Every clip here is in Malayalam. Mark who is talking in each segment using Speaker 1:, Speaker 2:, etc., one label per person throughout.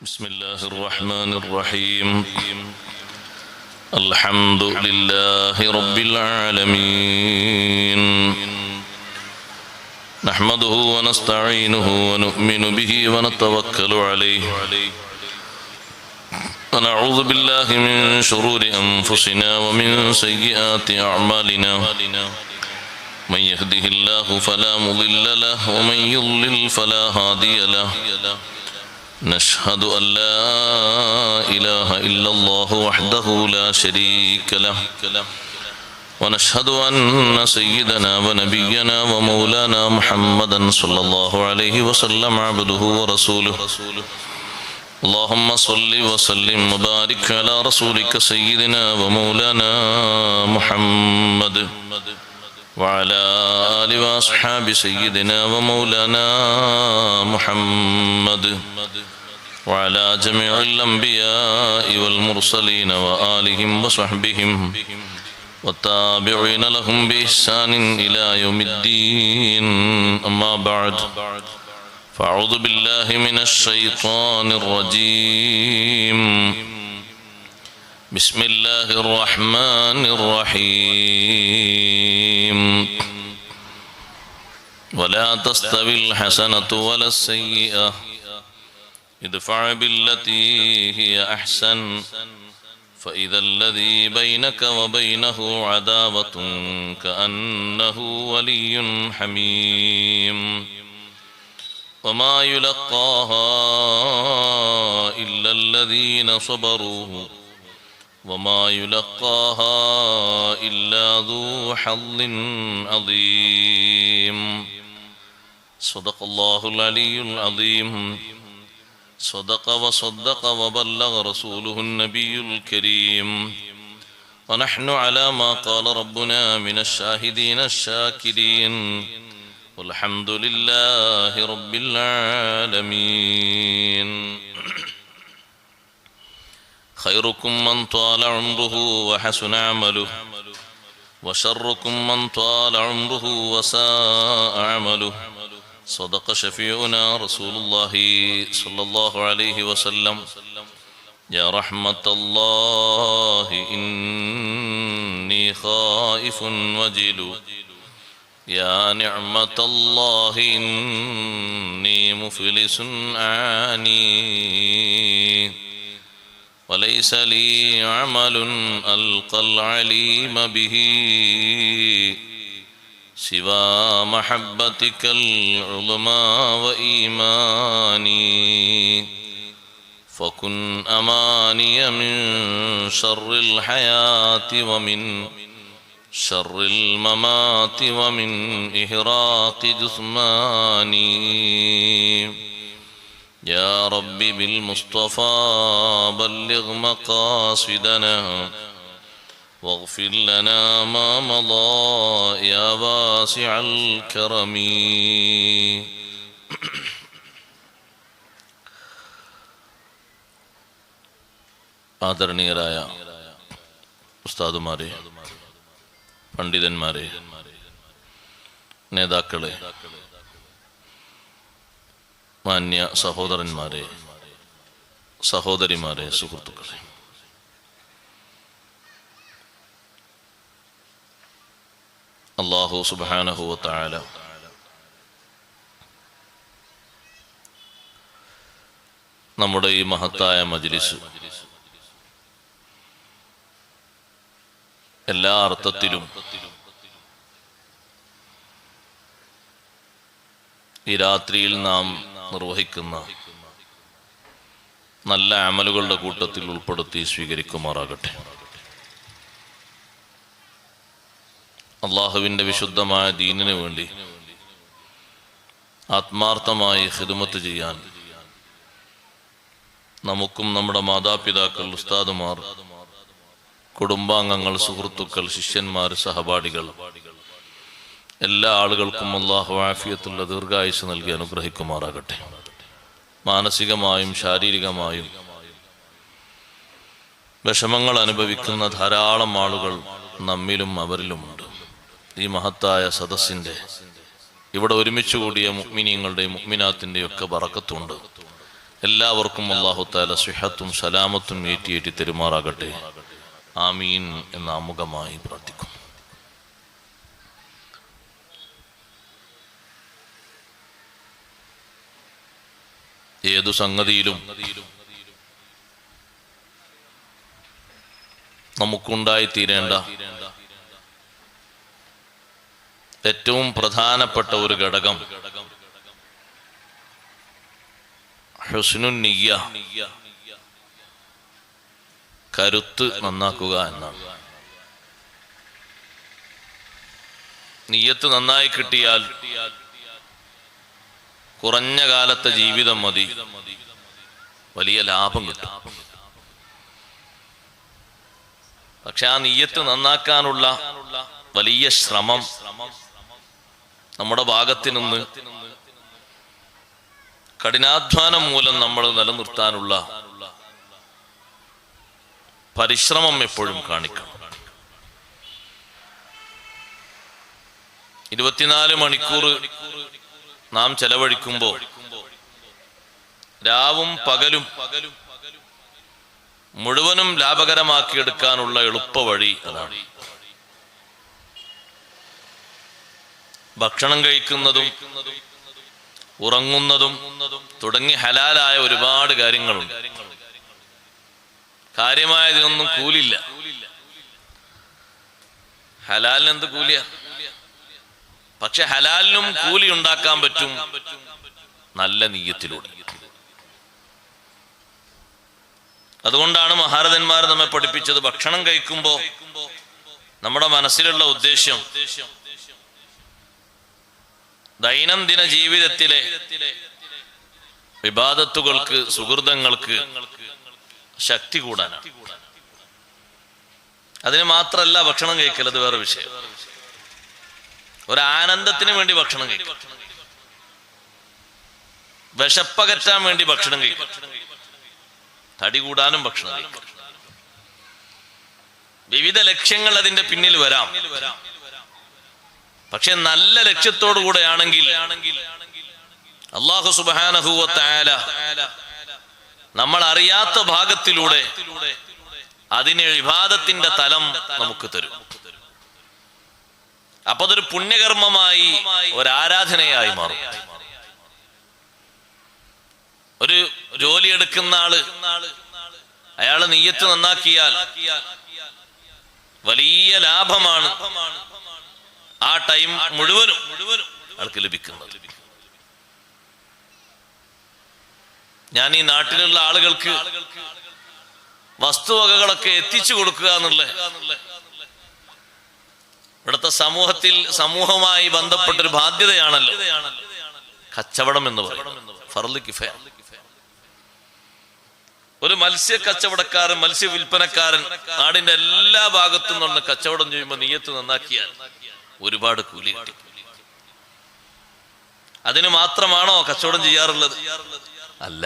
Speaker 1: بسم الله الرحمن الرحيم. الحمد لله رب العالمين، نحمده ونستعينه ونؤمن به ونتوكل عليه، ونعوذ بالله من شرور أنفسنا ومن سيئات أعمالنا. من يهده الله فلا مضل له ومن يضلل فلا هادي له. نشهد أن لا إله إلا الله وحده لا شريك له، ونشهد أن سيدنا ونبينا ومولانا محمدا صلى الله عليه وسلم عبده ورسوله. اللهم صل وسلم وبارك على رسولك سيدنا ومولانا محمد وعلى آل وأصحاب سيدنا ومولانا محمد وعلى جميع الأنبياء والمرسلين وآلهم وصحبهم والتابعين لهم بإحسان إلى يوم الدين. أما بعد، فأعوذ بالله من الشيطان الرجيم. بسم الله الرحمن الرحيم. ولا تستوي الحسنة ولا السيئة، ادفع بالتي هي أحسن، فإذا الذي بينك وبينه عداوة كأنه ولي حميم. وما يلقاها إلا الذين صبروا وما يلقاها إلا ذو حظ عظيم. صدق الله العلي العظيم. صدق وصدق وبلغ رسوله النبي الكريم. ونحن على ما قال ربنا من الشاهدين الشاكرين، والحمد لله رب العالمين. خيركم من طال عمره وحسن عمله، وشركم من طال عمره وساء عمله. صدق شفيعنا رسول الله صلى الله عليه وسلم. يا رحمة الله إني خائف وجل، يا نعمة الله إني مفلس أعاني، وليس لي عمل ألقى العليم به سوى محبتك العظمى وإيماني. فكن أماني من شر الحياة ومن شر الممات ومن إهراق جثماني. يا رب بالمصطفى بلغ مقاصدنا، واغفر لنا ما مضى يا واسع الكرم. ആദരണീയരായ ഉസ്താദുമാരെ, പണ്ഡിതന്മാരെ, നേതാക്കളെ, മാന്യ സഹോദരന്മാരെ, സഹോദരിമാരെ, സുഹൃത്തുക്കളെ, അല്ലാഹു സുബ്ഹാനഹു വ തആല നമ്മുടെ ഈ മഹത്തായ മജ്ലിസ് എല്ലാ അർത്ഥത്തിലും ഈ രാത്രിയിൽ നാം നിർവഹിക്കുന്ന നല്ല അമലുകളുടെ കൂട്ടത്തിൽ ഉൾപ്പെടുത്തി സ്വീകരിക്കുമാറാകട്ടെ. അള്ളാഹുവിൻ്റെ വിശുദ്ധമായ ദീനിനു വേണ്ടി ആത്മാർത്ഥമായി ഖിദ്മത്ത് ചെയ്യാൻ നമുക്കും നമ്മുടെ മാതാപിതാക്കൾ, ഉസ്താദുമാർ, കുടുംബാംഗങ്ങൾ, സുഹൃത്തുക്കൾ, ശിഷ്യന്മാർ, സഹപാഠികൾ എല്ലാ ആളുകൾക്കും അല്ലാഹു ആഫിയത്തുള്ള ദീർഘായുസ്സ് നൽകി അനുഗ്രഹിക്കുമാറാകട്ടെ. മാനസികമായും ശാരീരികമായും വിഷമങ്ങൾ അനുഭവിക്കുന്ന ധാരാളം ആളുകൾ നമ്മിലും അവരിലുമുണ്ട്. ഈ മഹത്തായ സദസ്സിൻ്റെ ഇവിടെ ഒരുമിച്ച് കൂടിയ മുഅ്മിനീങ്ങളുടെയും മുഅ്മിനാത്തിൻ്റെയും ഒക്കെ ബറക്കത്തുണ്ട്. എല്ലാവർക്കും അല്ലാഹു തആല സിഹത്തും സലാമത്തും ഏറ്റി തെരുമാറാകട്ടെ. ആമീൻ എന്ന് ആമുഖമായി പ്രാർത്ഥിക്കും. ഏതു സംഗതിയിലും നമുക്കുണ്ടായി തീരേണ്ട ഏറ്റവും പ്രധാനപ്പെട്ട ഒരു ഘടകം ഹുസ്നുൻ നിയ്യ, കരുത്ത് നന്നാക്കുക എന്നാണ്. നിയ്യത്ത് നന്നായി കിട്ടിയാൽ കുറഞ്ഞ കാലത്തെ ജീവിതം മതി, വലിയ ലാഭം കിട്ടും. പക്ഷെ ആ നിയ്യത്ത് നന്നാക്കാനുള്ള വലിയ ശ്രമം നമ്മുടെ ഭാഗത്തു നിന്ന് കഠിനാധ്വാനം മൂലം നമ്മൾ നിലനിർത്താനുള്ള പരിശ്രമം എപ്പോഴും കാണിക്കണം. 24 മണിക്കൂർ നാം ചെലവഴിക്കുമ്പോൾ രാവും പകലും മുഴുവനും ലാഭകരമാക്കിയെടുക്കാനുള്ള എളുപ്പ വഴി അതാണ്. ഭക്ഷണം കഴിക്കുന്നതും ഉറങ്ങുന്നതും തുടങ്ങി ഹലാലായ ഒരുപാട് കാര്യങ്ങളുണ്ട്. കാര്യമായതിനൊന്നും കൂലില്ല. ഹലാലിന് എന്ത് കൂലിയാ? പക്ഷെ ഹലാലിനും കൂലി ഉണ്ടാക്കാൻ പറ്റും നല്ല നിയ്യത്തിലൂടെ. അതുകൊണ്ടാണ് മഹാരഥന്മാർ നമ്മെ പഠിപ്പിച്ചത്, ഭക്ഷണം കഴിക്കുമ്പോൾ നമ്മുടെ മനസ്സിലുള്ള ഉദ്ദേശ്യം ദൈനംദിന ജീവിതത്തിലെ ഇബാദത്തുകൾക്ക്, സുഹൃതങ്ങൾക്ക് ശക്തി കൂടാനാണ്. അതിന് മാത്രമല്ല ഭക്ഷണം കഴിക്കൽ, അത് വേറെ വിഷയം. ഒരു ആനന്ദത്തിന് വേണ്ടി ഭക്ഷണം കഴിക്കും, വിശപ്പകറ്റാൻ വേണ്ടി ഭക്ഷണം കഴിക്കും, തടി കൂടാനും ഭക്ഷണം കഴിക്കും. വിവിധ ലക്ഷ്യങ്ങൾ അതിന്റെ പിന്നിൽ വരാം. പക്ഷെ നല്ല ലക്ഷ്യത്തോടു കൂടെയാണെങ്കിൽ അല്ലാഹു സുബ്ഹാനഹു വ തആല നമ്മൾ അറിയാത്ത ഭാഗത്തിലൂടെ അതിന് ഇബാദത്തിന്റെ തലം നമുക്ക് തരും. അപ്പൊ അതൊരു പുണ്യകർമ്മമായി, ഒരാരാധനയായി മാറും. ഒരു ജോലി എടുക്കുന്ന അയാള് നിയ്യത്ത് നന്നാക്കിയാൽ വലിയ ലാഭമാണ് ആ ടൈം മുഴുവനും ആൾക്ക് ലഭിക്കുന്നത്. ഞാൻ ഈ നാട്ടിലുള്ള ആളുകൾക്ക് വസ്തുവകകളൊക്കെ എത്തിച്ചു കൊടുക്കുക എന്നുള്ള ഇവിടുത്തെ സമൂഹവുമായി ബന്ധപ്പെട്ടൊരു ബാധ്യതയാണല്ലോ കച്ചവടം എന്ന് പറയുന്നത്. ഫർള് കിഫായ. ഒരു മത്സ്യ കച്ചവടക്കാരൻ, മത്സ്യ വിൽപ്പനക്കാരൻ നാടിന്റെ എല്ലാ ഭാഗത്തു നിന്നുള്ള കച്ചവടം ചെയ്യുമ്പോൾ നിയ്യത്ത് നന്നാക്കിയാൽ ഒരുപാട് കൂലി കിട്ടി. അതിന് മാത്രമാണോ കച്ചവടം ചെയ്യാറുള്ളത്? അല്ല.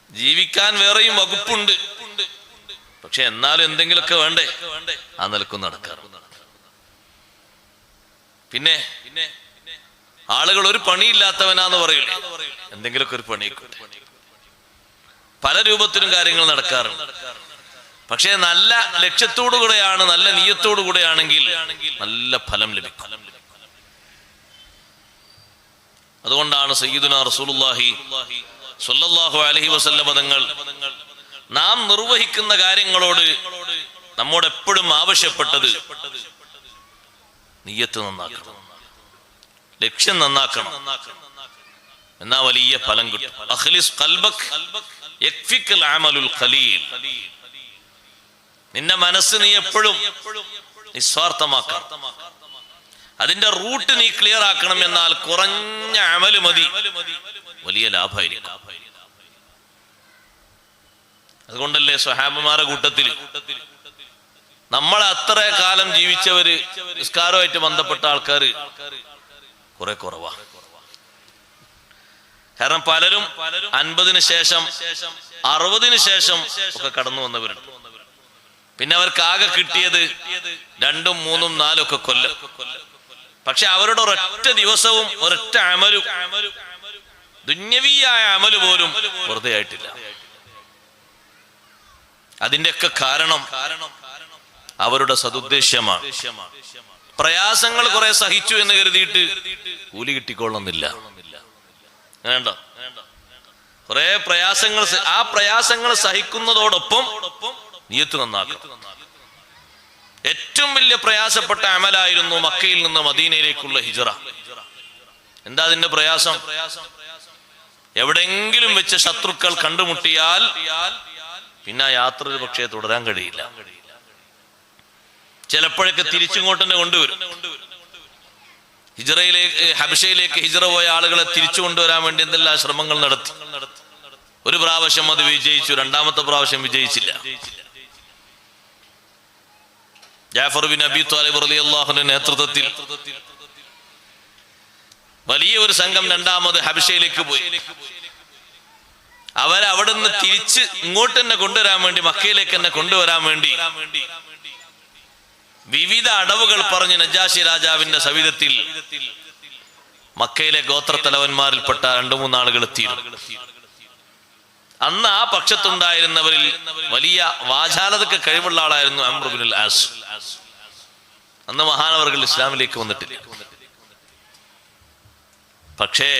Speaker 1: ജീവിക്കാൻ വേറെയും വകുപ്പുണ്ട്. പക്ഷെ എന്നാലും എന്തെങ്കിലുമൊക്കെ വേണ്ടേ? ആ നിലക്കും നടക്കാറ്. പിന്നെ ആളുകൾ ഒരു പണിയില്ലാത്തവനാന്ന് പറയില്ലേ? എന്തെങ്കിലുമൊക്കെ ഒരു പണിയൊക്കെ പല രൂപത്തിലും കാര്യങ്ങൾ നടക്കാറുണ്ട്. പക്ഷെ നല്ല ലക്ഷ്യത്തോടു കൂടെയാണ്, നല്ല നിയ്യത്തോടു കൂടെയാണെങ്കിൽ നല്ല ഫലം ലഭിക്കും. അതുകൊണ്ടാണ് സയ്യിദുനാ റസൂലുള്ളാഹി സ്വല്ലല്ലാഹു അലൈഹി വസല്ലം തങ്ങൾ നാം നിർവഹിക്കുന്ന കാര്യങ്ങളോട് നമ്മോട് എപ്പോഴും ആവശ്യപ്പെട്ടത് നിയ്യത്ത് നന്നാക്കണം, ലക്ഷ്യം നന്നാക്കണം. എന്നാ വലിയ ഫലം കിട്ടും. അഖ്ലിസ് ഖൽബക് യക്ഫികൽ അമലുൽ ഖലീൽ. നിന്റെ മനസ്സ് നീ എപ്പോഴും നിസ്വാർത്ഥമാക്കണം. അതിന്റെ റൂട്ട് നീ ക്ലിയർ ആക്കണം. എന്നാൽ കുറഞ്ഞ അമല് മതി, വലിയ ലാഭമായിരിക്കും. അതുകൊണ്ടല്ലേ സ്വഹാബിമാരുടെ കൂട്ടത്തിൽ നമ്മൾ അത്ര കാലം ജീവിച്ചവര്, നിസ്കാരവുമായിട്ട് ബന്ധപ്പെട്ട ആൾക്കാർ കുറെ കുറവാ. കാരണം പലരും 50-ന് ശേഷം 60-ന് ശേഷം ഒക്കെ കടന്നു വന്നവരുണ്ട്. പിന്നെ അവർക്ക് ആകെ കിട്ടിയത് 2, 3, 4 ഒക്കെ കൊല്ലം. പക്ഷെ അവരുടെ ഒരൊറ്റ ദിവസവും ഒരൊറ്റ അമലും ദുന്യവിയായ അമല് പോലും വെറുതെ ആയിട്ടില്ല. അതിന്റെയൊക്കെ കാരണം അവരുടെ സതുദ്ദേശ്യമാണ്. പ്രയാസങ്ങൾ കുറെ സഹിച്ചു എന്ന് കരുതിയിട്ട് കൂലി കിട്ടിക്കൊള്ളുന്നില്ല. അങ്ങനെയുണ്ടോ? കുറെ പ്രയാസങ്ങൾ, ആ പ്രയാസങ്ങൾ സഹിക്കുന്നതോടൊപ്പം നിയ്യത്ത് നന്നാക്കണം. ഏറ്റവും വലിയ പ്രയാസപ്പെട്ട അമലായിരുന്നു മക്കയിൽ നിന്ന് മദീനയിലേക്കുള്ള ഹിജ്റ. എന്താ അതിന്റെ പ്രയാസം? എവിടെങ്കിലും വെച്ച് ശത്രുക്കൾ കണ്ടുമുട്ടിയാൽ പിന്നെ ആ യാത്ര ഒരു പക്ഷേ തുടരാൻ കഴിയില്ല. ചിലപ്പോഴൊക്കെ തിരിച്ചിങ്ങോട്ട് തന്നെ കൊണ്ടുവരും. ഹിജ്റയിലേക്ക്, ഹബശയിലേക്ക് ഹിജ്റ പോയ ആളുകളെ തിരിച്ചു കൊണ്ടുവരാൻ വേണ്ടി എന്തെല്ലാം ശ്രമങ്ങൾ നടത്തി. ഒരു പ്രാവശ്യം അത് വിജയിച്ചു, രണ്ടാമത്തെ പ്രാവശ്യം വിജയിച്ചില്ല. ജാഫർ ബിൻ അബി ത്വാലിബ് റളിയല്ലാഹുവിന്റെ നേതൃത്വത്തിൽ വലിയ ഒരു സംഘം രണ്ടാമത് ഹബശയിലേക്ക് പോയി. അവരവിടുന്ന് തിരിച്ച് ഇങ്ങോട്ട് തന്നെ കൊണ്ടുവരാൻ വേണ്ടി, മക്കയിലേക്ക് തന്നെ കൊണ്ടുവരാൻ വേണ്ടി വിവിധ അടവുകൾ പറഞ്ഞ് നജാശി രാജാവിന്റെ സവിധത്തിൽ മക്കയിലെ ഗോത്രത്തലവന്മാരിൽപ്പെട്ട 2-3 ആളുകൾ എത്തിയിരുന്നു. അന്ന് ആ പക്ഷത്തുണ്ടായിരുന്നവരിൽ വലിയ വാചാലതയ്ക്ക് കഴിവുള്ള ആളായിരുന്നു അംർ ഇബ്നുൽ ആസ്. അന്ന് മഹാനവർകൾ ഇസ്ലാമിലേക്ക് വന്നിട്ടില്ല. പക്ഷേ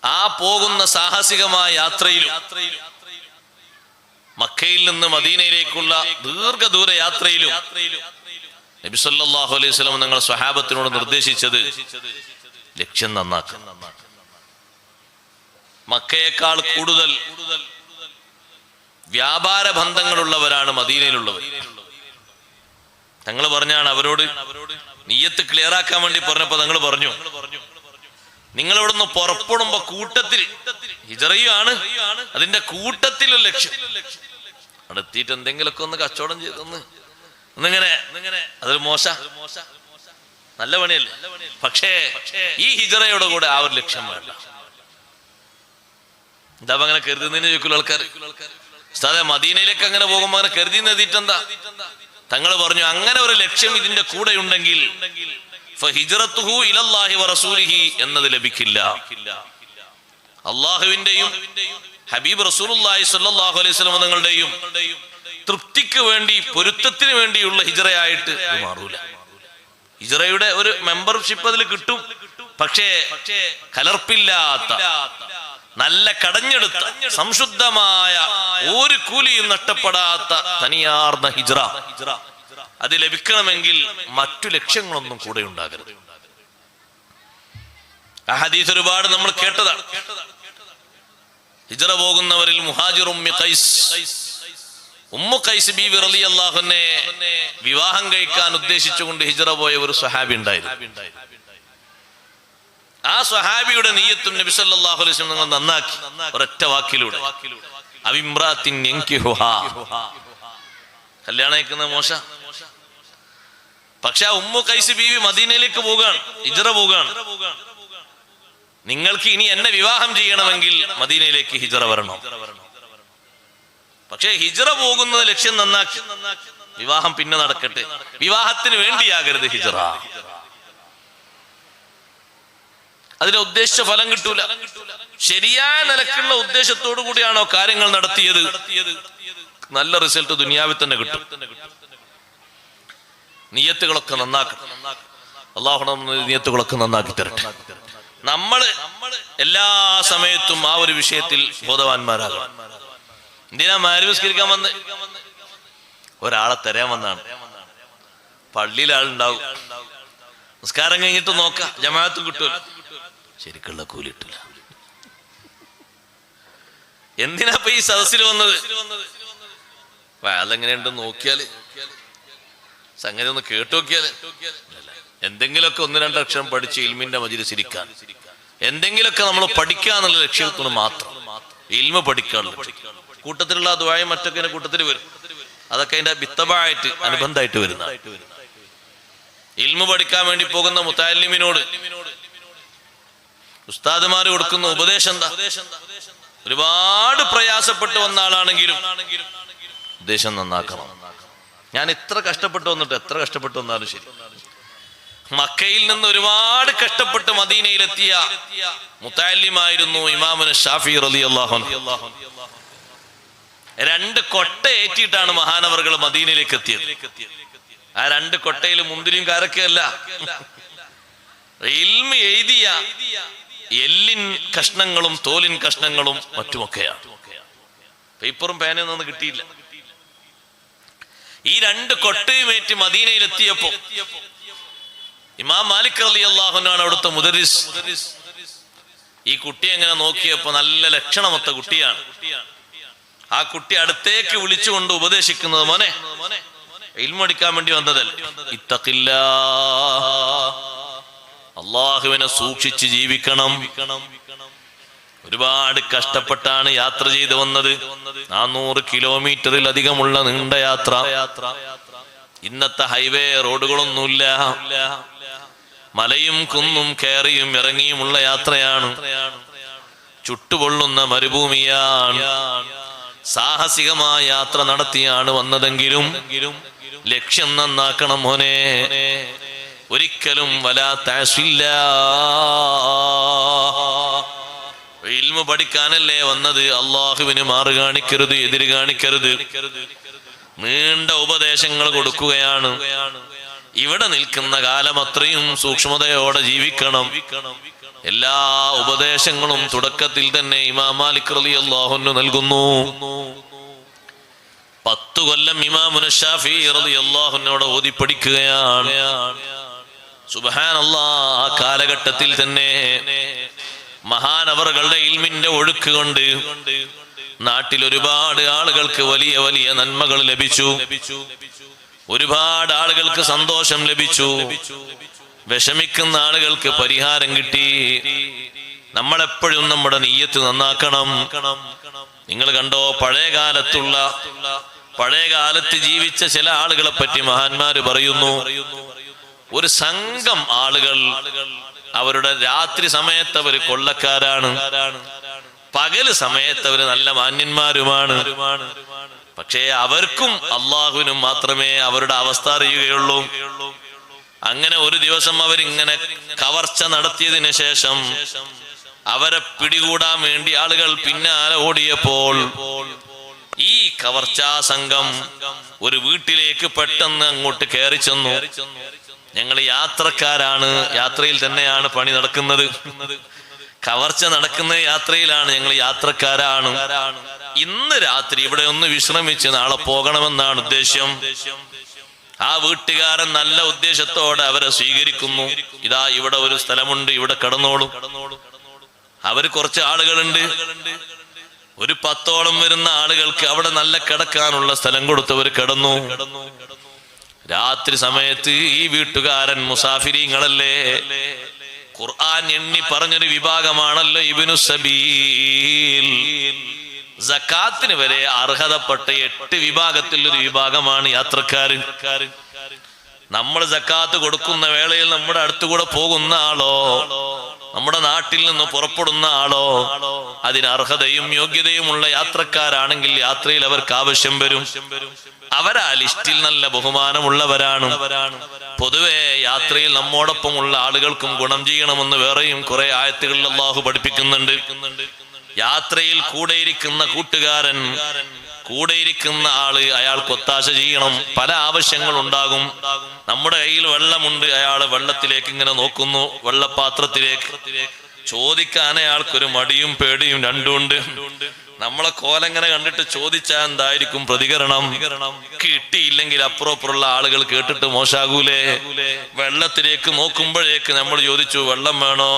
Speaker 1: ആ പോകുന്ന സാഹസികമായ യാത്രയിലും മക്കയിൽ നിന്ന് മദീനയിലേക്കുള്ള ദീർഘദൂര യാത്രയിലും നബി സല്ലല്ലാഹു അലൈഹി വസല്ലം നിങ്ങൾ സ്വഹാബത്തിനോട് നിർദ്ദേശിച്ചത് ലക്ഷ്യം നന്നാക്കുക. മക്കയേക്കാൾ കൂടുതൽ വ്യാപാര ബന്ധങ്ങളുള്ളവരാണ് മദീനയിലുള്ളവർ. തങ്ങൾ പറഞ്ഞാണ് അവരോട് നിയ്യത്ത് ക്ലിയർ ആക്കാൻ വേണ്ടി പറഞ്ഞപ്പോ തങ്ങൾ പറഞ്ഞു, നിങ്ങൾ ഇവിടുന്ന് പുറപ്പെടുമ്പോ കൂട്ടത്തിൽ ഹിജ്റയാണ്, അതിന്റെ കൂട്ടത്തിലുള്ള ലക്ഷ്യം അവിടെ എത്തിയിട്ട് എന്തെങ്കിലുമൊക്കെ ഒന്ന് കച്ചവടം ചെയ്തൊന്ന് ഒന്നിങ്ങനെ, അതൊരു നല്ല പണിയല്ലേ. പക്ഷേ ഈ ഹിജ്റയുടെ കൂടെ ആ ഒരു ലക്ഷ്യം വേണ്ട. എന്താ അങ്ങനെ കരുതുന്നതിന് ചോദിക്കുള്ള ആൾക്കാർ. ഉസ്താദേ, മദീനയിലേക്ക് അങ്ങനെ പോകുമ്പോ അങ്ങനെ കരുതി എഴുതിയിട്ടെന്താ? തങ്ങൾ പറഞ്ഞു, അങ്ങനെ ഒരു ലക്ഷ്യം ഇതിന്റെ കൂടെ ഉണ്ടെങ്കിൽ ഫഹിജ്റത്തുഹു ഇലല്ലാഹി വറസൂലിഹി എന്നത് ലഭിക്കില്ല. അള്ളാഹുവിന്റെയും ഹബീബ് റസൂലുള്ളാഹി സ്വല്ലല്ലാഹു അലൈഹി വസല്ലം തങ്ങളുടെയും തൃപ്തിക്ക് വേണ്ടി, പൊരുത്തത്തിന് വേണ്ടിയുള്ള ഹിജ്റയായിട്ട് മാറൂല. ഹിജ്റയുടെ ഒരു മെമ്പർഷിപ്പ് അതിൽ കിട്ടും. പക്ഷേ കലർപ്പില്ലാത്ത, നല്ല കടഞ്ഞെടുത്ത, സംശുദ്ധമായ, ഒരു കൂലിയും നഷ്ടപ്പെടാത്ത തനിയാർന്ന ഹിജ്റ അത് ലഭിക്കണമെങ്കിൽ മറ്റു ലക്ഷ്യങ്ങളൊന്നും കൂടെ ഉണ്ടാകരുത്. ആ ഹദീസ് ഒരുപാട് നമ്മൾ കേട്ടതാണ്. ഹിജ്റ പോകുന്നവരിൽ മുഹാജിർ ഉമ്മു ഖൈസ് ബീവി റളിയല്ലാഹു അൻഹയെ വിവാഹം കഴിക്കാൻ ഉദ്ദേശിച്ചുകൊണ്ട് ഹിജ്റ പോയ ഒരു സ്വഹാബി ഉണ്ടായിരുന്നു. ആ സ്വഹാബിയുടെ നിയ്യത്തും നബി സല്ലല്ലാഹു അലൈഹി വസല്ലം നിങ്ങൾ നന്നാക്കി ഒരൊറ്റ വാക്കിലൂടെ. അവിമ്രാത്തിൻ യൻകിഹുഹാ, കല്യാണം കഴിക്കുന്ന മോശ. പക്ഷെ ആ ഉമ്മു ഖൈസ് ബീവി മദീനയിലേക്ക് പോവുകയാണ്, ഹിജ്റ പോവുകയാണ്. നിങ്ങൾക്ക് ഇനി എന്നെ വിവാഹം ചെയ്യണമെങ്കിൽ മദീനയിലേക്ക് ഹിജ്റ വരണം. പക്ഷെ ഹിജ്റ പോകുന്നത് ലക്ഷ്യം നന്നാക്കി, വിവാഹം പിന്നെ നടക്കട്ടെ, വിവാഹത്തിന് വേണ്ടിയാകരുത് ഹിജ്റ. അതിന് ഉദ്ദേശിച്ച ഫലം കിട്ടൂല. ശരിയായ നിലക്കുള്ള ഉദ്ദേശത്തോടു കൂടിയാണോ കാര്യങ്ങൾ നടത്തിയത്, നല്ല റിസൾട്ട് ദുനിയാവിൽ തന്നെ കിട്ടും. നിയ്യത്തുകളൊക്കെ നന്നാക്കണം. അല്ലാഹു നമ്മുടെ നിയ്യത്തുകളൊക്കെ നന്നാക്കി തരട്ടെ. നമ്മൾ എല്ലാ സമയത്തും ആ ഒരു വിഷയത്തിൽ ബോധവാന്മാരാകണം. എന്തിനാ മഗ്‌രിബ് നിസ്കരിക്കാൻ വന്ന്? ഒരാളെ തരാൻ വന്നാണ്. പള്ളിയിൽ ആളുണ്ടാവും. നിസ്കാരം കഴിഞ്ഞിട്ട് നോക്കാം, ജമാഅത്തും കിട്ടുമല്ലോ. ശരിക്കുള്ള കൂലി കിട്ടില്ല. എന്തിനാ ഇപ്പൊ ഈ സദസ്സിൽ വന്നത്? അതെങ്ങനെയുണ്ട് നോക്കിയാല്, സംഗതി ഒന്ന് കേട്ടു നോക്കിയാല്, എന്തെങ്കിലുമൊക്കെ 1-2 അക്ഷരം പഠിച്ച് ഇൽമിന്റെ മജ്‌ലിസിൽ ഇരിക്കാൻ, എന്തെങ്കിലുമൊക്കെ നമ്മൾ പഠിക്കാന്നുള്ള ലക്ഷ്യത്തിന് മാത്രം ഇൽമ പഠിക്കാനുള്ള കൂട്ടത്തിലുള്ള ദുആയും മറ്റൊക്കെ കൂട്ടത്തിൽ വരും. അതൊക്കെ അതിന്റെ ബിത്തബായിട്ട്, അനുബന്ധമായിട്ട് വരുന്ന. ഇൽമ പഠിക്കാൻ വേണ്ടി പോകുന്ന മുതഅല്ലിമിനോട് ഉസ്താദുമാര് കൊടുക്കുന്ന ഉപദേശം എന്താ? ഒരുപാട് പ്രയാസപ്പെട്ട് വന്ന ആളാണെങ്കിലും ഉപദേശം നന്നാക്കണം. ഞാൻ എത്ര കഷ്ടപ്പെട്ടു വന്നിട്ട്, എത്ര കഷ്ടപ്പെട്ടു വന്നാലും ശരി, മക്കയിൽ നിന്ന് ഒരുപാട് കഷ്ടപ്പെട്ട് മദീനയിലെത്തിയ മുതഅല്ലിമായിരുന്നു ഇമാമുന ഷാഫി റളിയല്ലാഹു അൻഹു. 2 കൊട്ട ഏറ്റിട്ടാണ് മഹാനവറുകൾ മദീനയിലേക്ക് എത്തിയത്. ആ 2 കൊട്ടയിൽ മുന്തിരിയും കാരക്കയല്ല, ഇൽമ എഴുതിയ എല്ലിൻ കഷ്ണങ്ങളും തോലിൻ കഷ്ണങ്ങളും മറ്റുമൊക്കെയാണ്. പേപ്പറും പേനയും ഒന്നും കിട്ടിയില്ല. ഈ 2 കൊട്ടയുമേറ്റ് മദീനയിലെത്തിയപ്പോ ഇമാം മാലിക് റളിയല്ലാഹു അൻഹു ആണ് അവിടുത്തെ മുദരിസ്. ഈ കുട്ടി എങ്ങനെ നോക്കിയപ്പോ നല്ല ലക്ഷണമൊത്ത കുട്ടിയാണ്. ആ കുട്ടി അടുത്തേക്ക് വിളിച്ചുകൊണ്ട് ഉപദേശിക്കുന്നത്, മോനെ ഇൽമു പഠിക്കാൻ വേണ്ടി വന്നതല്ല, ഇത്തഖില്ലാഹ്, അല്ലാഹുവിനെ സൂക്ഷിച്ച് ജീവിക്കണം. ഒരുപാട് കഷ്ടപ്പെട്ടാണ് യാത്ര ചെയ്തു വന്നത്. 400 കിലോമീറ്ററിലധികമുള്ള നീണ്ട യാത്ര. ഇന്നത്തെ ഹൈവേ റോഡുകളൊന്നുമില്ല. മലയും കുന്നും കയറിയും ഇറങ്ങിയുമുള്ള യാത്രയാണ്. ചുട്ടുപൊള്ളുന്ന മരുഭൂമിയാണ്. സാഹസികമായ യാത്ര നടത്തിയാണ് വന്നതെങ്കിലും ലക്ഷ്യം നന്നാക്കണം മോനെ. ഒരിക്കലും വലാ തഅസില്ലാഹ്, ഇൽമു പഠിക്കാനല്ലേ വന്നത്, അള്ളാഹുവിന് മാറ് കാണിക്കരുത്, എതിര് കാണിക്കരുത്. നീണ്ട ഉപദേശങ്ങൾ കൊടുക്കുകയാണ്. ഇവിടെ നിൽക്കുന്ന കാലം അത്രയും സൂക്ഷ്മതയോടെ ജീവിക്കണം. എല്ലാ ഉപദേശങ്ങളും തുടക്കത്തിൽ തന്നെ ഇമാം മാലിക് റളിയല്ലാഹു അൻഹു നൽകുന്നു. 10 കൊല്ലം ഇമാമുന ഷാഫി റളിയല്ലാഹു അൻഹുവോട് ഓതി പഠിക്കുകയാണ്. സുബ്ഹാനല്ലാഹ്, ആ കാലഘട്ടത്തിൽ തന്നെ മഹാനവറുകളുടെ ഇൽമിന്റെ ഒഴുക്ക് കൊണ്ട് നാട്ടിൽ ഒരുപാട് ആളുകൾക്ക് വലിയ വലിയ നന്മകൾ ലഭിച്ചു. ഒരുപാട് ആളുകൾക്ക് സന്തോഷം ലഭിച്ചു. വിഷമിക്കുന്ന ആളുകൾക്ക് പരിഹാരം കിട്ടി. നമ്മളെപ്പോഴും നമ്മുടെ നിയ്യത്ത് നന്നാക്കണം. നിങ്ങൾ കണ്ടോ, പഴയ കാലത്ത് ജീവിച്ച ചില ആളുകളെ പറ്റി മഹാന്മാര് പറയുന്നു, ഒരു സംഘം ആളുകൾ അവരുടെ രാത്രി സമയത്ത് അവര് കൊള്ളക്കാരാണ്, പകല് സമയത്ത് അവര് നല്ല മാന്യന്മാരുമാണ്. പക്ഷേ അവർക്കും അള്ളാഹുവിനും മാത്രമേ അവരുടെ അവസ്ഥ അറിയുകയുള്ളൂ. അങ്ങനെ ഒരു ദിവസം അവരിങ്ങനെ കവർച്ച നടത്തിയതിനു ശേഷം അവരെ പിടികൂടാൻ വേണ്ടി ആളുകൾ പിന്നാലെ ഓടിയപ്പോൾ ഈ കവർച്ചാ സംഘം ഒരു വീട്ടിലേക്ക് പെട്ടെന്ന് അങ്ങോട്ട് കയറി ചെന്നു. ഞങ്ങൾ യാത്രക്കാരാണ്, യാത്രയിൽ തന്നെയാണ് പണി നടക്കുന്നത്, കവർച്ച നടക്കുന്ന യാത്രയിലാണ്, ഞങ്ങൾ യാത്രക്കാരാണ്. ഇന്ന് രാത്രി ഇവിടെ ഒന്ന് വിശ്രമിച്ച് നാളെ പോകണമെന്നാണ് ഉദ്ദേശ്യം. ആ വീട്ടുകാരൻ നല്ല ഉദ്ദേശത്തോടെ അവരെ സ്വീകരിക്കുന്നു. ഇതാ ഇവിടെ ഒരു സ്ഥലമുണ്ട്, ഇവിടെ കിടന്നോളൂ. അവര് കുറച്ച് ആളുകളുണ്ട്, ഒരു 10ഓളം വരുന്ന ആളുകൾക്ക് അവിടെ നല്ല കിടക്കാനുള്ള സ്ഥലം കൊടുത്തവർ കിടന്നു. രാത്രി സമയത്ത് ഈ വീട്ടുകാരൻ മുസാഫിരീങ്ങളല്ലേ, ഖുർആൻ എണ്ണി പറഞ്ഞൊരു വിഭാഗമാണല്ലോ ഇബ്നു സബീൽ. സക്കാത്തിന് വരെ അർഹതപ്പെട്ട 8 വിഭാഗത്തിൽ ഒരു വിഭാഗമാണ് യാത്രക്കാര്. നമ്മൾ സക്കാത്ത് കൊടുക്കുന്ന വേളയിൽ നമ്മുടെ അടുത്തുകൂടെ പോകുന്ന ആളോ, നമ്മുടെ നാട്ടിൽ നിന്ന് പുറപ്പെടുന്ന ആളോ, അതിന് അർഹതയും യോഗ്യതയുമുള്ള യാത്രക്കാരാണെങ്കിൽ യാത്രയിൽ അവർക്ക് ആവശ്യം വരും. അവരാ ലിസ്റ്റിൽ നല്ല ബഹുമാനമുള്ളവരാണ്. പൊതുവെ യാത്രയിൽ നമ്മോടൊപ്പമുള്ള ആളുകൾക്കും ഗുണം ചെയ്യണമെന്ന് വേറെയും കുറെ ആയത്തുകളിൽ അല്ലാഹു പഠിപ്പിക്കുന്നുണ്ട്. യാത്രയിൽ കൂടെയിരിക്കുന്ന കൂട്ടുകാരൻ, കൂടെയിരിക്കുന്ന ആള് അയാൾക്ക് ഒത്താശ ചെയ്യണം. പല ആവശ്യങ്ങൾ ഉണ്ടാകും. നമ്മുടെ കയ്യിൽ വെള്ളമുണ്ട്, അയാള് വെള്ളത്തിലേക്ക് ഇങ്ങനെ നോക്കുന്നു, വെള്ളപാത്രത്തിലേക്ക്. ചോദിക്കാൻ അയാൾക്കൊരു മടിയും പേടിയും രണ്ടുമുണ്ട്. നമ്മളെ കോലങ്ങനെ കണ്ടിട്ട് ചോദിച്ചാൽ എന്തായിരിക്കും പ്രതികരണം? കിട്ടിയില്ലെങ്കിൽ അപ്പുറപ്പുറമുള്ള ആളുകൾ കേട്ടിട്ട് മോശാകൂലേ? വെള്ളത്തിലേക്ക് നോക്കുമ്പോഴേക്ക് നമ്മൾ ചോദിച്ചു വെള്ളം വേണോ?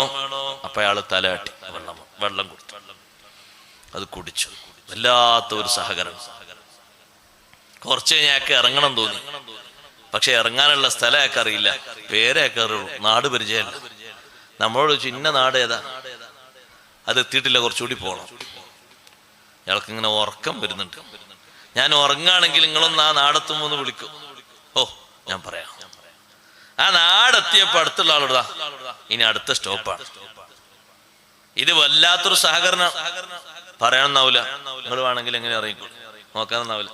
Speaker 1: അപ്പൊ അയാള് തലയാട്ടി വെള്ളം കൊടുത്തു, അത് കുടിച്ചു. വല്ലാത്ത ഒരു സഹകരണം. കുറച്ച് കഴിഞ്ഞാൽ ഇറങ്ങണം തോന്നി, പക്ഷെ ഇറങ്ങാനുള്ള സ്ഥലമൊക്കെ അറിയില്ല, പേരൊക്കെ അറിയുള്ളൂ, നാട് പരിചയമല്ല. നമ്മളോട് ചിന്ന നാട് ഏതാ, അത് എത്തിയിട്ടില്ല, കുറച്ചുകൂടി പോകണം. ഇയാൾക്ക് ഇങ്ങനെ ഉറക്കം വരുന്നുണ്ട്. ഞാൻ ഉറങ്ങാണെങ്കിൽ നിങ്ങളൊന്ന് ആ നാടെത്തുമ്പോൾ വിളിക്കും. ഓ ഞാൻ പറയാം. ആ നാടെത്തിയപ്പോ അടുത്തുള്ള ആളോടാ, ഇനി അടുത്ത സ്റ്റോപ്പാണ്. ഇത് വല്ലാത്തൊരു സഹകരണം. പറയാനൊന്നാവൂല, നിങ്ങൾ വേണമെങ്കിൽ എങ്ങനെ അറിയിക്കും, നോക്കാനൊന്നാവില്ല.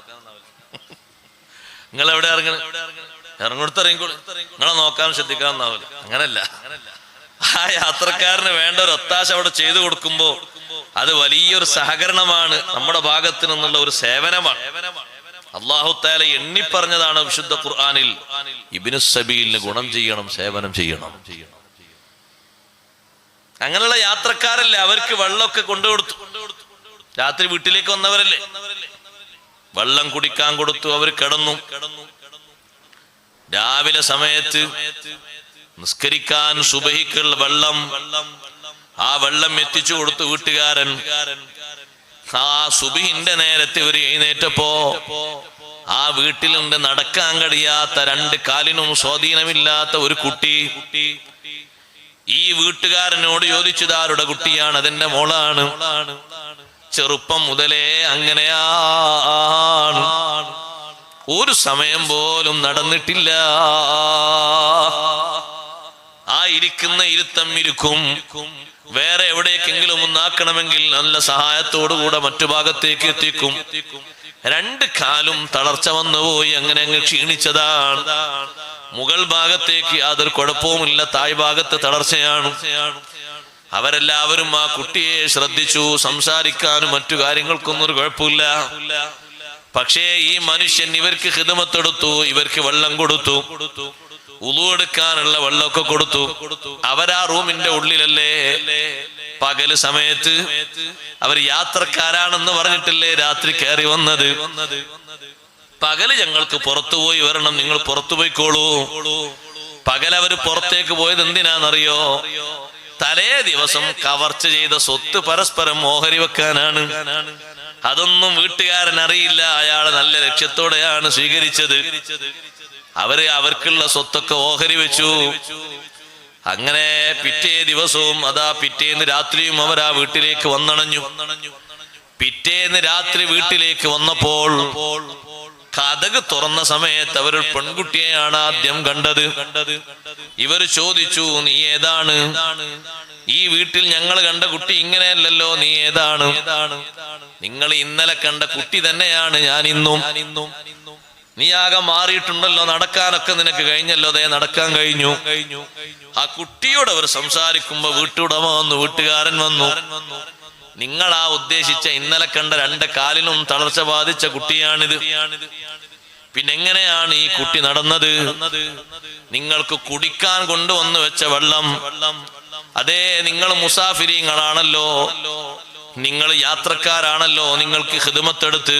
Speaker 1: നിങ്ങൾ എവിടെ ഇറങ്ങണം? ഇറങ്ങോടത്തിറങ്ങിക്കോളൂ, നിങ്ങളെ നോക്കാൻ ശ്രദ്ധിക്കാമെന്നാവില്ല. അങ്ങനല്ല. ആ യാത്രക്കാരന് വേണ്ട ഒരു ഒത്താശ അവിടെ ചെയ്തു കൊടുക്കുമ്പോ അത് വലിയൊരു സഹകരണമാണ്, നമ്മുടെ ഭാഗത്ത് നിന്നുള്ള ഒരു സേവനമാണ്. അല്ലാഹു തആല എണ്ണിപ്പറഞ്ഞതാണ് വിശുദ്ധ ഖുർആനിൽ, ഇബ്നു സബീലിന് ഗുണം ചെയ്യണം, സേവനം ചെയ്യണം. അങ്ങനെയുള്ള യാത്രക്കാരല്ലേ, അവർക്ക് വെള്ളമൊക്കെ കൊണ്ടുകൊടുത്തു. രാത്രി വീട്ടിലേക്ക് വന്നവരല്ലേ, വെള്ളം കുടിക്കാൻ കൊടുത്തു. അവർ കിടന്നു. രാവിലെ സമയത്ത് നിസ്കരിക്കാൻ സുബഹിക്കുള്ള വെള്ളം, ആ വെള്ളം എത്തിച്ചു കൊടുത്തു വീട്ടുകാരൻ. ആ സുബഹിന്റെ നേരത്തെ ഒരു എഴുന്നേറ്റപ്പോ ആ വീട്ടിലുണ്ട് നടക്കാൻ കഴിയാത്ത, രണ്ട് കാലിനും സ്വാധീനമില്ലാത്ത ഒരു കുട്ടി. ഈ വീട്ടുകാരനോട് ചോദിച്ചതാരുടെ കുട്ടിയാണ്? അതെന്റെ മോളാണ്. ചെറുപ്പം മുതലേ അങ്ങനെയാണ്, ഒരു സമയം പോലും നടന്നിട്ടില്ല. ആ ഇരിക്കുന്ന ഇരുത്തം ഇരിക്കും. വേറെ എവിടേക്കെങ്കിലും ഒന്നാക്കണമെങ്കിൽ നല്ല സഹായത്തോടുകൂടെ മറ്റു ഭാഗത്തേക്ക് എത്തിക്കും. രണ്ട് കാലും തളർച്ച വന്നുപോയി, അങ്ങനെ അങ്ങ് ക്ഷീണിച്ചതാണ്. മുകൾ ഭാഗത്തേക്ക് യാതൊരു കുഴപ്പവുമില്ല, തായ് ഭാഗത്ത് തളർച്ചയാണ്. അവരെല്ലാവരും ആ കുട്ടിയെ ശ്രദ്ധിച്ചു. സംസാരിക്കാനും മറ്റു കാര്യങ്ങൾക്കൊന്നും ഒരു കുഴപ്പമില്ല. പക്ഷേ ഈ മനുഷ്യൻ ഇവർക്ക് ഖിദ്മത്തെടുത്തു, ഇവർക്ക് വെള്ളം കൊടുത്തു, ഉളു എടുക്കാനുള്ള വെള്ളമൊക്കെ കൊടുത്തു. അവരാ റൂമിന്റെ ഉള്ളിലല്ലേ പകല് സമയത്ത്, അവർ യാത്രക്കാരാണെന്ന് പറഞ്ഞിട്ടല്ലേ രാത്രി കയറി വന്നത്. പകല് ഞങ്ങൾക്ക് പുറത്തുപോയി വരണം, നിങ്ങൾ പുറത്തു പോയിക്കോളൂ. പകലവര് പുറത്തേക്ക് പോയത് എന്തിനാണെന്നറിയോ? തലേ ദിവസം കവർച്ച ചെയ്ത സ്വത്ത് പരസ്പരം ഓഹരി വെക്കാനാണ്. അതൊന്നും വീട്ടുകാരൻ അറിയില്ല. അയാൾ നല്ല ലക്ഷ്യത്തോടെയാണ് സ്വീകരിച്ചത്. അവർക്കുള്ള സ്വത്തൊക്കെ ഓഹരി വെച്ചു. അങ്ങനെ പിറ്റേ ദിവസവും പിറ്റേന്ന് രാത്രിയും അവർ ആ വീട്ടിലേക്ക് വന്നണഞ്ഞു. പിറ്റേന്ന് രാത്രി വീട്ടിലേക്ക് വന്നപ്പോൾ കതക് തുറന്ന സമയത്ത് അവർ പെൺകുട്ടിയെയാണ് ആദ്യം കണ്ടത്. ഇവർ ചോദിച്ചു, നീ ഏതാണ്? ഈ വീട്ടിൽ ഞങ്ങൾ കണ്ട കുട്ടി ഇങ്ങനെയല്ലല്ലോ, നീ ഏതാണ്? നിങ്ങൾ ഇന്നലെ കണ്ട കുട്ടി തന്നെയാണ് ഞാൻ ഇന്നും. നീ ആകെ മാറിയിട്ടുണ്ടല്ലോ, നടക്കാനൊക്കെ നിനക്ക് കഴിഞ്ഞല്ലോ. അതേ, നടക്കാൻ കഴിഞ്ഞു. ആ കുട്ടിയോട് അവർ സംസാരിക്കുമ്പോ വീട്ടുടമ വന്നു, വീട്ടുകാരൻ വന്നു. നിങ്ങളാ ഉദ്ദേശിച്ച ഇന്നലെ കണ്ട രണ്ട് കാലിനും തളർച്ച ബാധിച്ച കുട്ടിയാണിത്. പിന്നെങ്ങനെയാണ് ഈ കുട്ടി നടന്നത്? നിങ്ങൾക്ക് കുടിക്കാൻ കൊണ്ടുവന്നു വെച്ച വെള്ളം, അതേ, നിങ്ങൾ മുസാഫിരീങ്ങളാണല്ലോ, നിങ്ങൾ യാത്രക്കാരാണല്ലോ, നിങ്ങൾക്ക് ഖിദ്മത്തെടുത്ത്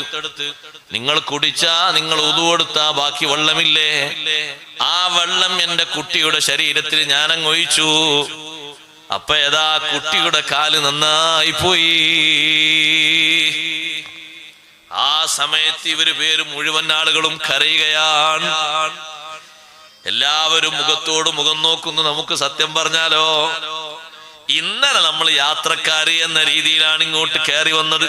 Speaker 1: നിങ്ങൾ കുടിച്ചാ, നിങ്ങൾ ഉദു കൊടുത്താ ബാക്കി വെള്ളമില്ലേ? ആ വെള്ളം എന്റെ കുട്ടിയുടെ ശരീരത്തിൽ ഞാനങ്ങ് ഒഴിച്ചു. അപ്പൊ ഏതാ കുട്ടിയുടെ കാല് നന്നായി പോയി. ആ സമയത്ത് ഇവര് പേര് മുഴുവൻ ആളുകളും കരയുകയാണ്. എല്ലാവരും മുഖത്തോട് മുഖം നോക്കുന്നു. നമുക്ക് സത്യം പറഞ്ഞാലോ, ഇന്നലെ നമ്മൾ യാത്രക്കാര് എന്ന രീതിയിലാണ് ഇങ്ങോട്ട് കയറി വന്നത്.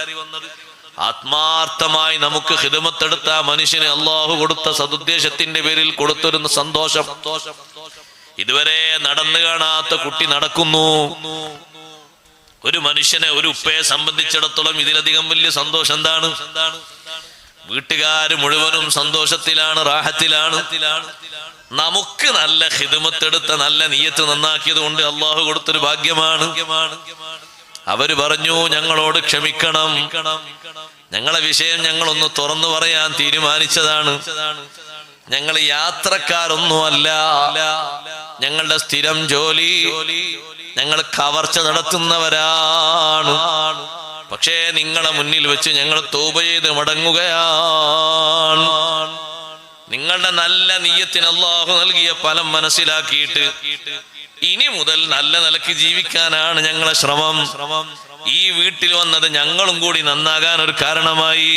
Speaker 1: ആത്മാർത്ഥമായി നമുക്ക് ഖിദ്മത്തെടുത്ത മനുഷ്യന് അള്ളാഹു കൊടുത്ത സദുദ്ദേശത്തിന്റെ പേരിൽ കൊടുത്തൊരു സന്തോഷം. ഇതുവരെ നടന്നു കാണാത്ത കുട്ടി നടക്കുന്നു. ഒരു മനുഷ്യനെ, ഒരു ഉപ്പയെ സംബന്ധിച്ചിടത്തോളം ഇതിലധികം വലിയ സന്തോഷം എന്താണ്? വീട്ടുകാര് മുഴുവനും സന്തോഷത്തിലാണ്, റാഹത്തിലാണ്. നമുക്ക് നല്ല ഖിദ്മത്തെടുത്ത, നല്ല നിയ്യത്ത് നന്നാക്കിയത് കൊണ്ട് അള്ളാഹു കൊടുത്തൊരു ഭാഗ്യമാണ്. അവര് പറഞ്ഞു, ഞങ്ങളോട് ക്ഷമിക്കണം, ഞങ്ങളെ വിഷയം ഞങ്ങളൊന്ന് തുറന്നു പറയാൻ തീരുമാനിച്ചതാണ്. ഞങ്ങൾ യാത്രക്കാരൊന്നുമല്ല, ഞങ്ങളുടെ സ്ഥിരം ജോലി, ഞങ്ങൾ കവർച്ച നടത്തുന്നവരാണ്. പക്ഷേ നിങ്ങളെ മുന്നിൽ വെച്ച് ഞങ്ങൾ തൗബ ചെയ്ത് മടങ്ങുകയാണ്. നിങ്ങളുടെ നല്ല നിയ്യത്തിന് അല്ലാഹു നൽകിയ ഫലം മനസ്സിലാക്കിയിട്ട് ഇനി മുതൽ നല്ല നിലയ്ക്ക് ജീവിക്കാനാണ് ഞങ്ങളെ ശ്രമം. ഈ വീട്ടിൽ വന്നത് ഞങ്ങളും കൂടി നന്നാകാൻ ഒരു കാരണമായി.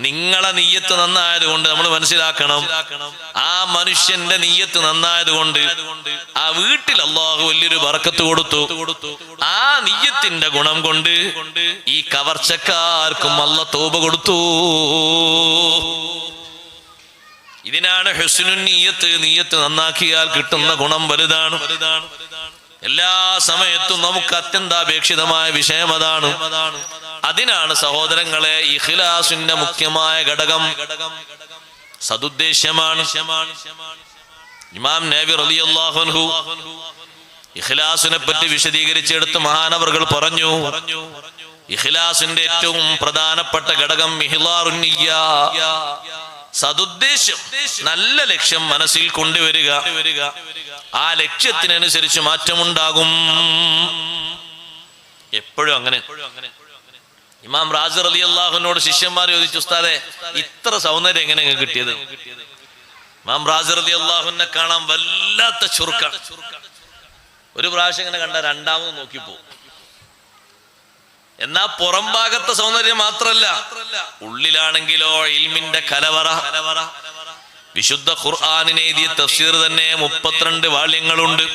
Speaker 1: നിങ്ങളെ നിയ്യത്ത് നന്നായത് കൊണ്ട് നമ്മൾ മനസ്സിലാക്കണം, ആ മനുഷ്യന്റെ നിയ്യത്ത് നന്നായത് കൊണ്ട് ആ വീട്ടിൽ അല്ലാഹു വലിയൊരു ബറക്കത്ത് കൊടുത്തു. ആ നിയ്യത്തിന്റെ ഗുണം കൊണ്ട് ഈ കവർച്ചക്കാർക്കും അല്ലാഹു തൗബ കൊടുത്തു. ഇതിനാണ് ഹുസ്നുൻ നിയ്യത്ത്. നിയ്യത്ത് നന്നാക്കിയാൽ കിട്ടുന്ന ഗുണം വലുതാണ്. എല്ലാ സമയത്തും നമുക്ക് അത്യന്താപേക്ഷിതമായ വിഷയം അതാണ്. അതിനാണ് സഹോദരങ്ങളെ ഇഖ്ലാസിന്റെ മുഖ്യമായ ഘടകം. സദുദ്ദേശമാണ്. ഇമാം നബി റളിയല്ലാഹു അൻഹു ഇഖ്ലാസിനെ പറ്റി വിശദീകരിച്ചെടുത്ത് മഹാനവറുകൾ പറഞ്ഞു, ഇഖ്ലാസിന്റെ ഏറ്റവും പ്രധാനപ്പെട്ട ഘടകം ഇഹ്ലാറുൻ നിയ്യ, സദുദ്ദേശം, നല്ല ലക്ഷ്യം മനസ്സിൽ കൊണ്ടുവരിക. ആ ലക്ഷ്യത്തിനനുസരിച്ച് മാറ്റമുണ്ടാകും. എപ്പോഴും അങ്ങനെ. ഇമാം റാസി റളിയല്ലാഹുവിനോട് ശിഷ്യന്മാർ ചോദിച്ചു, ഉസ്താദേ ഇത്ര സൗന്ദര്യം എങ്ങനെ കിട്ടിയത്? ഇമാം റാസി റളിയല്ലാഹുവിനെ കാണാൻ വല്ലാത്ത ചുറുക്കാണ്. ഒരു പ്രാവശ്യം ഇങ്ങനെ കണ്ട രണ്ടാമത് നോക്കിപ്പോ. എന്നാ പുറം ഭാഗത്തെ സൗന്ദര്യം മാത്രല്ല, ഉള്ളിലാണെങ്കിലോ ഇൽമിന്റെ കലവറ. വിശുദ്ധ ഖുർആനിനെ എഴുതിയ തഫ്സീർ തന്നെ 32 വാള്യങ്ങളുണ്ട്.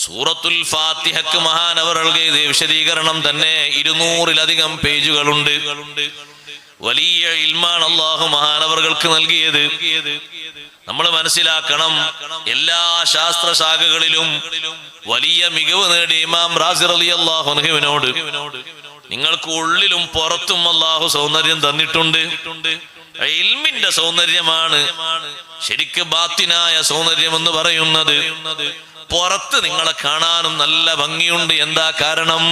Speaker 1: സൂറത്തുൽ ഫാത്തിഹക്ക് മഹാനവറുകൾ എഴുതിയ വിശദീകരണം തന്നെ 200-ലധികം പേജുകളുണ്ട്. വലിയ ഇൽമാണ് അല്ലാഹു മഹാനവറുകൾക്ക് നൽകിയത്. നമ്മൾ മനസ്സിലാക്കണം, എല്ലാ ശാസ്ത്ര ശാഖകളിലും വലിയ മികവ് നേടിയ ഇമാം റാസി റളിയല്ലാഹു അൻഹുവിനോട് നിങ്ങൾക്ക് ഉള്ളിലും പുറത്തും അല്ലാഹു സൗന്ദര്യം തന്നിട്ടുണ്ട്. ഇൽമിന്റെ സൗന്ദര്യമാണ് ശരിക്ക് ബാത്തിനായ സൗന്ദര്യം എന്ന് പറയുന്നത്. പുറത്ത് നിങ്ങളെ കാണാനും നല്ല ഭംഗിയുണ്ട്. എന്താ കാരണം?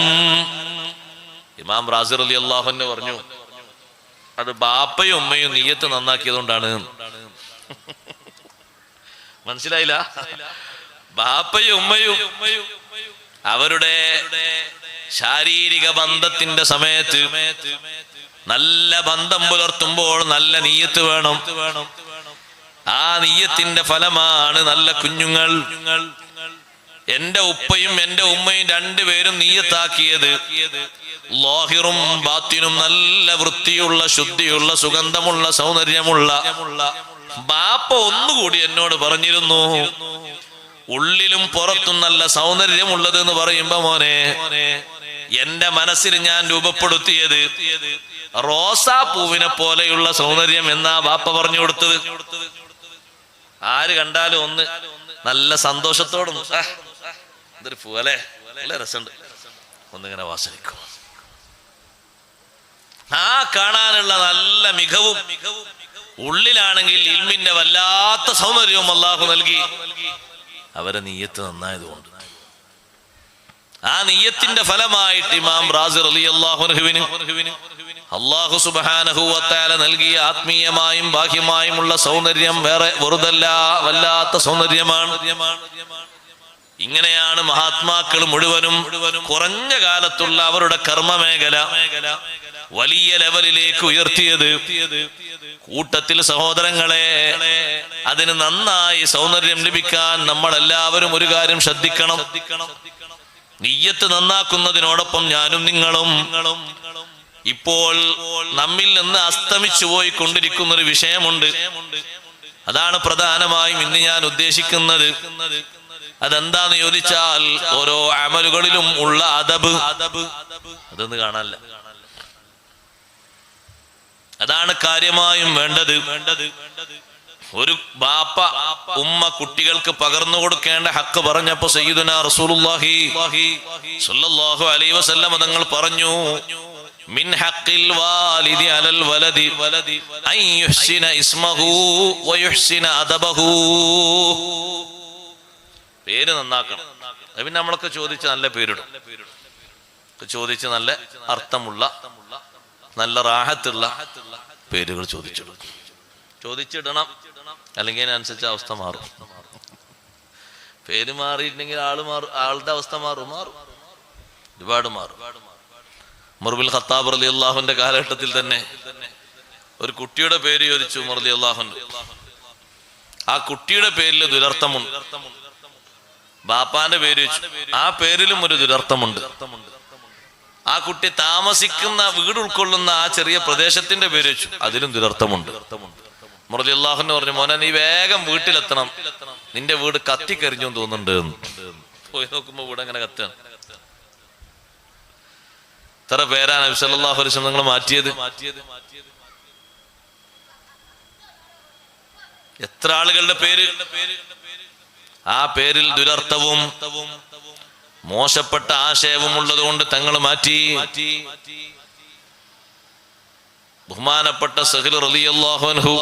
Speaker 1: ഇമാം റാസി റളിയല്ലാഹു അൻഹു പറഞ്ഞു, അത് ബാപ്പയും ഉമ്മയും നിയ്യത്ത് നന്നാക്കിയതുകൊണ്ടാണ്. മനസ്സിലായില്ല? ബാപ്പയും ഉമ്മയും അവരുടെ ശാരീരിക ബന്ധത്തിന്റെ സമയത്ത് നല്ല ബന്ധം പുലർത്തുമ്പോൾ നല്ല നിയ്യത്ത് വേണം. ആ നിയ്യത്തിന്റെ ഫലമാണ് നല്ല കുഞ്ഞുങ്ങൾ. എന്റെ ഉപ്പയും എന്റെ ഉമ്മയും രണ്ടുപേരും നിയ്യത്താക്കിയത് ലാഹിറും ബാത്തിനും നല്ല വൃത്തിയുള്ള ശുദ്ധിയുള്ള സുഗന്ധമുള്ള സൗന്ദര്യമുള്ള. ബാപ്പ ഒന്നുകൂടി എന്നോട് പറഞ്ഞിരുന്നു, ഉള്ളിലും പുറത്തും നല്ല സൗന്ദര്യമുള്ളത് എന്ന് പറയുമ്പോ മോനെ, എന്റെ മനസ്സിൽ ഞാൻ രൂപപ്പെടുത്തിയത് റോസാപ്പൂവിനെ പോലെയുള്ള സൗന്ദര്യം എന്നാ ബാപ്പ പറഞ്ഞു കൊടുത്തത്. ആര് കണ്ടാലും ഒന്ന് നല്ല സന്തോഷത്തോടും ഇതൊരു പൂവല്ലേ, നല്ല രസമുണ്ട്, ഒന്നിങ്ങനെ വാസനിക്കും. ആ കാണാനുള്ള നല്ല മികവും ഉള്ളിലാണെങ്കിൽ ഇൽമിന്റെ വല്ലാത്ത സൗന്ദര്യവും അല്ലാഹു നൽകി. അവരെ നിയ്യത്ത് നന്നായതുകൊണ്ട് ആ നിയ്യത്തിന്റെ ഫലമായിട്ട് ഇമാം റാസി റളിയല്ലാഹു അൻഹുവിന് അല്ലാഹു സുബ്ഹാനഹു വ തആല നൽകിയ ആത്മീയമായും ബാഹ്യമായുമുള്ള സൗന്ദര്യം വേറെ വെറുതല്ല, വല്ലാത്ത സൗന്ദര്യമാണ്. ഇങ്ങനെയാണ് മഹാത്മാക്കൾ മുഴുവനും കുറഞ്ഞ കാലത്തുള്ള അവരുടെ കർമ്മമേഖല വലിയ ലെവലിലേക്ക് ഉയർത്തിയത്. കൂട്ടത്തിൽ സഹോദരങ്ങളെ, അതിന് നന്നായി സൗന്ദര്യം ലഭിക്കാൻ നമ്മൾ എല്ലാവരും ഒരു കാര്യം ശ്രദ്ധിക്കണം. നിയ്യത്ത് നന്നാക്കുന്നതിനോടൊപ്പം ഞാനും നിങ്ങളും ഇപ്പോൾ നമ്മിൽ നിന്ന് അസ്തമിച്ചു പോയിക്കൊണ്ടിരിക്കുന്ന ഒരു വിഷയമുണ്ട്. അതാണ് പ്രധാനമായും ഇന്ന് ഞാൻ ഉദ്ദേശിക്കുന്നത്. അതെന്താന്ന് ചോദിച്ചാൽ, ഓരോ അമലുകളിലും ഉള്ള അദബ്. അതൊന്ന് കാണാനല്ല, അതാണ് കാര്യമായും വേണ്ടത്. ഒരു ബാപ്പ ഉമ്മ കുട്ടികൾക്ക് പകർന്നു കൊടുക്കേണ്ട ഹക്ക് പറഞ്ഞപ്പോ സയ്യിദുനാ റസൂലുള്ളാഹി സ്വല്ലല്ലാഹു അലൈഹി വസല്ലം തങ്ങൾ പറഞ്ഞു, മിൻ ഹഖിൽ വാലിദി അലൽ വലദി അൻ യുഹ്സിന ഇസ്മഹു വ യുഹ്സിന അദബഹു. പേര് നന്നാക്കണം. പിന്നെ നമ്മളൊക്കെ ചോദിച്ച് നല്ല പേരിടും, ചോദിച്ച് നല്ല അർത്ഥമുള്ള നല്ല റാഹത്തുള്ള പേരുകൾ ചോദിച്ചിടണം. അല്ലെങ്കിൽ അതിനനുസരിച്ച് അവസ്ഥ മാറും. പേര് മാറിയിട്ടുണ്ടെങ്കിൽ ആളുടെ അവസ്ഥ മാറും, ഒരുപാട് മാറും. ഉമർ ബിൻ ഖത്താബ് റളിയല്ലാഹുവിന്റെ കാലഘട്ടത്തിൽ തന്നെ ഒരു കുട്ടിയുടെ പേര് ചോദിച്ചു ഉമർ റളിയല്ലാഹു അൻഹു. ആ കുട്ടിയുടെ പേരിൽ ദുരർത്ഥമുണ്ട്. ബാപ്പാന്റെ പേര് ചോദിച്ചു, ആ പേരിലും ഒരു ദുരർത്ഥമുണ്ട്. ആ കുട്ടി താമസിക്കുന്ന വീട് ഉൾക്കൊള്ളുന്ന ആ ചെറിയ പ്രദേശത്തിന്റെ പേര് വെച്ചു, അതിലും ദുരർത്ഥമുണ്ട്. ഉമർ റളിയല്ലാഹു അൻഹു പറഞ്ഞു, മോനെ നീ വേഗം വീട്ടിലെത്തണം, നിന്റെ വീട് കത്തിക്കരിഞ്ഞു തോന്നുന്നുണ്ട്. പോയി നോക്കുമ്പോ വീട് അങ്ങനെ കത്താണ്. ഇത്ര പേരാണ് നബി സല്ലല്ലാഹു അലൈഹി വസല്ലം നിങ്ങൾ മാറ്റിയത്. എത്ര ആളുകളുടെ പേര്, ആ പേരിൽ ദുരർത്ഥവും മോശപ്പെട്ട ആശയവും ഉള്ളത് കൊണ്ട് തങ്ങൾ മാറ്റി. ബഹുമാനപ്പെട്ട സഹ്ൽ റളിയല്ലാഹു അൻഹു,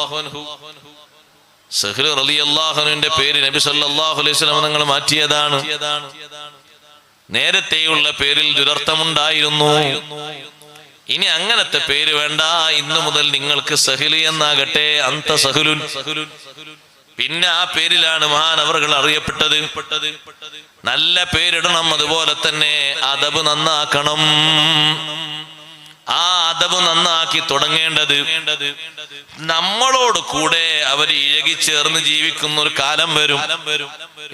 Speaker 1: സഹ്ൽ റളിയല്ലാഹു അൻഹുവിന്റെ പേര് നബി സല്ലല്ലാഹു അലൈഹി വസല്ലം തങ്ങൾ മാറ്റിയതാണ്. നേരത്തെയുള്ള പേരിൽ ദുരർത്ഥമുണ്ടായിരുന്നു. ഇനി അങ്ങനത്തെ പേര് വേണ്ട, ഇന്നു മുതൽ നിങ്ങൾക്ക് സഹ്ൽ എന്നാകട്ടെ, അന്ത സഹ്ലുൻ. പിന്നെ ആ പേരിലാണ് മഹാനവറുകൾ അറിയപ്പെട്ടത്. നല്ല പേരിടണം, അതുപോലെ തന്നെ അദബ് നന്നാക്കണം. ആ അദബ് നന്നാക്കി തുടങ്ങേണ്ടത് നമ്മളോട് കൂടെ അവർ ഇഴകിച്ചേർന്ന് ജീവിക്കുന്ന ഒരു കാലം വരും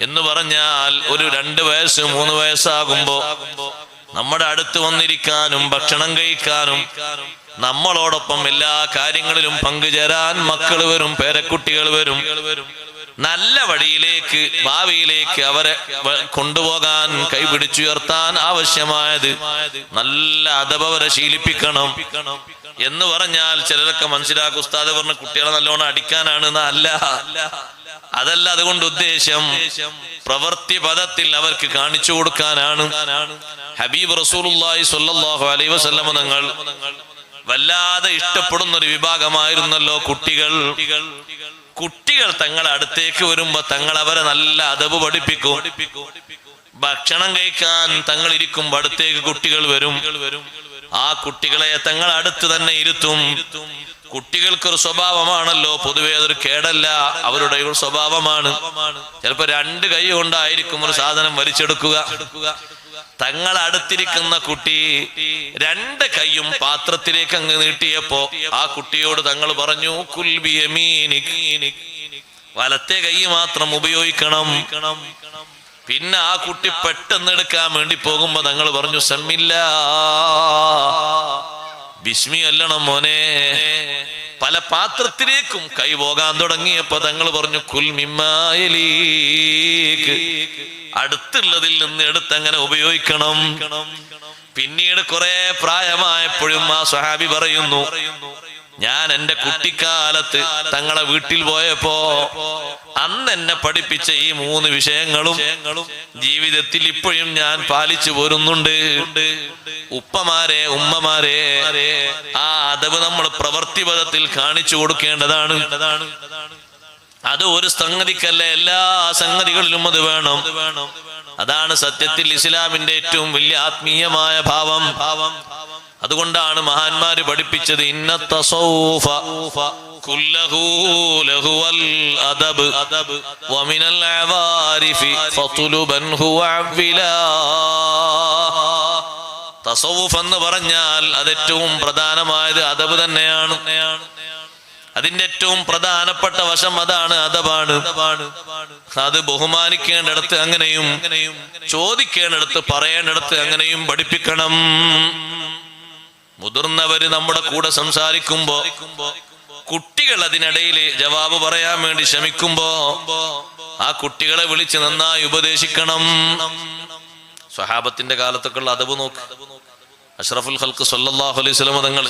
Speaker 1: എന്ന് പറഞ്ഞാൽ, ഒരു 2 വയസ്സ് 3 വയസ്സാകുമ്പോ നമ്മുടെ അടുത്ത് വന്നിരിക്കാനും ഭക്ഷണം കഴിക്കാനും നമ്മളോടൊപ്പം എല്ലാ കാര്യങ്ങളിലും പങ്കുചേരാൻ മക്കൾ വരും, പേരക്കുട്ടികൾ വരും. നല്ല വഴിയിലേക്ക്, ഭാവിയിലേക്ക് അവരെ കൊണ്ടുപോകാൻ, കൈപിടിച്ചുയർത്താൻ ആവശ്യമായത് നല്ല അദബ് അവരെ ശീലിപ്പിക്കണം എന്ന് പറഞ്ഞാൽ ചിലരൊക്കെ മനസ്സിലാക്കും, ഉസ്താദ് പറഞ്ഞ കുട്ടികളെ നല്ലോണം അടിക്കാനാണ്. അല്ല, അതല്ല അതുകൊണ്ട് ഉദ്ദേശം. പ്രവൃത്തി പദത്തിൽ അവർക്ക് കാണിച്ചു കൊടുക്കാനാണ്. ഹബീബ് റസൂലുള്ളാഹി സ്വല്ലല്ലാഹു അലൈഹി വസല്ലം തങ്ങൾ വല്ലാതെ ഇഷ്ടപ്പെടുന്ന ഒരു വിഭാഗമായിരുന്നല്ലോ കുട്ടികൾ. കുട്ടികൾ തങ്ങളെ അടുത്തേക്ക് വരുമ്പോ തങ്ങൾ അവരെ നല്ല അദബ് പഠിപ്പിക്കും. ഭക്ഷണം കഴിക്കാൻ തങ്ങൾ ഇരിക്കുമ്പോ അടുത്തേക്ക് കുട്ടികൾ വരും. ആ കുട്ടികളെ തങ്ങൾ അടുത്ത് തന്നെ ഇരുത്തും. കുട്ടികൾക്കൊരു സ്വഭാവമാണല്ലോ, പൊതുവെ അതൊരു കേടല്ല, അവരുടെ ഒരു സ്വഭാവമാണ്. ചിലപ്പോ 2 കൈ കൊണ്ടായിരിക്കും ഒരു സാധനം വലിച്ചെടുക്കുക. തങ്ങൾ അടുത്തിരിക്കുന്ന കുട്ടി 2 കൈയും പാത്രത്തിലേക്ക് അങ്ങ് നീട്ടിയപ്പോ ആ കുട്ടിയോട് തങ്ങൾ പറഞ്ഞു, കുൽ ബിയമീനിക്, വലത്തെ കൈ മാത്രം ഉപയോഗിക്കണം. പിന്നെ ആ കുട്ടി പെട്ടെന്ന് എടുക്കാൻ വേണ്ടി പോകുമ്പോ തങ്ങൾ പറഞ്ഞു, സമ്മില്ലാ, ബിസ്മി അല്ലണം മോനെ. പല പാത്രത്തിലേക്കും കൈ പോകാൻ തുടങ്ങിയപ്പോ തങ്ങൾ പറഞ്ഞു, കുൽ മിമ്മായലീക്, അടുത്തുള്ളതിൽ നിന്ന് എടുത്തങ്ങനെ ഉപയോഗിക്കണം. പിന്നീട് കുറെ പ്രായമായപ്പോഴും ആ സ്വഹാബി പറയുന്നു, ഞാൻ എന്റെ കുട്ടിക്കാലത്ത് തങ്ങളെ വീട്ടിൽ പോയപ്പോ അന്ന് എന്നെ പഠിപ്പിച്ച ഈ 3 വിഷയങ്ങളും ജീവിതത്തിൽ ഇപ്പോഴും ഞാൻ പാലിച്ചു പോരുന്നുണ്ട്. ഉപ്പമാരെ, ഉമ്മമാരെ, ആ അദബ് നമ്മൾ പ്രവൃത്തിപദത്തിൽ കാണിച്ചു കൊടുക്കേണ്ടതാണ്. അത് ഒരു സംഗതിക്കല്ല, എല്ലാ സംഗതികളിലും അത് വേണം. അതാണ് സത്യത്തിൽ ഇസ്ലാമിന്റെ ഏറ്റവും വലിയ ആത്മീയമായ ഭാവം. അതുകൊണ്ടാണ് മഹാന്മാര് പഠിപ്പിച്ചത്, ഇന്ന തസൗഫ കുല്ലഹു ലഹുവൽ അദബ് വമിനൽ അവാരിഫി ഫതുലുബൻഹു വഅവ്വിലാ. തസൗഫ് എന്ന് പറഞ്ഞാൽ അത് ഏറ്റവും പ്രധാനമായത് അദബ് തന്നെയാണ്. അതിന്റെ ഏറ്റവും പ്രധാനപ്പെട്ട വശം അതാണ്, അദബാണ്. അത് ബഹുമാനിക്കേണ്ടിടത്ത് അങ്ങനെയും, ചോദിക്കേണ്ടിടത്ത് പറയേണ്ടിടത്ത് അങ്ങനെയും പഠിപ്പിക്കണം. മുതിർന്നവര് നമ്മുടെ കൂടെ സംസാരിക്കുമ്പോ കുട്ടികൾ അതിനിടയിൽ ജവാബ് പറയാൻ വേണ്ടി ശ്രമിക്കുമ്പോ ആ കുട്ടികളെ വിളിച്ച് നന്നായി ഉപദേശിക്കണം. സ്വഹാബത്തിന്റെ കാലത്തൊക്കെ ഉള്ള അദബ് നോക്ക്. അഷ്റഫുൽ ഖൽഖ് സല്ലല്ലാഹു അലൈഹി വസല്ലം തങ്ങൾ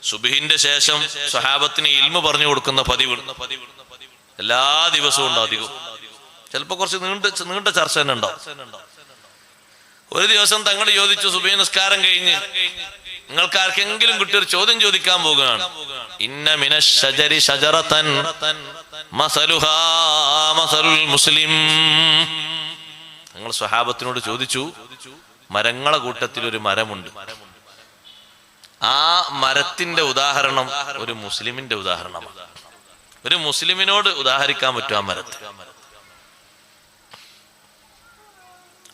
Speaker 1: സുബ്ഹിന്റെ ശേഷം സ്വഹാബത്തിന് ഇൽമു പറഞ്ഞു കൊടുക്കുന്ന പതിവ് എല്ലാ ദിവസവും ഉണ്ട്. അധികം ചിലപ്പോ കുറച്ച് നീണ്ട ചർച്ച തന്നെ ഉണ്ടാവും. ഒരു ദിവസം തങ്ങൾ ചോദിച്ചു, സുബ്ഹി നിസ്കാരം കഴിഞ്ഞ് നിങ്ങൾക്ക് ആർക്കെങ്കിലും കിട്ടിയൊരു ചോദ്യം ചോദിക്കാൻ പോകുകയാണ്. ഇന്ന മിനശ് ശജരി ശജറതൻ മസലുഹാ മസലുൽ മുസ്ലിം. തങ്ങൾ സ്വഹാബത്തിനോട് ചോദിച്ചു, മരങ്ങളെ കൂട്ടത്തിൽ ഒരു മരമുണ്ട്, ആ മരത്തിന്റെ ഉദാഹരണം ഒരു മുസ്ലിമിന്റെ ഉദാഹരണമാണ്. ഒരു മുസ്ലിമിനോട് ഉദാഹരിക്കാൻ പറ്റും ആ മരത്തെ.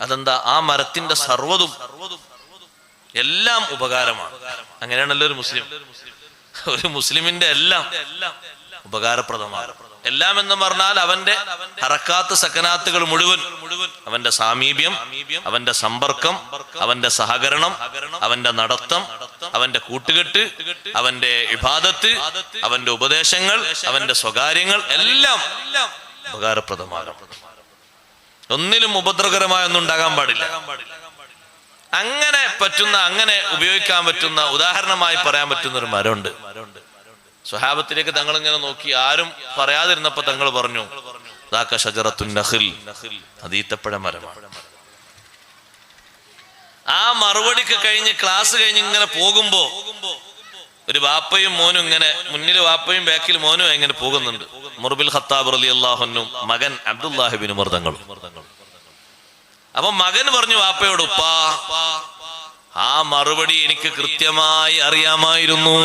Speaker 1: അതെന്താ? ആ മരത്തിന്റെ സർവ്വതും എല്ലാം ഉപകാരമാണ്. അങ്ങനെയാണല്ലോ ഒരു മുസ്ലിം. ഒരു മുസ്ലിമിന്റെ എല്ലാം ഉപകാരപ്രദമാണ്. എല്ലാം എന്ന് പറഞ്ഞാൽ അവന്റെ ഹറക്കാത്ത് സക്കനാത്തുകൾ മുഴുവൻ, അവന്റെ സാമീപ്യം, അവന്റെ സമ്പർക്കം, അവന്റെ സഹകരണം, അവന്റെ നടത്തം, അവന്റെ കൂട്ടുകെട്ട്, അവന്റെ ഇബാദത്ത്, അവന്റെ ഉപദേശങ്ങൾ, അവന്റെ സ്വകാര്യങ്ങൾ എല്ലാം ഉപകാരപ്രദമാണ്. ഒന്നിലും ഉപദ്രവകരമായ ഒന്നും ഉണ്ടാകാൻ പാടില്ല. അങ്ങനെ പറ്റുന്ന, അങ്ങനെ ഉപയോഗിക്കാൻ പറ്റുന്ന, ഉദാഹരണമായി പറയാൻ പറ്റുന്ന ഒരു മരമുണ്ട്. സ്വഹാബത്തിലേക്ക് തങ്ങൾ ഇങ്ങനെ നോക്കി, ആരും പറയാതിരുന്നപ്പോ തങ്ങൾ പറഞ്ഞു, ദാക ഷജറത്തുൻ നഖിൽ, അത് ഈത്തപ്പഴ മരമാണ്. ആ മറുപടിക്ക് കഴിഞ്ഞ് ക്ലാസ് കഴിഞ്ഞ് ഇങ്ങനെ പോകുമ്പോ ഒരു വാപ്പയും മോനും ഇങ്ങനെ മുന്നിൽ വാപ്പയും ബാക്കിൽ മോനും ഇങ്ങനെ പോകുന്നുണ്ട്. ഉമർ ബിൻ ഖത്താബ് റളിയല്ലാഹു അൻഹു മകൻ അബ്ദുല്ലാഹി ബിൻ ഉമർ തങ്ങളും. അപ്പൊ മകൻ പറഞ്ഞു വാപ്പയോട്, ഉപ്പാ ആ മറുപടി എനിക്ക് കൃത്യമായി അറിയാമായിരുന്നു.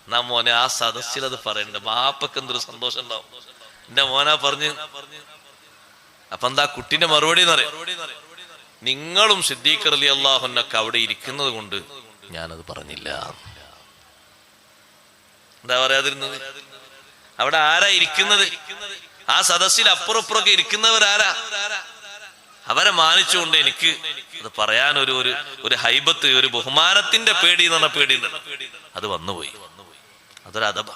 Speaker 1: എന്നാ മോനെ ആ സദസ്സിൽ അത് പറയണ്ട, വാപ്പക്ക് എന്തൊരു സന്തോഷം ഉണ്ടാവും. എന്റെ മോനാ പറഞ്ഞു. അപ്പൊ എന്താ കുട്ടിന്റെ മറുപടി എന്നറിയാം, നിങ്ങളും സിദ്ദീഖ് റളിയല്ലാഹു അൻഹു അവിടെ ഇരിക്കുന്നത് കൊണ്ട് ഞാനത് പറഞ്ഞില്ല. എന്താ പറയാതിരുന്നത്? അവിടെ ആരാ ഇരിക്കുന്നത്? ആ സദസ്സിൽ അപ്പുറപ്പുറമൊക്കെ ഇരിക്കുന്നവരാരാ? അവരെ മാനിച്ചുകൊണ്ട് എനിക്ക് അത് പറയാൻ ഒരു ഹൈബത്ത്, ഒരു ബഹുമാനത്തിന്റെ പേടി എന്ന് പറഞ്ഞ പേടി അത് വന്നുപോയി. അതൊരു അദബ.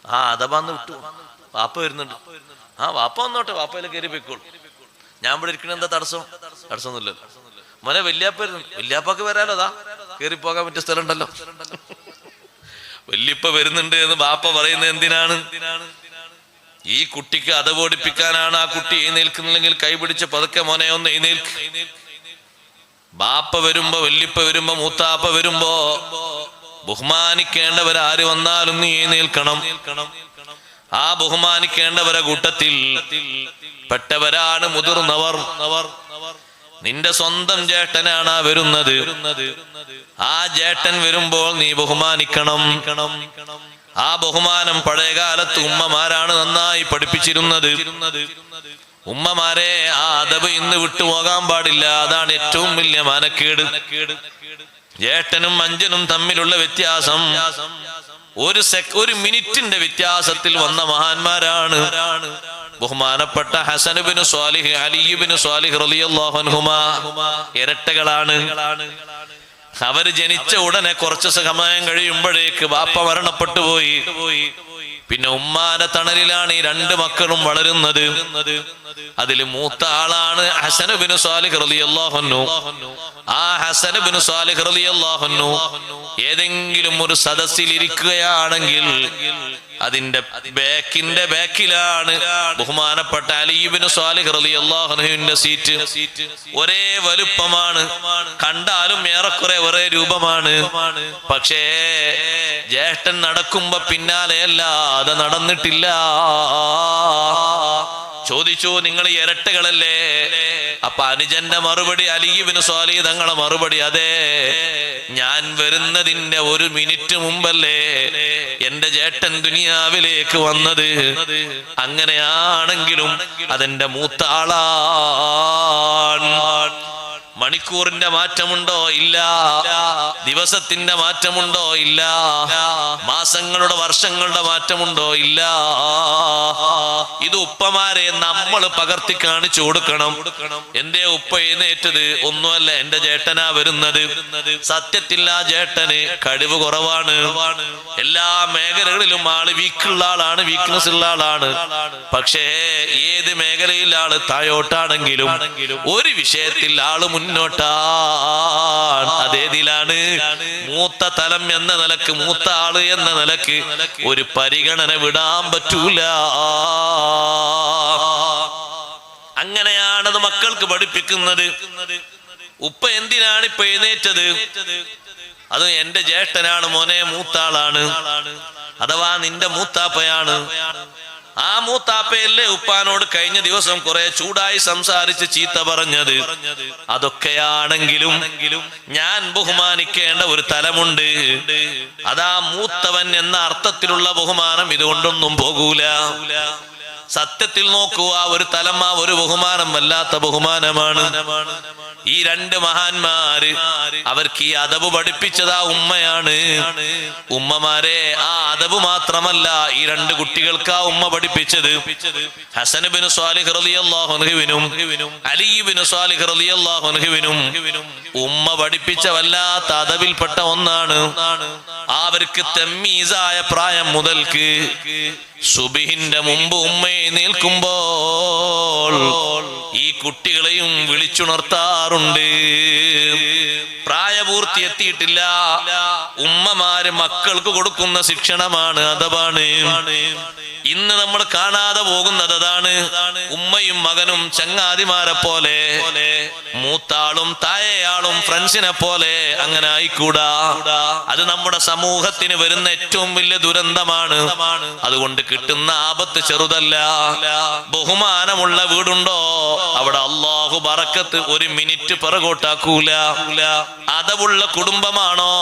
Speaker 1: ആ അദബാന്ന് വിട്ടു. വാപ്പ വരുന്നുണ്ട്. ആ വാപ്പ വന്നോട്ടെ, വാപ്പയിലെ കയറി പോയിക്കോളൂ. ഞാൻ ഇവിടെ ഇരിക്കണ എന്താ തടസ്സമൊന്നുമില്ലല്ലോ. മോനെ വല്യാപ്പ വരുന്നു, വല്യാപ്പാക്ക് വരാലോ, അതാ കയറി പോകാൻ പറ്റിയ സ്ഥലം ഉണ്ടല്ലോ. വല്യപ്പ വരുന്നുണ്ട് എന്ന് ബാപ്പ പറയുന്നത് എന്തിനാണ്? ഈ കുട്ടിക്ക് അതബോധിപ്പിക്കാനാണ്. ആ കുട്ടി എഴുന്നേൽക്കുന്നില്ലെങ്കിൽ കൈപിടിച്ച് പതുക്കെ മോനെ ഒന്ന് എഴുന്നേൽക്ക്. ബാപ്പ വരുമ്പോ, വല്യപ്പ വരുമ്പോ, മൂത്താപ്പ വരുമ്പോ ബഹുമാനിക്കേണ്ടവരാര് വന്നാലും നീ എഴുന്നേൽക്കണം. ആ ബഹുമാനിക്കേണ്ടവരെ കൂട്ടത്തിൽ പെട്ടവരാണ് മുതിർന്നവർ. നിന്റെ സ്വന്തം ജേട്ടനാണ് ആ വരുന്നത്. ആ ജേട്ടൻ വരുമ്പോൾ നീ ബഹുമാനിക്കണം. ആ ബഹുമാനം പഴയകാലത്ത് ഉമ്മമാരാണ് നന്നായി പഠിപ്പിച്ചിരുന്നത്. ഉമ്മമാരെ ആ അദബ് ഇന്ന് വിട്ടുപോകാൻ പാടില്ല. അതാണ് ഏറ്റവും വലിയ മാനക്കേട്. ജേട്ടനും അഞ്ചനും തമ്മിലുള്ള വ്യത്യാസം ഒരു മിനിറ്റിന്റെ വ്യത്യാസത്തിൽ വന്ന മഹാന്മാരാണ്. ബഹുമാനപ്പെട്ട ഹസൻ ഇബ്നു സ്വാലിഹ്, അലി ഇബ്നു സ്വാലിഹ് റളിയല്ലാഹു അൻഹുമാ ഇരട്ടകളാണ്. അവർ ജനിച്ച ഉടനെ കുറച്ച് സമയം കഴിയുമ്പോഴേക്ക് ബാപ്പ മരണപ്പെട്ടു പോയി. പിന്നെ ഉമ്മാന്റെ തണലിലാണ് ഈ രണ്ട് മക്കളും വളരുന്നത്. അതിൽ മൂത്ത ആളാണ് ഹസൻ ഇബ്നു സ്വാലിഹ് റളിയല്ലാഹു അൻഹു. ആ ഹസൻ ഇബ്നു സ്വാലിഹ് റളിയല്ലാഹു അൻഹു ഏതെങ്കിലും ഒരു സദസ്സിൽ ഇരിക്കുകയാണെങ്കിൽ അതിന്റെ ബാക്കിലാണ് ബഹുമാനപ്പെട്ട അലി ഇബ്നു സ്വാലിഹ് റളിയല്ലാഹു അൻഹുവിന്റെ സീറ്റ്. ഒരേ വലുപ്പമാണ്, കണ്ടാലും ഏറെക്കുറെ ഒരേ രൂപമാണ്. പക്ഷേ ജ്യേഷ്ഠൻ നടക്കുമ്പോ പിന്നാലെയല്ലാതെ നടന്നിട്ടില്ല. ചോദിച്ചു, നിങ്ങൾ ഇരട്ടകളല്ലേ? അപ്പൊ അനുജന്റെ മറുപടി, അലി ഇബ്നു സ്വാലിഹ് തങ്ങളെ മറുപടി, അതെ, ഞാൻ വരുന്നതിന്റെ ഒരു മിനിറ്റ് മുമ്പല്ലേ എന്റെ ജേട്ടൻ ദുനിയാവിലേക്ക് വന്നത്. അങ്ങനെയാണെങ്കിലും അതെന്റെ മൂത്ത ആളാണ്. മണിക്കൂറിന്റെ മാറ്റമുണ്ടോ? ഇല്ല. ദിവസത്തിന്റെ മാറ്റമുണ്ടോ? ഇല്ല. മാസങ്ങളുടെ വർഷങ്ങളുടെ മാറ്റമുണ്ടോ? ഇല്ല. ഇത് ഉപ്പമാരെ നമ്മൾ പകർത്തി കാണിച്ചു കൊടുക്കണം. എന്റെ ഉപ്പ എഴുന്നേറ്റത് ഒന്നുമല്ല, എന്റെ ജേട്ടനാ വരുന്നത്. സത്യത്തിൽ ആ ജേട്ടന് കഴിവ് കുറവാണ്. എല്ലാ മേഖലകളിലും ആള് വീക്കുള്ള ആളാണ്, വീക്ക്നെസ് ഉള്ള ആളാണ്. പക്ഷേ ഏത് മേഖലയിൽ ആള് താഴോട്ടാണെങ്കിലും ഒരു വിഷയത്തിൽ ആള് മുന്നോട്ടാണ്. അതേതിലാണ്? മൂത്ത തലം എന്ന നിലക്ക്, മൂത്ത ആള് എന്ന നിലക്ക് ഒരു പരിഗണന വിടാൻ പറ്റൂല. അങ്ങനെയാണത് മക്കൾക്ക് പഠിപ്പിക്കുന്നത്. ഉപ്പ എന്തിനാണ് ഇപ്പൊ എഴുന്നേറ്റത്? അത് എന്റെ ജ്യേഷ്ഠനാണ് മോനെ, മൂത്താളാണ്, അഥവാ നിന്റെ മൂത്താപ്പയാണ്. ആ മൂത്താപ്പയല്ലേ ഉപ്പാനോട് കഴിഞ്ഞ ദിവസം കുറെ ചൂടായി സംസാരിച്ച് ചീത്ത പറഞ്ഞത്. അതൊക്കെയാണെങ്കിലും ഞാൻ ബഹുമാനിക്കേണ്ട ഒരു തലമുണ്ട്. അതാ മൂത്തവൻ എന്ന അർത്ഥത്തിലുള്ള ബഹുമാനം ഇതുകൊണ്ടൊന്നും പോകൂല. സത്യത്തിൽ നോക്കുക, ഒരു തലം, ആ ഒരു ബഹുമാനം വല്ലാത്ത ബഹുമാനമാണ്. ഈ രണ്ട് മഹാന്മാര് അവർക്ക് ഈ അദബ് പഠിപ്പിച്ചത് ആ ഉമ്മയാണ്. ഉമ്മമാരെ ആ അദബ് മാത്രമല്ല, ഈ രണ്ട് കുട്ടികൾക്ക് ആ ഉമ്മ പഠിപ്പിച്ചത്. ഹസൻ ഇബ്നു സ്വാലിഹ് റളിയല്ലാഹു അൻഹുവിനും അലി ഇബ്നു സ്വാലിഹ് റളിയല്ലാഹു അൻഹുവിനും ഉമ്മ പഠിപ്പിച്ച വല്ലാത്ത അദബിൽപ്പെട്ട ഒന്നാണ്. അവർക്ക് തമ്മീസായ പ്രായം മുതൽക്ക് സുബഹിന്റെ മുമ്പ് ഉമ്മയെ നിൽക്കുമ്പോൾ ഈ കുട്ടികളെയും വിളിച്ചുണർത്താറുണ്ട്. പ്രായപൂർത്തി എത്തിയിട്ടില്ല. ഉമ്മമാര് മക്കൾക്ക് കൊടുക്കുന്ന ശിക്ഷണമാണ്, അഥവാണ് ഇന്ന് നമ്മൾ കാണാതെ പോകുന്നത് അതാണ്. ഉമ്മയും മകനും ചങ്ങാതിമാരെ പോലെ, മൂത്താളും താഴെയാളും ഫ്രണ്ട്സിനെ പോലെ അങ്ങനെ ആയിക്കൂടാ. അത് നമ്മുടെ സമൂഹത്തിന് വരുന്ന ഏറ്റവും വലിയ ദുരന്തമാണ്. അതുകൊണ്ട് കിട്ടുന്ന ആപത്ത് ചെറുതല്ല. ബഹുമാനമുള്ള വീടുണ്ടോ അവിടെ അള്ളാഹു ബറക്കത്ത് ഒരു മിനിറ്റ് പിറകോട്ടാക്കൂല. അതവുള്ള കുടുംബമാണോ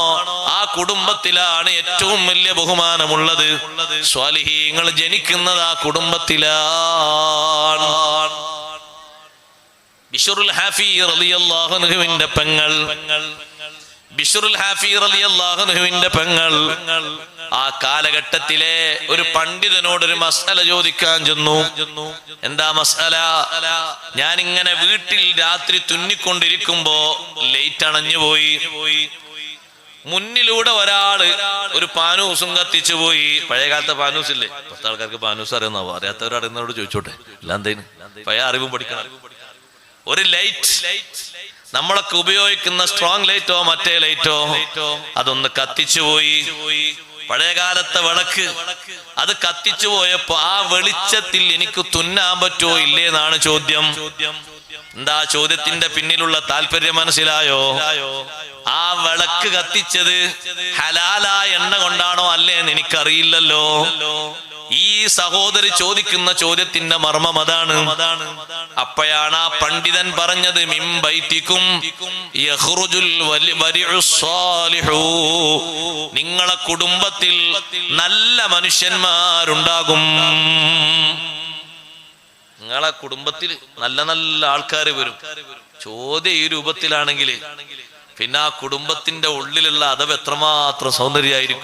Speaker 1: ആ കുടുംബത്തിലാണ് ഏറ്റവും വലിയ ബഹുമാനമുള്ളത്. സ്വാലിഹീങ്ങൾ ജനിക്കുന്നത് ആ കുടുംബത്തിലാണ്. ബിശ്റുൽ ഹാഫി റളിയല്ലാഹു അൻഹുവിന്റെ പെങ്ങൾ, ബിശ്റുൽ ഹാഫി റളിയല്ലാഹു അൻഹുവിന്റെ പെങ്ങൾ ആ കാലഘട്ടത്തിലെ ഒരു പണ്ഡിതനോടൊരു മസ്അല ചോദിക്കാൻ ചെന്നു. എന്താ മസ്അല? ഞാനിങ്ങനെ വീട്ടിൽ രാത്രി തുന്നിക്കൊണ്ടിരിക്കുമ്പോ ലൈറ്റ് അണഞ്ഞു പോയി. മുന്നിലൂടെ ഒരാള് ഒരു പാനൂസും കത്തിച്ചു പോയി. പഴയ കാലത്തെ പാനൂസ് ഇല്ലേ? പത്ത് ആൾക്കാർക്ക് പാനൂസ് അറിയുന്നാവോ? അറിയാത്തവരറിയുന്നവരോട് ചോദിച്ചോട്ടെ. എല്ലാം പഴയ അറിവും പഠിക്കണം. ഒരു ലൈറ്റ്, നമ്മളൊക്കെ ഉപയോഗിക്കുന്ന സ്ട്രോങ് ലൈറ്റോ മറ്റേ ലൈറ്റോ, അതൊന്ന് കത്തിച്ചു പോയി. പഴയകാലത്തെ വിളക്ക് അത് കത്തിച്ചു പോയപ്പോ ആ വെളിച്ചത്തിൽ എനിക്ക് തുന്നാൻ പറ്റുമോ ഇല്ലേന്നാണ് ചോദ്യം. എന്താ ചോദ്യത്തിന്റെ പിന്നിലുള്ള താല്പര്യം മനസ്സിലായോ? ആ വിളക്ക് കത്തിച്ചത് ഹലാലായ എണ്ണ കൊണ്ടാണോ അല്ലേന്ന് എനിക്കറിയില്ലല്ലോ. ഈ സഹോദരി ചോദിക്കുന്ന ചോദ്യത്തിന്റെ മർമ്മം അതാണ്. അപ്പോഴാണ് ആ പണ്ഡിതൻ പറഞ്ഞത്, മിംബൈതികും യഖ്റുജുൽ വരിഉസ്സാലിഹു, നിങ്ങളെ കുടുംബത്തിൽ നല്ല മനുഷ്യന്മാരുണ്ടാകും. നിങ്ങളെ കുടുംബത്തിൽ നല്ല നല്ല ആൾക്കാർ വരും. ചോദ്യം ഈ രൂപത്തിലാണെങ്കിൽ പിന്നെ ആ കുടുംബത്തിന്റെ ഉള്ളിലുള്ള അതവ് എത്രമാത്രം സൗന്ദര്യമായിരിക്കും.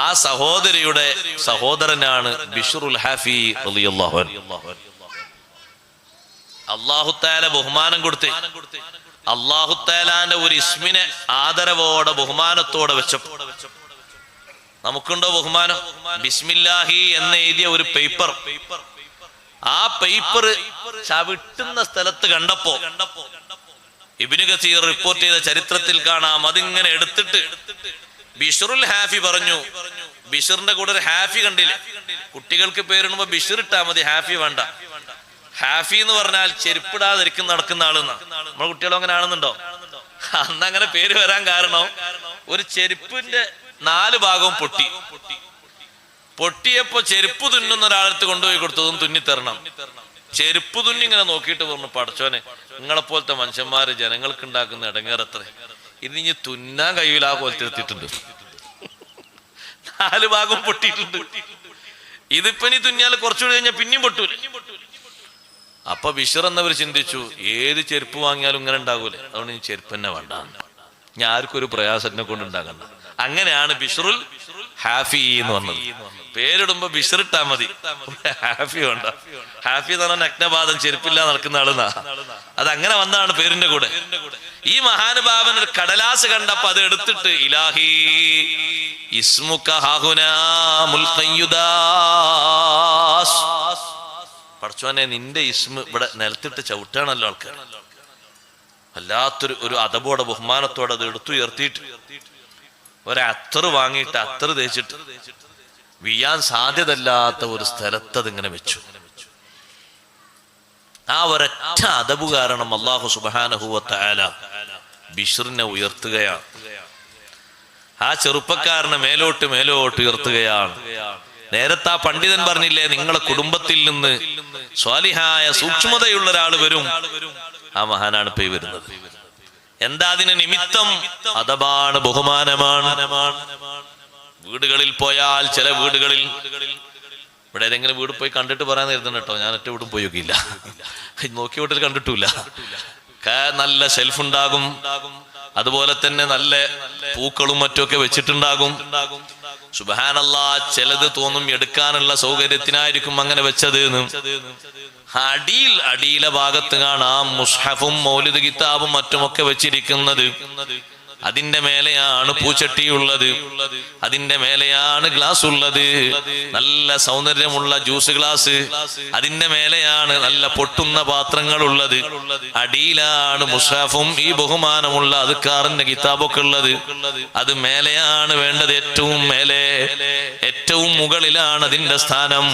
Speaker 1: ആ സഹോദരിയുടെ സഹോദരനാണ് ബിശ്റുൽ ഹാഫി റളിയല്ലാഹു അൻഹു. അല്ലാഹു തആല ബഹുമാനം കൊടുത്ത് അല്ലാഹു തആലാന്റെ ഒരു ഇസ്മിനെ ആദരവോടെ ബഹുമാനത്തോടെ വെച്ചപ്പോൾ നമുക്കുണ്ടോ ബഹുമാനം? ബിസ്മില്ലാഹി എന്ന് എഴുതിയ ഒരു പേപ്പർ, ആ പേപ്പർ ചവിട്ടുന്ന സ്ഥലത്ത് കണ്ടപ്പോ ഇബ്നു കസീർ റിപ്പോർട്ട് ചെയ്ത ചരിത്രത്തിൽ കാണാം, അതിങ്ങനെ എടുത്തിട്ട് ബിശ്റുൽ ഹാഫി പറഞ്ഞു. ബിശ്റിന്റെ കൂടെ ഒരു ഹാഫി കണ്ടില്ലേ? കുട്ടികൾക്ക് പേരിടുമ്പോ ബിശ്ർ ഇട്ടാ മതി, ഹാഫി വേണ്ട. ഹാഫി എന്ന് പറഞ്ഞാൽ ചെരുപ്പിടാതിരിക്കുന്ന നടക്കുന്ന ആളെന്നാ. നമ്മുടെ കുട്ടികളും അങ്ങനെ ആണെന്നുണ്ടോ? അന്ന് അങ്ങനെ പേര് വരാൻ കാരണം ഒരു ചെരുപ്പിന്റെ 4 ഭാഗവും പൊട്ടിയപ്പോ ചെരുപ്പ് തുന്നുന്ന ഒരാളടുത്ത് കൊണ്ടുപോയി കൊടുത്തതും തുന്നിത്തരണം. ചെരുപ്പ് തുന്നി ഇങ്ങനെ നോക്കിയിട്ട് പറഞ്ഞു, പടച്ചോനെ നിങ്ങളെപ്പോലത്തെ മനുഷ്യന്മാര് ജനങ്ങൾക്ക് ഉണ്ടാക്കുന്ന ഇടങ്ങേറത്ര, ഇത് ഇനി തുന്നാൻ കഴിയില്ല. ആ പോലത്തെ എത്തിയിട്ടുണ്ട്. 4 ഭാഗം പൊട്ടിയിട്ടുണ്ട്. ഇതിപ്പോ ഇനി തുന്നിയാൽ കുറച്ചുകൂടി കഴിഞ്ഞാൽ പിന്നെയും പൊട്ടൂല. അപ്പൊ ബിശ്ർ എന്നവർ ചിന്തിച്ചു, ഏത് ചെരുപ്പ് വാങ്ങിയാലും ഇങ്ങനെ ഉണ്ടാകൂലേ, അതുകൊണ്ട് ഈ ചെരുപ്പ് തന്നെ വേണ്ട, ഞാൻ ആർക്കും ഒരു പ്രയാസത്തിനെ കൊണ്ട് ഉണ്ടാകണ്ട. അങ്ങനെയാണ് ബിശ്റുൽ ഹാഫി എന്ന് പറഞ്ഞത്. പേരിടുമ്പോ ബിശ്ർ ഇട്ടാ മതി, ഹാഫി വേണ്ട. ഹാഫി എന്ന് പറഞ്ഞാൽ നഗ്നപാദം ചെരുപ്പില്ല നടക്കുന്ന ആളെന്നാ. അത് അങ്ങനെ വന്നതാണ് പേരിന്റെ കൂടെ. ഈ മഹാനുഭാവൻ ഒരു കടലാസ് കണ്ടപ്പോ അത് എടുത്തിട്ട്, ഇലാഹി ഇസ്മുക ഹാഹുനാ മുൽഖയ്യുദാസ്, പടച്ചോനെ നിന്റെ ഇസ്മ ഇവിടെ നിലത്തിട്ട് ചവിട്ടാണല്ലോ ആൾക്കാർ. വല്ലാത്തൊരു അതബോടെ ബഹുമാനത്തോടെ അത് എടുത്തുയർത്തിയിട്ട് ഒരത്തറ് വാങ്ങിയിട്ട് അത്തറ് തേച്ചിട്ട് വീയാൻ സാധ്യതല്ലാത്ത ഒരു സ്ഥലത്ത് അതിങ്ങനെ വെച്ചു. ആ ഒരൊറ്റ അദബ് കാരണം അല്ലാഹു സുബ്ഹാനഹു വ തആല ബിശ്റിനെ ഉയർത്തുകയാണ്. ആ ചെറുപ്പക്കാരനെ മേലോട്ട് ഉയർത്തുകയാണ്. നേരത്തെ ആ പണ്ഡിതൻ പറഞ്ഞില്ലേ, നിങ്ങളെ കുടുംബത്തിൽ നിന്ന് സ്വാലിഹായ സൂക്ഷ്മതയുള്ള ഒരാൾ വരും. ആ മഹാനാണ് ഇപ്പൊ വരുന്നത്. എന്താ അതിന് നിമിത്തം? അദബാണ്, ബഹുമാനമാണ്. വീടുകളിൽ പോയാൽ ചില വീടുകളിൽ, ഇവിടെ ഏതെങ്കിലും വീട് പോയി കണ്ടിട്ട് പറയാൻ കരുതണം കേട്ടോ, ഞാൻ ഒറ്റ വീടും പോയി നോക്കിയില്ല, നോക്കിയ വീട്ടിൽ കണ്ടിട്ടില്ല. നല്ല ഷെൽഫ് ഉണ്ടാകും, അതുപോലെ തന്നെ നല്ല പൂക്കളും മറ്റുമൊക്കെ വെച്ചിട്ടുണ്ടാകും. സുബ്ഹാനല്ലാഹ്, ചിലത് തോന്നും എടുക്കാനുള്ള സൗകര്യത്തിനായിരിക്കും അങ്ങനെ വെച്ചത്. അടിയിലെ ഭാഗത്ത് കാണാം മുസ്ഹഫും മൗലിദ് കിതാബും മറ്റുമൊക്കെ വെച്ചിരിക്കുന്നത്. അതിന്റെ മേലെയാണ് പൂച്ചട്ടിയുള്ളത്, അതിന്റെ മേലെയാണ് ഗ്ലാസ് ഉള്ളത്, നല്ല സൗന്ദര്യമുള്ള ജ്യൂസ് ഗ്ലാസ്, അതിന്റെ മേലെയാണ് നല്ല പൊട്ടുന്ന പാത്രങ്ങൾ ഉള്ളത്, അടിയിലാണ് മുസ്ഹഫും ഈ ബഹുമാനമുള്ള അദ്കാറിന്റെ കിതാബൊക്കെ ഉള്ളത്. അത് മേലെയാണ് വേണ്ടത്, ഏറ്റവും മേലെ, ഏറ്റവും മുകളിലാണ് അതിന്റെ സ്ഥാനം.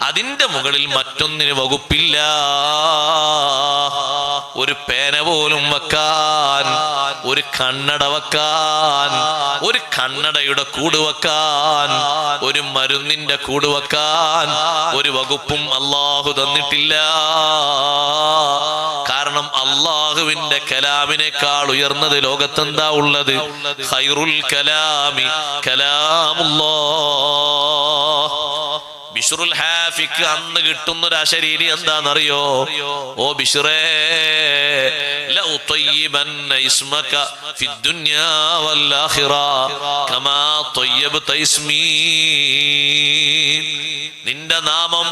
Speaker 1: അതിന്റെ മുകളിൽ മറ്റൊന്നിന് വകുപ്പില്ല. ഒരു പേന പോലും വെക്കാൻ, ഒരു കണ്ണട വെക്കാൻ, ഒരു കണ്ണടയുടെ കൂട് വെക്കാൻ, ഒരു മരുന്നിന്റെ കൂട് വെക്കാൻ ഒരു വകുപ്പും അല്ലാഹു തന്നിട്ടില്ല. കാരണം അല്ലാഹുവിന്റെ കലാമിനേക്കാൾ ഉയർന്നത് ലോകത്തെന്താ ഉള്ളത്? ഖൈറുൽ കലാമി കലാമുല്ലാഹ്. ബിശ്റുൽ ഹാഫിക്ക് അന്ന് കിട്ടുന്ന ഒരു അശരീരി എന്താണെന്നറിയോ? ഓ ബിശ്റേ, ലഉതയ്യിബന്ന ഇസ്മക ഫിദ്ദുനിയാ വൽആഖിറ കമാ തയ്യബ്ത ഇസ്മീ. നിന്റെ നാമം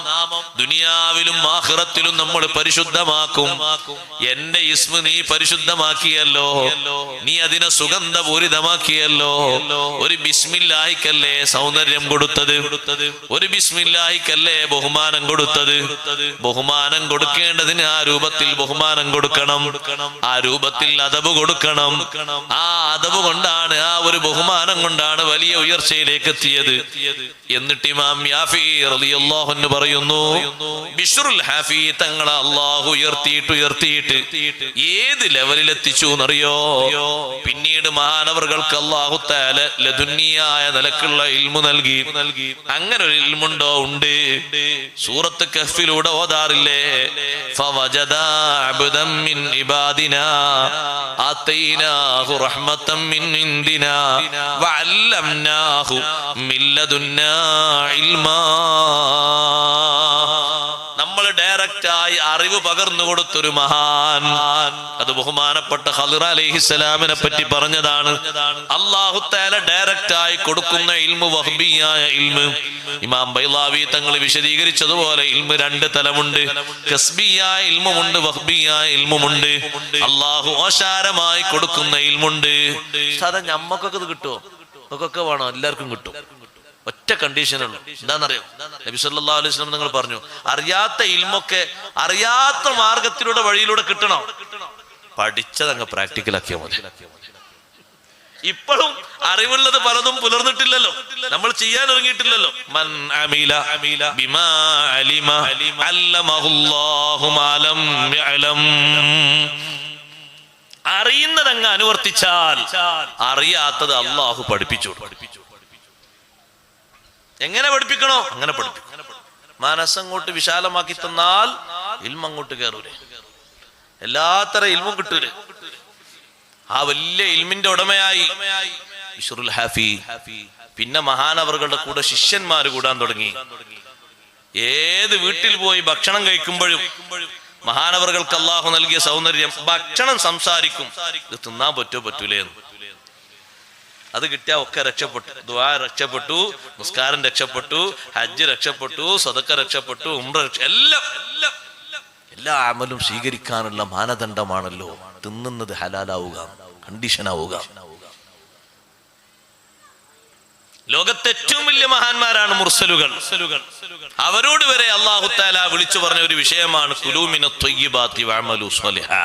Speaker 1: ദുനിയാവിലും ആഖിറത്തിലും നമ്മൾ പരിശുദ്ധമാക്കും. എന്റെ ഇസ്മ നീ പരിശുദ്ധമാക്കിയല്ലോ, നീ അതിനെ സുഗന്ധപൂരിതമാക്കിയല്ലോ. ഒരു ബിസ്മില്ലാഹിക്കല്ലേ സൗന്ദര്യം കൊടുത്തത്, ഒരു ബിസ്മില്ലാഹിക്കല്ലേ ബഹുമാനം കൊടുത്തത്. ബഹുമാനം കൊടുക്കേണ്ടതിന് ആ രൂപത്തിൽ ബഹുമാനം കൊടുക്കണം, ആ രൂപത്തിൽ അദബ് കൊടുക്കണം. ആ അദബ് കൊണ്ടാണ്, ആ ഒരു ബഹുമാനം കൊണ്ടാണ് വലിയ ഉയർച്ചയിലേക്ക് എത്തിയത്. എന്നിട്ട് ഇമാം യാഫി റളിയല്ലാഹു അൻഹു പറയുന്നു, ബിശ്റുൽ ഹാഫി തങ്ങളെ അല്ലാഹു ഉയർത്തിയിട്ട് ഏത് ലെവലിൽ എത്തിച്ചു എന്നറിയോ? പിന്നീട് മഹാനവറുകൾക്ക് അല്ലാഹു തആല ലദുന്നിയായ നിലക്കുള്ള ഇൽമു നൽകി. അങ്ങനെ ഒരു ഇൽമുണ്ടോ? ഉണ്ട്. സൂറത്ത് കഹ്ഫിലൂടെ ഓതാറില്ലേ? ഫവജദ അബ്ദൻ മിൻ ഇബാദിനാ ആതൈനാഹു റഹ്മതൻ മിൻ ഇൻദിനാ വഅല്ലംനാഹു മിൻ ലദുന്നാ ഇൽമാ. നമ്മൾ ഡയറക്റ്റായി അറിവ് പകർന്നു കൊടുത്തൊരു മഹാൻ, അത് ബഹുമാനപ്പെട്ട ഖളിർ അലൈഹിസ്സലാമിനെ പറ്റി പറഞ്ഞതാണ്. അല്ലാഹു തആല ഡയറക്റ്റായി കൊടുക്കുന്ന ഇൽമു വഹ്ബിയായ ഇൽമു. ഇമാം ബൈളാവി തങ്ങൾ വിശദീകരിച്ചതുപോലെ ഇൽമു രണ്ട് തലമുണ്ട്. കസ്ബിയായ ഇൽമുമുണ്ട്, വഹ്ബിയായ ഇൽമുമുണ്ട്. അല്ലാഹു ഓശാരമായി കൊടുക്കുന്ന ഇൽമുണ്ട്. സാധാ ഞമ്മക്കൊക്കെ ഇത് കിട്ടുമോ? നമുക്കൊക്കെ വേണോ? എല്ലാവർക്കും കിട്ടും. ഒറ്റ കണ്ടീഷനുള്ളൂ. എന്താണെന്നറിയോ? നബി സല്ലല്ലാഹു അലൈഹി വസല്ലം നിങ്ങൾ പറഞ്ഞു, അറിയാത്ത ഇൽമൊക്കെ അറിയാത്ത മാർഗത്തിലൂടെ വഴിയിലൂടെ കിട്ടണം. പഠിച്ചതങ്ങ് പ്രാക്ടിക്കലാക്കിയാൽ മതി. ഇപ്പോഴും അറിവുള്ളത് പലതും പുലർന്നിട്ടില്ലല്ലോ, നമ്മൾ ചെയ്യാൻ ഒരുങ്ങിയിട്ടില്ലല്ലോ. മൻ അമില ബിമാ അലിമ അല്ലമഹുല്ലാഹു മാ ലം യഅലം. അറിയുന്നതങ്ങ് അനുവർത്തിച്ചാൽ അറിയാത്തത് അല്ലാഹു പഠിപ്പിച്ചു. എങ്ങനെ പഠിപ്പിക്കണോ അങ്ങനെ പഠിപ്പിക്കും. മനസ്സങ്ങോട്ട് വിശാലമാക്കി തന്നാൽ ഇൽമ അങ്ങോട്ട് കയറൂലേ, എല്ലാത്തരം ഇൽമും കിട്ടൂലേ. ആ വലിയ ഇൽമിന്റെ ഉടമയായി ബിശ്റുൽ ഹാഫി. പിന്നെ മഹാനവറുകളുടെ കൂടെ ശിഷ്യന്മാര് കൂടാൻ തുടങ്ങി. ഏത് വീട്ടിൽ പോയി ഭക്ഷണം കഴിക്കുമ്പോഴും മഹാനവറുകൾക്ക് അല്ലാഹു നൽകിയ സൗന്ദര്യം, ഭക്ഷണം സംസാരിക്കും, ഇത് തിന്നാൻ പറ്റൂലേ എന്ന്. അത് കിട്ടിയാൽ ഒക്കെ രക്ഷപ്പെട്ടു. ദുആ രക്ഷപ്പെട്ടു, നിസ്കാരം രക്ഷപ്പെട്ടു, ഹജ്ജ് രക്ഷപ്പെട്ടു, സദഖ രക്ഷപ്പെട്ടു, ഉംറ എല്ലാ അമലും സ്വീകരിക്കാനുള്ള മാനദണ്ഡമാണല്ലോ തിന്നുന്നത് ഹലാലാവുക, കണ്ടീഷനാവുക. ലോകത്തെ ഏറ്റവും വലിയ മഹാന്മാരാണ് മുർസലുകൾ. അവരോട് വരെ അല്ലാഹു തആല വിളിച്ചു പറഞ്ഞ ഒരു വിഷയമാണ് കുലൂ മിനത് ത്വയ്യിബാതി വഅമലു സ്വാലിഹാ.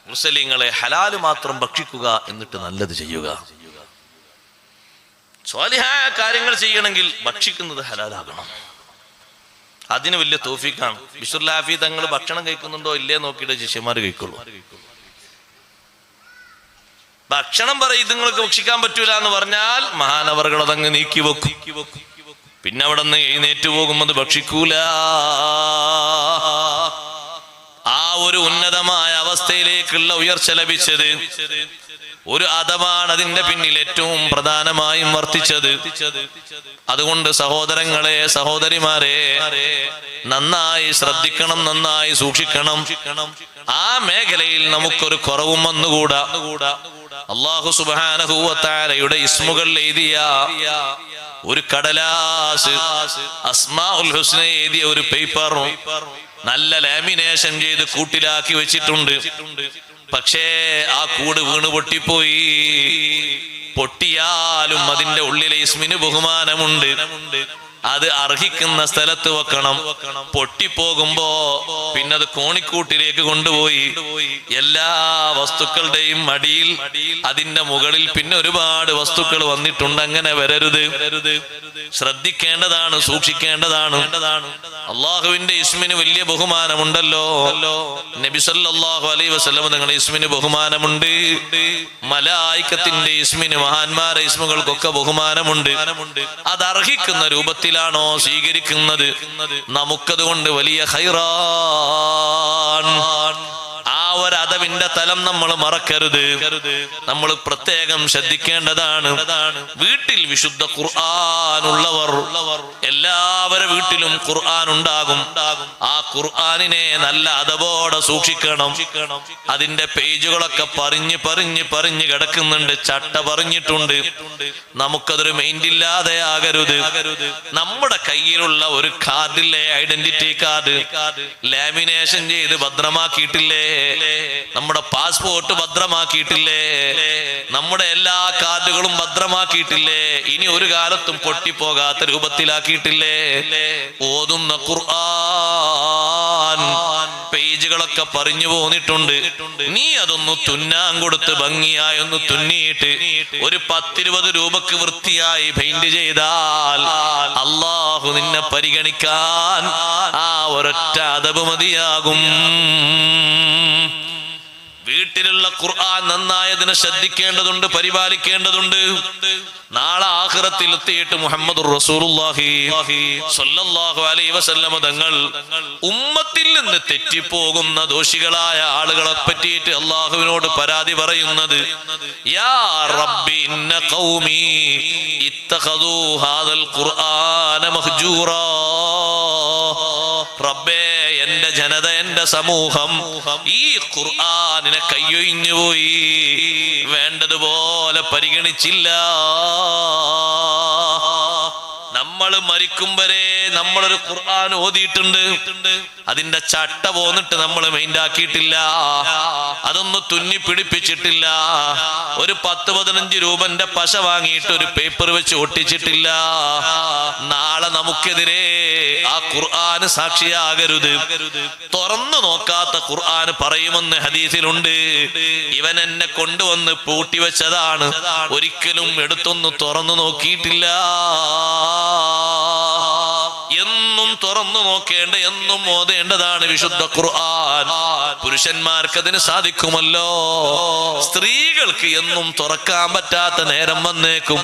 Speaker 1: മുർസലീങ്ങളെ ഹലാല് മാത്രം ഭക്ഷിക്കുക, എന്നിട്ട് നല്ലത് ചെയ്യുക. സ്വാലിഹായ കാര്യങ്ങൾ ചെയ്യണമെങ്കിൽ ഭക്ഷിക്കുന്നത് ഹലാലാകണം. അതിന് വലിയ തൗഫീഖാണ്. ബിശ്റുൽ ഹാഫി തങ്ങൾ ഭക്ഷണം കഴിക്കുന്നുണ്ടോ ഇല്ലേ നോക്കിയിട്ട് ശിഷ്യന്മാർ കഴിക്കുള്ളൂ. ഭക്ഷണം പറയും നിങ്ങൾക്ക് ഭക്ഷിക്കാൻ പറ്റൂല എന്ന് പറഞ്ഞാൽ മഹാനവറുകൾ അതങ്ങ് നീക്കി വെക്കും. പിന്നെ അവിടെ നിന്ന് എഴുന്നേറ്റ് പോകുന്നത് ഭക്ഷിക്കൂല. ആ ഒരു ഉന്നതമായ അവസ്ഥയിലേക്കുള്ള ഉയർച്ച ലഭിച്ചത് ഒരു അദബാണ് അതിന്റെ പിന്നിൽ ഏറ്റവും പ്രധാനമായും വർത്തിച്ചത്. അതുകൊണ്ട് സഹോദരങ്ങളെ, സഹോദരിമാരെ, നന്നായി ശ്രദ്ധിക്കണം, നന്നായി സൂക്ഷിക്കണം. ആ മേഖലയിൽ നമുക്കൊരു കുറവും വന്നുകൂടാ. അല്ലാഹു സുബ്ഹാനഹു വ തആലയുടെ ഇസ്മുകൾ എഴുതിയ ഒരു കടലാസ്, അസ്മാഉൽ ഹുസ്ന എഴുതിയ ഒരു പേപ്പർ നല്ല ലാമിനേഷൻ ചെയ്ത് കൂട്ടിലാക്കി വെച്ചിട്ടുണ്ട്. പക്ഷേ ആ കൂട് വീണ് പൊട്ടിപ്പോയി. പൊട്ടിയാലും അതിന്റെ ഉള്ളിലെ ഇസ്മിന് ബഹുമാനമുണ്ട്. അത് അർഹിക്കുന്ന സ്ഥലത്ത് വെക്കണം. പൊട്ടിപ്പോകുമ്പോ പിന്നെ അത് കോണിക്കൂട്ടിലേക്ക് കൊണ്ടുപോയി എല്ലാ വസ്തുക്കളുടെയും അടിയിൽ അതിന്റെ മുകളിൽ പിന്നെ ഒരുപാട് വസ്തുക്കൾ വന്നിട്ടുണ്ട്. അങ്ങനെ വരരുത്, ശ്രദ്ധിക്കേണ്ടതാണ്, സൂക്ഷിക്കേണ്ടതാണ്. അള്ളാഹുവിന്റെ ഇസ്മിന് വലിയ ബഹുമാനമുണ്ടല്ലോ. നബി സല്ലല്ലാഹു അലൈഹി വസല്ലം തങ്ങളുടെ ഇസ്മിന് ബഹുമാനമുണ്ട്. മലായികത്തിന്റെ ഇസ്മിന്, മഹാന്മാരുടെ ഇസ്മുകൾക്കൊക്കെ ബഹുമാനമുണ്ട്. അത് അർഹിക്കുന്ന രൂപത്തിലാണോ സ്വീകരിക്കുന്നത്, നമുക്കതുകൊണ്ട് വലിയ ഖൈറാൻ. ആ ഒരു അദബിന്റെ തലം നമ്മൾ മറക്കരുത്. നമ്മൾ പ്രത്യേകം ശ്രദ്ധിക്കേണ്ടതാണ്. വീട്ടിൽ വിശുദ്ധ ഖുർആൻ ഉള്ളവർ, എല്ലാവരുടെ വീട്ടിലും ഖുർആൻ ഉണ്ടാകും. ആ ഖുർആനിനെ നല്ല അദബോടെ സൂക്ഷിക്കണം. അതിന്റെ പേജുകളൊക്കെ പറഞ്ഞ് കിടക്കുന്നുണ്ട്, ചട്ട പറഞ്ഞിട്ടുണ്ട്. നമുക്കതൊരു മൈൻഡില്ലാതെ ആകരുത്. നമ്മുടെ കയ്യിലുള്ള ഒരു കാർഡിലെ ഐഡന്റിറ്റി കാർഡ് ലാമിനേഷൻ ചെയ്ത് ഭദ്രമാക്കിയിട്ടില്ലേ, നമ്മുടെ പാസ്പോർട്ട് ഭദ്രമാക്കിയിട്ടില്ലേ, നമ്മുടെ എല്ലാ കാർഡുകളും ഭദ്രമാക്കിയിട്ടില്ലേ, ഇനി ഒരു കാലത്തും പൊട്ടിപ്പോകാത്ത രൂപത്തിലാക്കിയിട്ടില്ലേ. ഓതുന്ന ഖുർആൻ പേജുകളൊക്കെ പറഞ്ഞു പോന്നിട്ടുണ്ട്. നീ അതൊന്ന് തുന്നാൻ കൊടുത്ത് ഭംഗിയായി ഒന്ന് തുന്നിയിട്ട് ഒരു 10-20 രൂപക്ക് വൃത്തിയായി പെയിന്റ് ചെയ്താൽ അള്ളാഹു നിന്നെ പരിഗണിക്കാൻ ആ ഒരൊറ്റ അദബ് മതിയാകും. വീട്ടിലുള്ള ഖുർആൻ നന്നായതിനെ ശ്രദ്ധിക്കേണ്ടതുണ്ട്, പരിപാലിക്കേണ്ടതുണ്ട്. നാളെ ആഖിറത്തിൽ എത്തിയിട്ട് മുഹമ്മദുർ റസൂലുള്ളാഹി സ്വല്ലല്ലാഹു അലൈഹി വസല്ലം തങ്ങൾ ഉമ്മത്തിൽ നിന്ന് തെറ്റിപ്പോകുന്ന ദോഷികളായ ആളുകളെ പറ്റിയിട്ട് അള്ളാഹുവിനോട് പരാതി പറയുന്നത്, യാ റബ്ബി ഇന്ന ഖൗമി ഇത്തഖദൂ ഹാദൽ ഖുർആന മഹ്ജൂറാ. റബ്ബേ, എന്റെ ജനത, എന്റെ സമൂഹം ഈ ഖുർആനിനെ കയ്യൊഴിഞ്ഞു പോയി, വേണ്ടതുപോലെ പരിഗണിച്ചില്ല. നമ്മൾ മരിക്കും വരെ നമ്മളൊരു ഖുർആൻ ഓതിയിട്ടുണ്ട്, അതിന്റെ ചട്ട പോന്നിട്ട് നമ്മൾ മൈൻഡാക്കിയിട്ടില്ല, അതൊന്ന് തുന്നി പിടിപ്പിച്ചിട്ടില്ല, ഒരു 10-15 രൂപന്റെ പശ വാങ്ങിയിട്ട് ഒരു പേപ്പർ വെച്ച് ഒട്ടിച്ചിട്ടില്ല. നാളെ നമുക്കെതിരെ ആ ഖുർആന് സാക്ഷിയാകരുത്. തുറന്നു നോക്കാത്ത ഖുർആൻ പറയുമെന്ന് ഹദീസിലുണ്ട്, ഇവൻ എന്നെ കൊണ്ടുവന്ന് പൂട്ടിവെച്ചതാണ്, ഒരിക്കലും എടുത്തൊന്ന് തുറന്നു നോക്കിയിട്ടില്ല. എന്നും തുറന്നു നോക്കേണ്ട, എന്നും ഓതേണ്ടതാണ് വിശുദ്ധ ഖുർആൻ. പുരുഷന്മാർക്ക് അതിന് സാധിക്കുമല്ലോ, സ്ത്രീകൾക്ക് എന്നും തുറക്കാൻ പറ്റാത്ത നേരം വന്നേക്കും.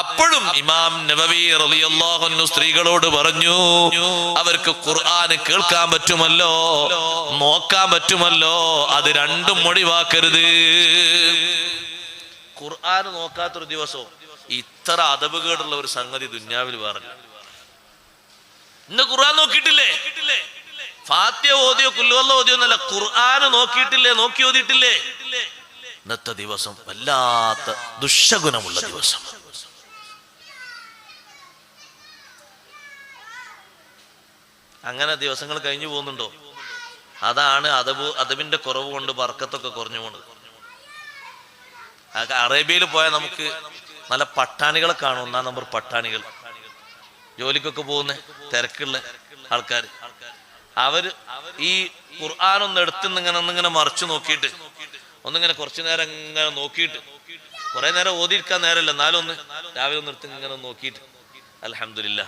Speaker 1: അപ്പോഴും ഇമാം നബവി റളിയല്ലാഹു അൻഹു സ്ത്രീകളോട് പറഞ്ഞു, അവർക്ക് ഖുർആൻ കേൾക്കാൻ പറ്റുമല്ലോ, നോക്കാൻ പറ്റുമല്ലോ, അത് രണ്ടും ഒഴിവാക്കരുത്. ഖുർആൻ നോക്കാത്തൊരു ദിവസവും ഇത്ര അദബുകേടുള്ള ഒരു സംഗതി ദുന്യാവിൽ പറഞ്ഞു. ഇന്ന് ഖുർആൻ നോക്കിയിട്ടില്ലേ, ഫാത്തിഹ ഓതിയോ കുല്ലുവല്ല ഓതിയോ എന്നല്ല, ഖുർആൻ നോക്കിയിട്ടില്ലേ, നോക്കി ഓതിയിട്ടില്ലേ. ഇന്നത്തെ ദിവസം വല്ലാത്ത ദുശഗുണമുള്ള ദിവസം. അങ്ങനെ ദിവസങ്ങൾ കഴിഞ്ഞു പോകുന്നുണ്ടോ? അതാണ് അദബിന്റെ കുറവ് കൊണ്ട് ബർക്കത്തൊക്കെ കുറഞ്ഞു പോകുന്നത്. അറേബ്യയിൽ പോയാൽ നമുക്ക് നല്ല പട്ടാണികളെ കാണും. 1-ാം നമ്പർ പട്ടാണികൾ, ജോലിക്കൊക്കെ പോകുന്ന തിരക്കുള്ള ആൾക്കാർ. അവര് ഈ ഖുർആൻ ഒന്ന് ഒന്നിങ്ങനെ മറിച്ചു നോക്കിയിട്ട് ഒന്നിങ്ങനെ കുറച്ചു നേരം ഇങ്ങനെ നോക്കിയിട്ട്, കുറെ നേരം ഓതിയിരിക്കാൻ നേരമല്ല, എന്നാലും ഒന്ന് രാവിലെ ഒന്ന് എടുത്ത് ഇങ്ങനെ നോക്കിയിട്ട് അൽഹംദുലില്ലാ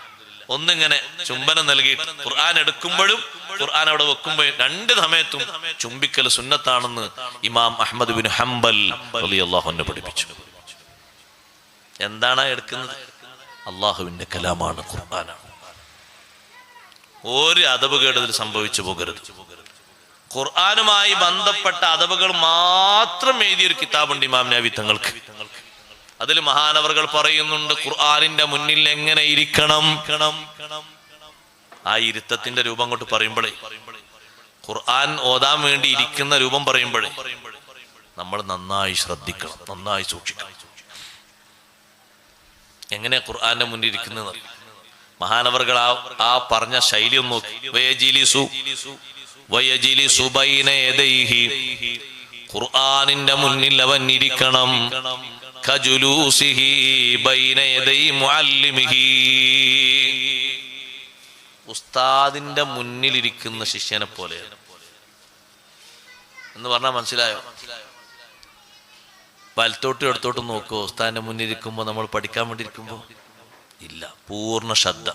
Speaker 1: ഒന്നിങ്ങനെ ചുംബനം നൽകിയിട്ട്, ഖുർആൻ എടുക്കുമ്പോഴും ഖുർആൻ അവിടെ വെക്കുമ്പോഴും 2 സമയത്തും ചുംബിക്കൽ സുന്നത്താണെന്ന് ഇമാം അഹ്മദ് ബിൻ ഹംബൽ റളിയല്ലാഹു അൻഹു പഠിപ്പിച്ചു. എന്താണ് എടുക്കുന്നത്? അള്ളാഹുവിന്റെ കലാമാണ്, ഖുർആനാണ്. ഒരു അദബുകേട് ഇതിൽ സംഭവിച്ചു പോകരുത്. ഖുർആനുമായി ബന്ധപ്പെട്ട അദബുകൾ മാത്രം എഴുതിയൊരു കിതാബുണ്ട് ഇമാം നബവി തങ്ങൾക്ക്. അതിൽ മഹാനവറുകൾ പറയുന്നുണ്ട്, ഖുർആനിന്റെ മുന്നിൽ എങ്ങനെ ഇരിക്കണം. ആ ഇരുത്തത്തിന്റെ രൂപം കൊണ്ട് പറയുമ്പോഴേ, ഖുർആൻ ഓതാൻ വേണ്ടി ഇരിക്കുന്ന രൂപം പറയുമ്പോഴേ നമ്മൾ നന്നായി ശ്രദ്ധിക്കണം, നന്നായി സൂക്ഷിക്കണം. എങ്ങനെ ഖുർആന്റെ മുന്നിൽ ഇരിക്കുന്നത് മഹാനവറുകൾ ആ പറഞ്ഞ ശൈലി ഒന്ന് നോക്കി. വയജിലിസു ബൈന യദൈഹി ഖുർആനിന്റെ മുന്നിൽ അവൻ ഇരിക്കണം. കജുലൂസിഹി ബൈന യദൈ മുഅല്ലിമിഹി, ഉസ്താദിന്റെ മുന്നിലിരിക്കുന്ന ശിഷ്യനെ പോലെ എന്ന് പറഞ്ഞാൽ മനസ്സിലായോ? വലത്തോട്ടും ഇടത്തോട്ടും നോക്കുവോ ഉസ്താദിന്റെ മുന്നിലിരിക്കുമ്പോ? നമ്മൾ പഠിക്കാൻ വേണ്ടി ഇരിക്കുമ്പോ ഇല്ല, പൂർണ്ണ ശ്രദ്ധ.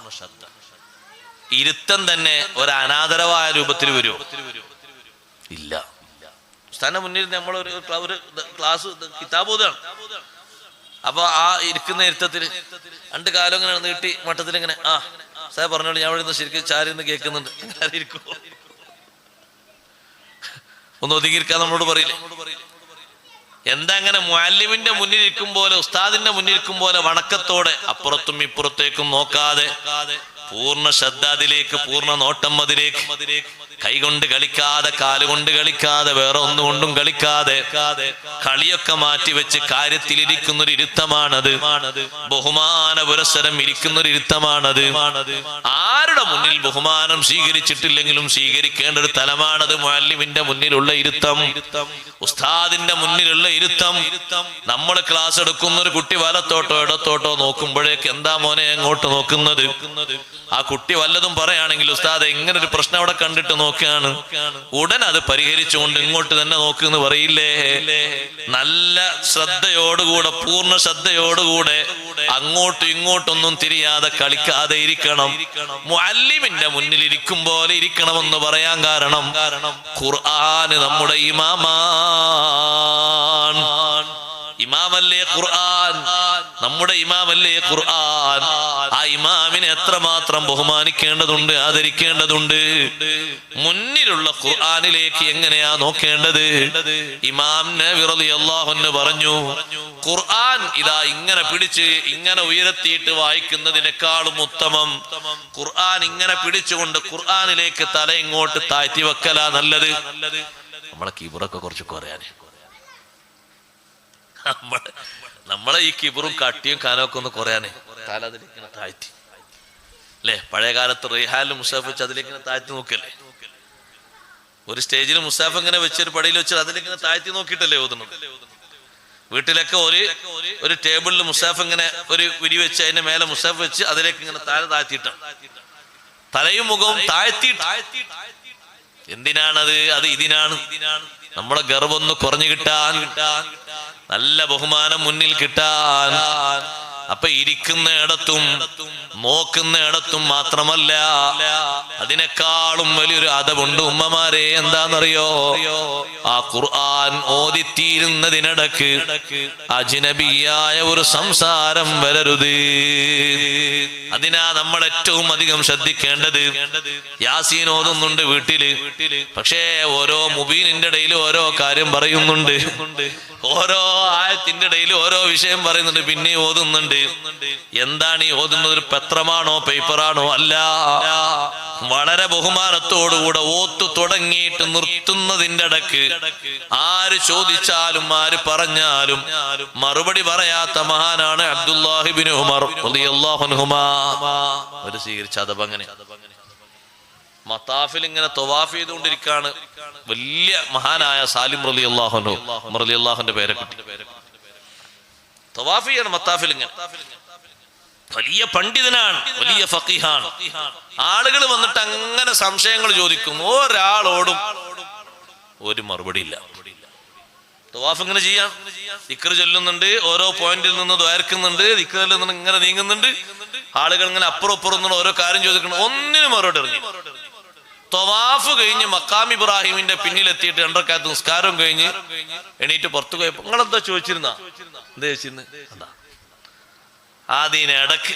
Speaker 1: ഇരുത്തം തന്നെ ഒരു അനാദരവായ രൂപത്തിൽ വരുമോ? ഇല്ല. ഉസ്താദിന്റെ മുന്നിൽ നമ്മൾ ഒരു ക്ലാസ് കിതാബ് ഓതുകയാണ്. അപ്പൊ ആ ഇരിക്കുന്ന ഇരുത്തത്തിൽ രണ്ട് കാലം ഇങ്ങനെ നീട്ടി മട്ടത്തിൽ ഇങ്ങനെ സാർ പറഞ്ഞോളൂ, ഞാൻ ഇവിടെ ശരിക്കും ചാരി നിന്ന് കേൾക്കുന്നുണ്ട്. ഇരിക്കുമോ? ഒന്ന് ഒതുങ്ങിയിരിക്കാൻ നമ്മളോട് പറയില്ലേ? എന്താ അങ്ങനെ മുഅല്ലിമിന്റെ മുന്നിൽ ഇരിക്കും പോലെ, ഉസ്താദിന്റെ മുന്നിൽ ഇരിക്കും പോലെ വണക്കത്തോടെ അപ്പുറത്തും ഇപ്പുറത്തേക്കും നോക്കാതെ പൂർണ്ണ ശ്രദ്ധ അതിലേക്ക്, പൂർണ്ണ നോട്ടം അതിലേക്ക്, കൈകൊണ്ട് കളിക്കാതെ, കാലുകൊണ്ട് കളിക്കാതെ, വേറെ ഒന്നുകൊണ്ടും കളിക്കാതെ കളിയൊക്കെ മാറ്റിവെച്ച് കാര്യത്തിലിരിക്കുന്നൊരു ഇരുത്തമാണത്. ബഹുമാന പുരസ്സരം ഇരിക്കുന്നൊരു ഇരുത്തമാണത്. ആരുടെ മുന്നിൽ ബഹുമാനം സ്വീകരിച്ചിട്ടില്ലെങ്കിലും സ്വീകരിക്കേണ്ട ഒരു തലമാണത് മുഅല്ലിമിന്റെ മുന്നിലുള്ള ഇരുത്തം, ഉസ്താദിന്റെ മുന്നിലുള്ള ഇരുത്തം. നമ്മൾ ക്ലാസ് എടുക്കുന്ന ഒരു കുട്ടി വലത്തോട്ടോ ഇടത്തോട്ടോ നോക്കുമ്പോഴേക്ക് എന്താ മോനെ അങ്ങോട്ട് നോക്കുന്നത്? ആ കുട്ടി വല്ലതും പറയുകയാണെങ്കിൽ ഉസ്താദ് ഇങ്ങനെ ഒരു പ്രശ്നം അവിടെ കണ്ടിട്ട് നോക്കുകയാണ്, ഉടൻ അത് പരിഹരിച്ചുകൊണ്ട് ഇങ്ങോട്ട് തന്നെ നോക്കുന്ന് പറയില്ലേ? നല്ല ശ്രദ്ധയോടുകൂടെ, പൂർണ്ണ ശ്രദ്ധയോടുകൂടെ അങ്ങോട്ടും ഇങ്ങോട്ടൊന്നും തിരിയാതെ കളിക്കാതെ ഇരിക്കണം. മുഅല്ലിമിന്റെ മുന്നിൽ ഇരിക്കും പോലെ ഇരിക്കണമെന്ന് പറയാൻ കാരണം ഖുർആന് നമ്മുടെ ഇമാമാൻ. ഇമാമല്ലേ ഖുർആൻ, നമ്മുടെ ഇമാമല്ലേ ഖുർആൻ. ആ ഇമാമിനെ എത്രമാത്രം ബഹുമാനിക്കേണ്ടതുണ്ട്, ആദരിക്കേണ്ടതുണ്ട്. മുന്നിലുള്ള ഖുർആനിലേക്ക് എങ്ങനെയാ നോക്കേണ്ടത്? ഇമാം നബി റളിയല്ലാഹു അൻഹു പറഞ്ഞു, ഖുർആൻ ഇതാ ഇങ്ങനെ പിടിച്ച് ഇങ്ങനെ ഉയർത്തിയിട്ട് വായിക്കുന്നതിനേക്കാളും ഉത്തമം ഖുർആൻ ഇങ്ങനെ പിടിച്ചുകൊണ്ട് ഖുർആനിലേക്ക് തല ഇങ്ങോട്ട് താഴ്ത്തി വെക്കലാ നല്ലത്. നമ്മളെ കീബറൊക്കെ കുറച്ച് കുറയാൻ, നമ്മളെ ഈ കിബറും കട്ടിയും കാനൊക്കെ ഒന്ന് കുറയാനേ തല അതിലേക്ക് താഴ്ത്തി അല്ലെ? പഴയ കാലത്ത് റിഹാലും മുസാഫ് വെച്ച് അതിലേക്ക് താഴ്ത്തി നോക്കല്ലേ? ഒരു സ്റ്റേജിൽ മുസാഫ് ഇങ്ങനെ വെച്ചൊരു പടിയിൽ വെച്ച് അതിലേക്ക് താഴ്ത്തി നോക്കിയിട്ടല്ലേ ഓതുന്നത്? വീട്ടിലൊക്കെ ഒരു ടേബിളിൽ മുസാഫ് ഇങ്ങനെ ഒരു വിരി വെച്ച് അതിന്റെ മേലെ മുസാഫ് വെച്ച് അതിലേക്ക് ഇങ്ങനെ താഴെ താഴ്ത്തിയിട്ടാണ്, തലയും മുഖവും താഴ്ത്തി. എന്തിനാണത്? അത് ഇതിനാണ് നമ്മുടെ ഗർവൊന്ന് കുറഞ്ഞു കിട്ടാൻ, നല്ല ബഹുമാനം മുന്നിൽ കിട്ടാൻ. അപ്പൊ ഇരിക്കുന്ന ഇടത്തും നോക്കുന്ന ഇടത്തും മാത്രമല്ല, അതിനേക്കാളും വലിയൊരു അദബുണ്ട് ഉമ്മമാരെ. എന്താണെന്നറിയോ? ആ ഖുർആൻ ഓതിത്തീരുന്നതിനിടക്ക് അജ്നബിയായ ഒരു സംസാരം വരരുത്. അതിനാ നമ്മൾ ഏറ്റവും അധികം ശ്രദ്ധിക്കേണ്ടത്. യാസീൻ ഓതുന്നുണ്ട് വീട്ടില്, പക്ഷേ ഓരോ മുബീനിന്റെ ഇടയിൽ ഓരോ കാര്യം പറയുന്നുണ്ട്, ഓരോ ആയത്തിന്റെ ഇടയിൽ ഓരോ വിഷയം പറയുന്നുണ്ട്, പിന്നെ ഓതുന്നുണ്ട്. എന്താണ് ഈ ഓതുന്നത്? ഒരു പത്രമാണോ പേപ്പറാണോ? അല്ല, വളരെ ബഹുമാനത്തോടുകൂടെ ഓത്തു തുടങ്ങിയിട്ട് നിർത്തുന്നതിന്റെ ഇടക്ക് ആര് ചോദിച്ചാലും ആര് പറഞ്ഞാലും മറുപടി പറയാത്ത മഹാനാണ് അബ്ദുല്ലാഹി ഇബ്നു ഉമർ റളിയല്ലാഹു അൻഹുമാ. ഒരു സ്വീകരിച്ച അതബങ്ങനെ മത്താഫിൽ ഇങ്ങനെ തവാഫ് ചെയ്തുകൊണ്ടിരിക്കുകയാണ് വലിയ മഹാനായ സാലിം റളിയല്ലാഹു അൻഹു, റളിയല്ലാഹുവിന്റെ പേരെ കിട്ടി. തവാഫ് ചെയ്യാണ് മത്താഫിൽ ഇങ്ങനെ. വലിയ പണ്ഡിതനാണ്, വലിയ ഫഖീഹാണ്. ആളുകൾ വന്നിട്ട് അങ്ങനെ സംശയങ്ങൾ ചോദിക്കും, ഒരാളോടും ഒരു മറുപടി ഇല്ല. തവാഫ് ഇങ്ങനെ ചെയ്യാം, ദിക്ർ ചൊല്ലുന്നുണ്ട്, ഓരോ പോയിന്റിൽ നിന്ന് ദ്വാരക്കുന്നുണ്ട്, ദിക്റിൽ നിന്ന് ഇങ്ങനെ നീങ്ങുന്നുണ്ട്. ആളുകൾ ഇങ്ങനെ അപ്പുറം അപ്പുറം നിന്ന് ഓരോ കാര്യം ചോദിക്കണം, ഒന്നിനും മറുപടി ഇറങ്ങി. തവാഫ് കഴിഞ്ഞ് മക്കാം ഇബ്രാഹിമിന്റെ പിന്നിലെത്തിയിട്ട് 2 റക്അത്ത് നിസ്കാരം കഴിഞ്ഞ് എണീറ്റ് പുറത്തു പോയപ്പോ നിങ്ങളെന്താ ചോദിച്ചിരുന്ന? എന്താ ചോദിച്ചിരുന്നു? അതിനിടക്ക്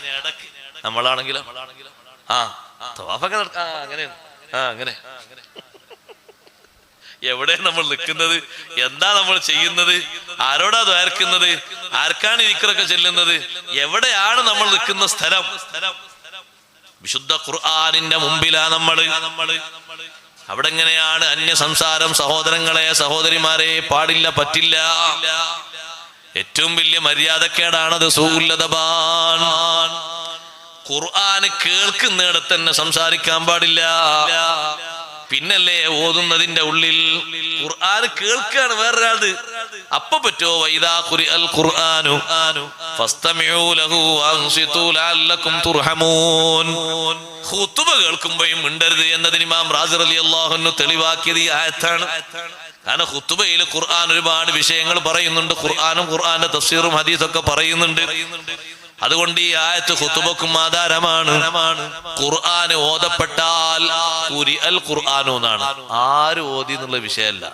Speaker 1: നമ്മളാണെങ്കിലോ തവാഫൊക്കെ അങ്ങനെ എവിടെ നമ്മൾ നിൽക്കുന്നത്? എന്താ നമ്മൾ ചെയ്യുന്നത്? ആരോടാ ദ്വാരക്കുന്നത്? ആർക്കാണ് ദിക്റൊക്കെ ചെല്ലുന്നത്? എവിടെയാണ് നമ്മൾ നിൽക്കുന്ന സ്ഥലം? വിശുദ്ധ ഖുർആനിന്റെ മുമ്പിലാ നമ്മള്. അവിടെ എങ്ങനെയാണ് അന്യ സംസാരം? സഹോദരങ്ങളെ, സഹോദരിമാരെ, പാടില്ല, പറ്റില്ല. ഏറ്റവും വലിയ മര്യാദക്കേടാണത്. സൂല്ലദബാൻ. ഖുർആന് കേൾക്കുന്നിടത്ത് തന്നെ സംസാരിക്കാൻ പാടില്ല. പിന്നല്ലേ ഓതുന്നതിന്റെ ഉള്ളിൽ ഖുർആൻ കേൾക്കാണ് വേറൊരാളത്. അപ്പൊ പറ്റോ വൈദാ ഖുരിഅൽ ഖുർആനു ഫസ്തമിഉ ലഹു വഅൻസിതു ലഅല്ലകും തുർഹമൂൻ. ഖുതുബ കേൾക്കുമ്പോഴും മിണ്ടരുത് എന്നതിന് ഇമാം റാസി റളിയല്ലാഹു അൻഹു തെളിവാക്കിയത് ഈ ആയത്താണ്. കാരണം ഖുതുബയിൽ ഖുർആൻ ഒരുപാട് വിഷയങ്ങൾ പറയുന്നുണ്ട്. ഖുർആനും ഖുർആന്റെ തഫ്സീറും ഹദീസൊക്കെ പറയുന്നുണ്ട്. അതുകൊണ്ട് ഈ ആയത്ത് ഖുതുബക്കും ആധാരമാണ്. ഖുർആൻ ഓതപ്പെട്ടാൽ ഖുരിഅൽ ഖുർആനു എന്നാണ്. ആര് ഓതി എന്നുള്ള വിഷയമല്ല.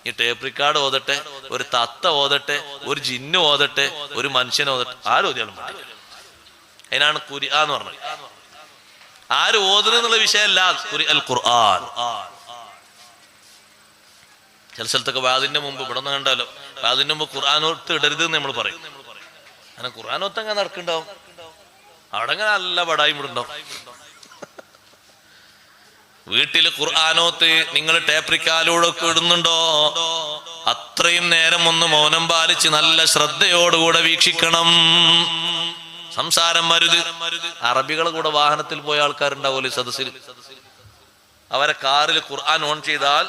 Speaker 1: ഈ ടേപ്പ് റിക്കാർഡ് ഓതട്ടെ, ഒരു തത്ത ഓതട്ടെ, ഒരു ജിന്ന് ഓതട്ടെ, ഒരു മനുഷ്യൻ ഓതട്ടെ, ആര് ഓതിയാലും മതി. അതിനാണ് ഖുർആൻ എന്ന് പറഞ്ഞത്. ആര് ഓതുന്നു എന്നുള്ള വിഷയമല്ല ഖുരിഅൽ ഖുർആൻ. ചില സ്ഥലത്തൊക്കെ വാദിന്റെ മുമ്പ് ഇവിടെ നിന്ന് കണ്ടാലോ, വാദിന്റെ മുമ്പ് ഖുർആനോത്ത് ഇടരുത് എന്ന് നമ്മൾ പറയും. അങ്ങനെ ഖുർആനോത്ത് അങ്ങനെ നടക്കുന്നുണ്ടാവും. അവിടെ അങ്ങനെ നല്ല പടായി ഇവിടുണ്ടാവും. വീട്ടില് ഖുർആനോത്ത് നിങ്ങൾ ടേപ്രിക്കാലൂടെ ഇടുന്നുണ്ടോ? അത്രയും നേരം ഒന്ന് മൗനം പാലിച്ച് നല്ല ശ്രദ്ധയോടുകൂടെ വീക്ഷിക്കണം. സംസാരം മരുത്. അറബികളെ കൂടെ വാഹനത്തിൽ പോയ ആൾക്കാരുണ്ടാവുമല്ലോ സദസ്സിൽ. അവരെ കാറിൽ ഖുർആൻ ഓൺ ചെയ്താൽ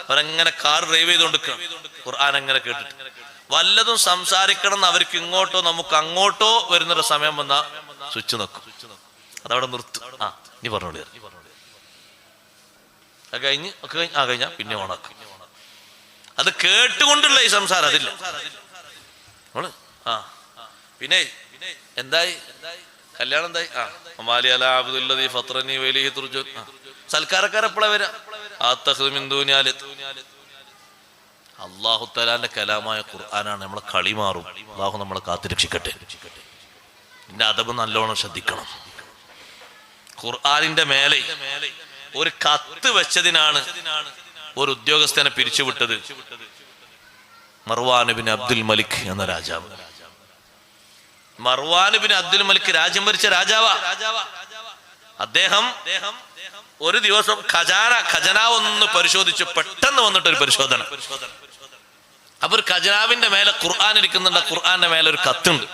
Speaker 1: അവരെങ്ങനെ കാർ ഡ്രൈവ് ചെയ്തുകൊണ്ടിരിക്കണം, ഖുർആൻ അങ്ങനെ കേട്ടിട്ട്. വല്ലതും സംസാരിക്കണം എന്ന് അവർക്ക് ഇങ്ങോട്ടോ നമുക്ക് അങ്ങോട്ടോ വരുന്നൊരു സമയം വന്നാ സ്വിച്ച് നോക്കും, അതവിടെ നിർത്തും. നീ പറഞ്ഞോളി, കഴിഞ്ഞ് ഒക്കെ കഴിഞ്ഞാ പിന്നെ ഓണാക്കും. അത് കേട്ടുകൊണ്ടുള്ള ഈ സംസാരം അതില്ല. പിന്നെ എന്തായി കല്യാണം എന്തായി? സൽക്കാരക്കാരെപ്പോഴാ വരാ? അള്ളാഹു തആലാന്റെ കലാമായ ഖുർആനാണ്. നമ്മളെ കളി മാറും. അള്ളാഹു നമ്മളെ കാത്തുരക്ഷിക്കട്ടെ. ഇതിന്റെ അദബ് നല്ലോണം ശ്രദ്ധിക്കണം. ഖുർആനിന്റെ മേലെ ഒരു കത്ത് വെച്ചതിനാണ് ഒരു ഉദ്യോഗസ്ഥനെ പിരിച്ചുവിട്ടത്. മർവാൻ ഇബ്നു അബ്ദുൽ മലിക് എന്ന രാജാവ്. മർവാൻ ഇബ്നു അബ്ദുൽ മലിക് രാജ്യം ഭരിച്ച രാജാവാ. അദ്ദേഹം ഒരു ദിവസം ഖജനാവ് ഒന്ന് പരിശോധിച്ചു. പെട്ടെന്ന് വന്നിട്ടൊരു പരിശോധന. അപ്പൊ ഒരു ഖജനാവിന്റെ മേലെ ഖുർആൻ ഇരിക്കുന്നുണ്ട്. ഖുർആന്റെ മേലെ ഒരു കത്തുണ്ട്.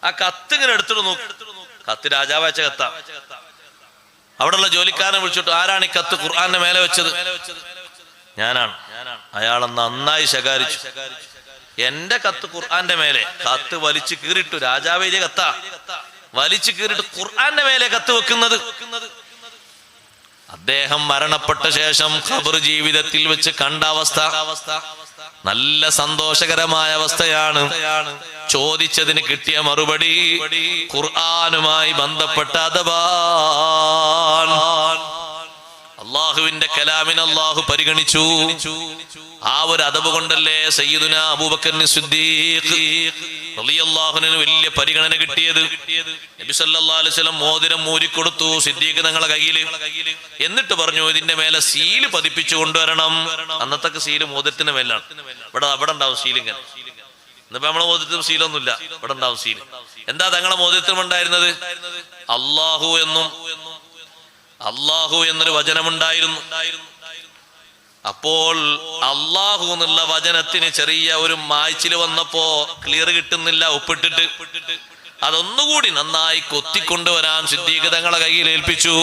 Speaker 1: ആ കത്ത് ഇങ്ങനെ എടുത്തിട്ട് നോക്കും. കത്ത് രാജാവ് അയച്ച കത്താ. അവിടെയുള്ള ജോലിക്കാരനെ വിളിച്ചിട്ട്, ആരാണ് ഈ കത്ത് ഖുർആന്റെ മേലെ വെച്ചത്? ഞാനാണ്. അയാളെ നന്നായി ശകാരിച്ചു. എന്റെ കത്ത് ഖുർആന്റെ മേലെ. കത്ത് വലിച്ചു കീറിട്ടു. രാജാവ് എഴുതിയ കത്താ. വലിച്ചു കീറിട്ട് ഖുർആന്റെ മേലെ കത്ത് വെക്കുന്നത്. അദ്ദേഹം മരണപ്പെട്ട ശേഷം ഖബർ ജീവിതത്തിൽ വെച്ച് കണ്ട അവസ്ഥ നല്ല സന്തോഷകരമായ അവസ്ഥയാണ്. ചോദിച്ചതിന് കിട്ടിയ മറുപടി ഖുർആനുമായി ബന്ധപ്പെട്ട അദബാണ്. അള്ളാഹുവിന്റെ കലാമിനെ അള്ളാഹു പരിഗണിച്ചു. ആ ഒരു അദബ് കൊണ്ടല്ലേ സയ്യിദുനാ അബൂബക്കർ സിദ്ദീഖ് റളിയല്ലാഹു അൻഹു വലിയ പരിഗണന കിട്ടിയത്. നബി സല്ലല്ലാഹു അലൈഹി വസല്ലം മോതിരം മൂരിക്കൊടുത്തു സിദ്ദീഖ് തങ്ങളെ കയ്യിൽ. എന്നിട്ട് പറഞ്ഞു, ഇതിന്റെ മേലെ സീല് പതിപ്പിച്ചു കൊണ്ടുവരണം. അന്നത്തെ സീല് മോതിരത്തിന്റെ മേലാണ്. അവിടെ ഉണ്ടാവും സീൽ. ഇങ്ങനെ ഇന്നിപ്പോ നമ്മളെ മോതിരത്തിനും സീലൊന്നുമില്ല. ഇവിടെ ഉണ്ടാവും സീല്. എന്താ തങ്ങളെ മോതിരത്തിനും ഉണ്ടായിരുന്നത്? അള്ളാഹു എന്നൊരു വചനമുണ്ടായിരുന്നു. അപ്പോൾ അള്ളാഹു എന്നുള്ള വചനത്തിന് ചെറിയ ഒരു മായ്ച്ചില് വന്നപ്പോ ക്ലിയർ കിട്ടുന്നില്ല. ഒപ്പിട്ടിട്ട് അതൊന്നുകൂടി നന്നായി കൊത്തിക്കൊണ്ടുവരാൻ സിദ്ദീഖ് തങ്ങളെ കയ്യിൽ ഏൽപ്പിച്ചു.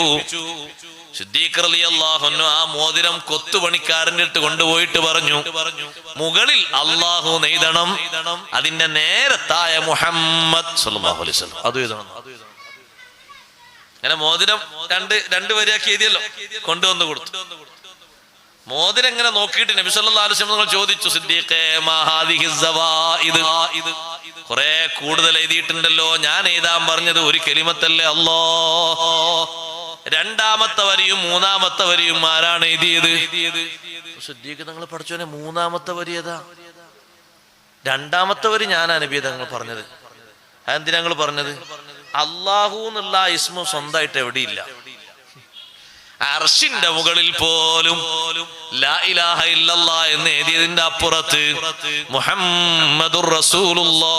Speaker 1: സിദ്ദീഖ് റളിയല്ലാഹു അൻഹു ആ മോതിരം കൊത്തുപണിക്കാരന്റെ അടുത്ത് കൊണ്ടുപോയിട്ട് പറഞ്ഞു, മുകളിൽ അള്ളാഹു നെയ്തണം, അതിന്റെ നേരത്തായ മുഹമ്മദ് സല്ലല്ലാഹു അലൈഹി വസല്ലം അത് എഴുതണം. അങ്ങനെ മോതിരം രണ്ട് വരിയാക്കി എഴുതിയല്ലോ, കൊണ്ടുവന്ന് കൊടുത്തു. മോതിരം ഇങ്ങനെ നോക്കിയിട്ട് നബി സല്ലല്ലാഹു അലൈഹി വസല്ലം ചോദിച്ചു, സിദ്ദീഖേ മാ ഹാദിഹി സവാഇദ്, കുറെ കൂടുതൽ എഴുതിയിട്ടുണ്ടല്ലോ. ഞാൻ എഴുതാൻ പറഞ്ഞത് ഒരു കലിമത്തല്ലേ അല്ലാഹ്. രണ്ടാമത്തെ വരിയും മൂന്നാമത്തെ വരിയും ആരാണ് എഴുതിയത്? സിദ്ദീഖ് തങ്ങൾ പഠിച്ചോനെ, മൂന്നാമത്തെ വരി ഏതാ? രണ്ടാമത്തെ വരി ഞാനാ നബി തങ്ങൾ പറഞ്ഞത്. അതെന്തിനാ ഞങ്ങൾ പറഞ്ഞത്? അള്ളാഹു എന്നുള്ള ഇസ്മു സ്വന്തമായിട്ട് എവിടെയില്ല. അർശിന്റെ മുകളിൽ പോലും ലാ ഇലാഹ ഇല്ലല്ലാഹ് എന്ന് എഴുതിയതിന്റെ അപ്പുറത്ത് മുഹമ്മദുർ റസൂലുള്ളാഹ്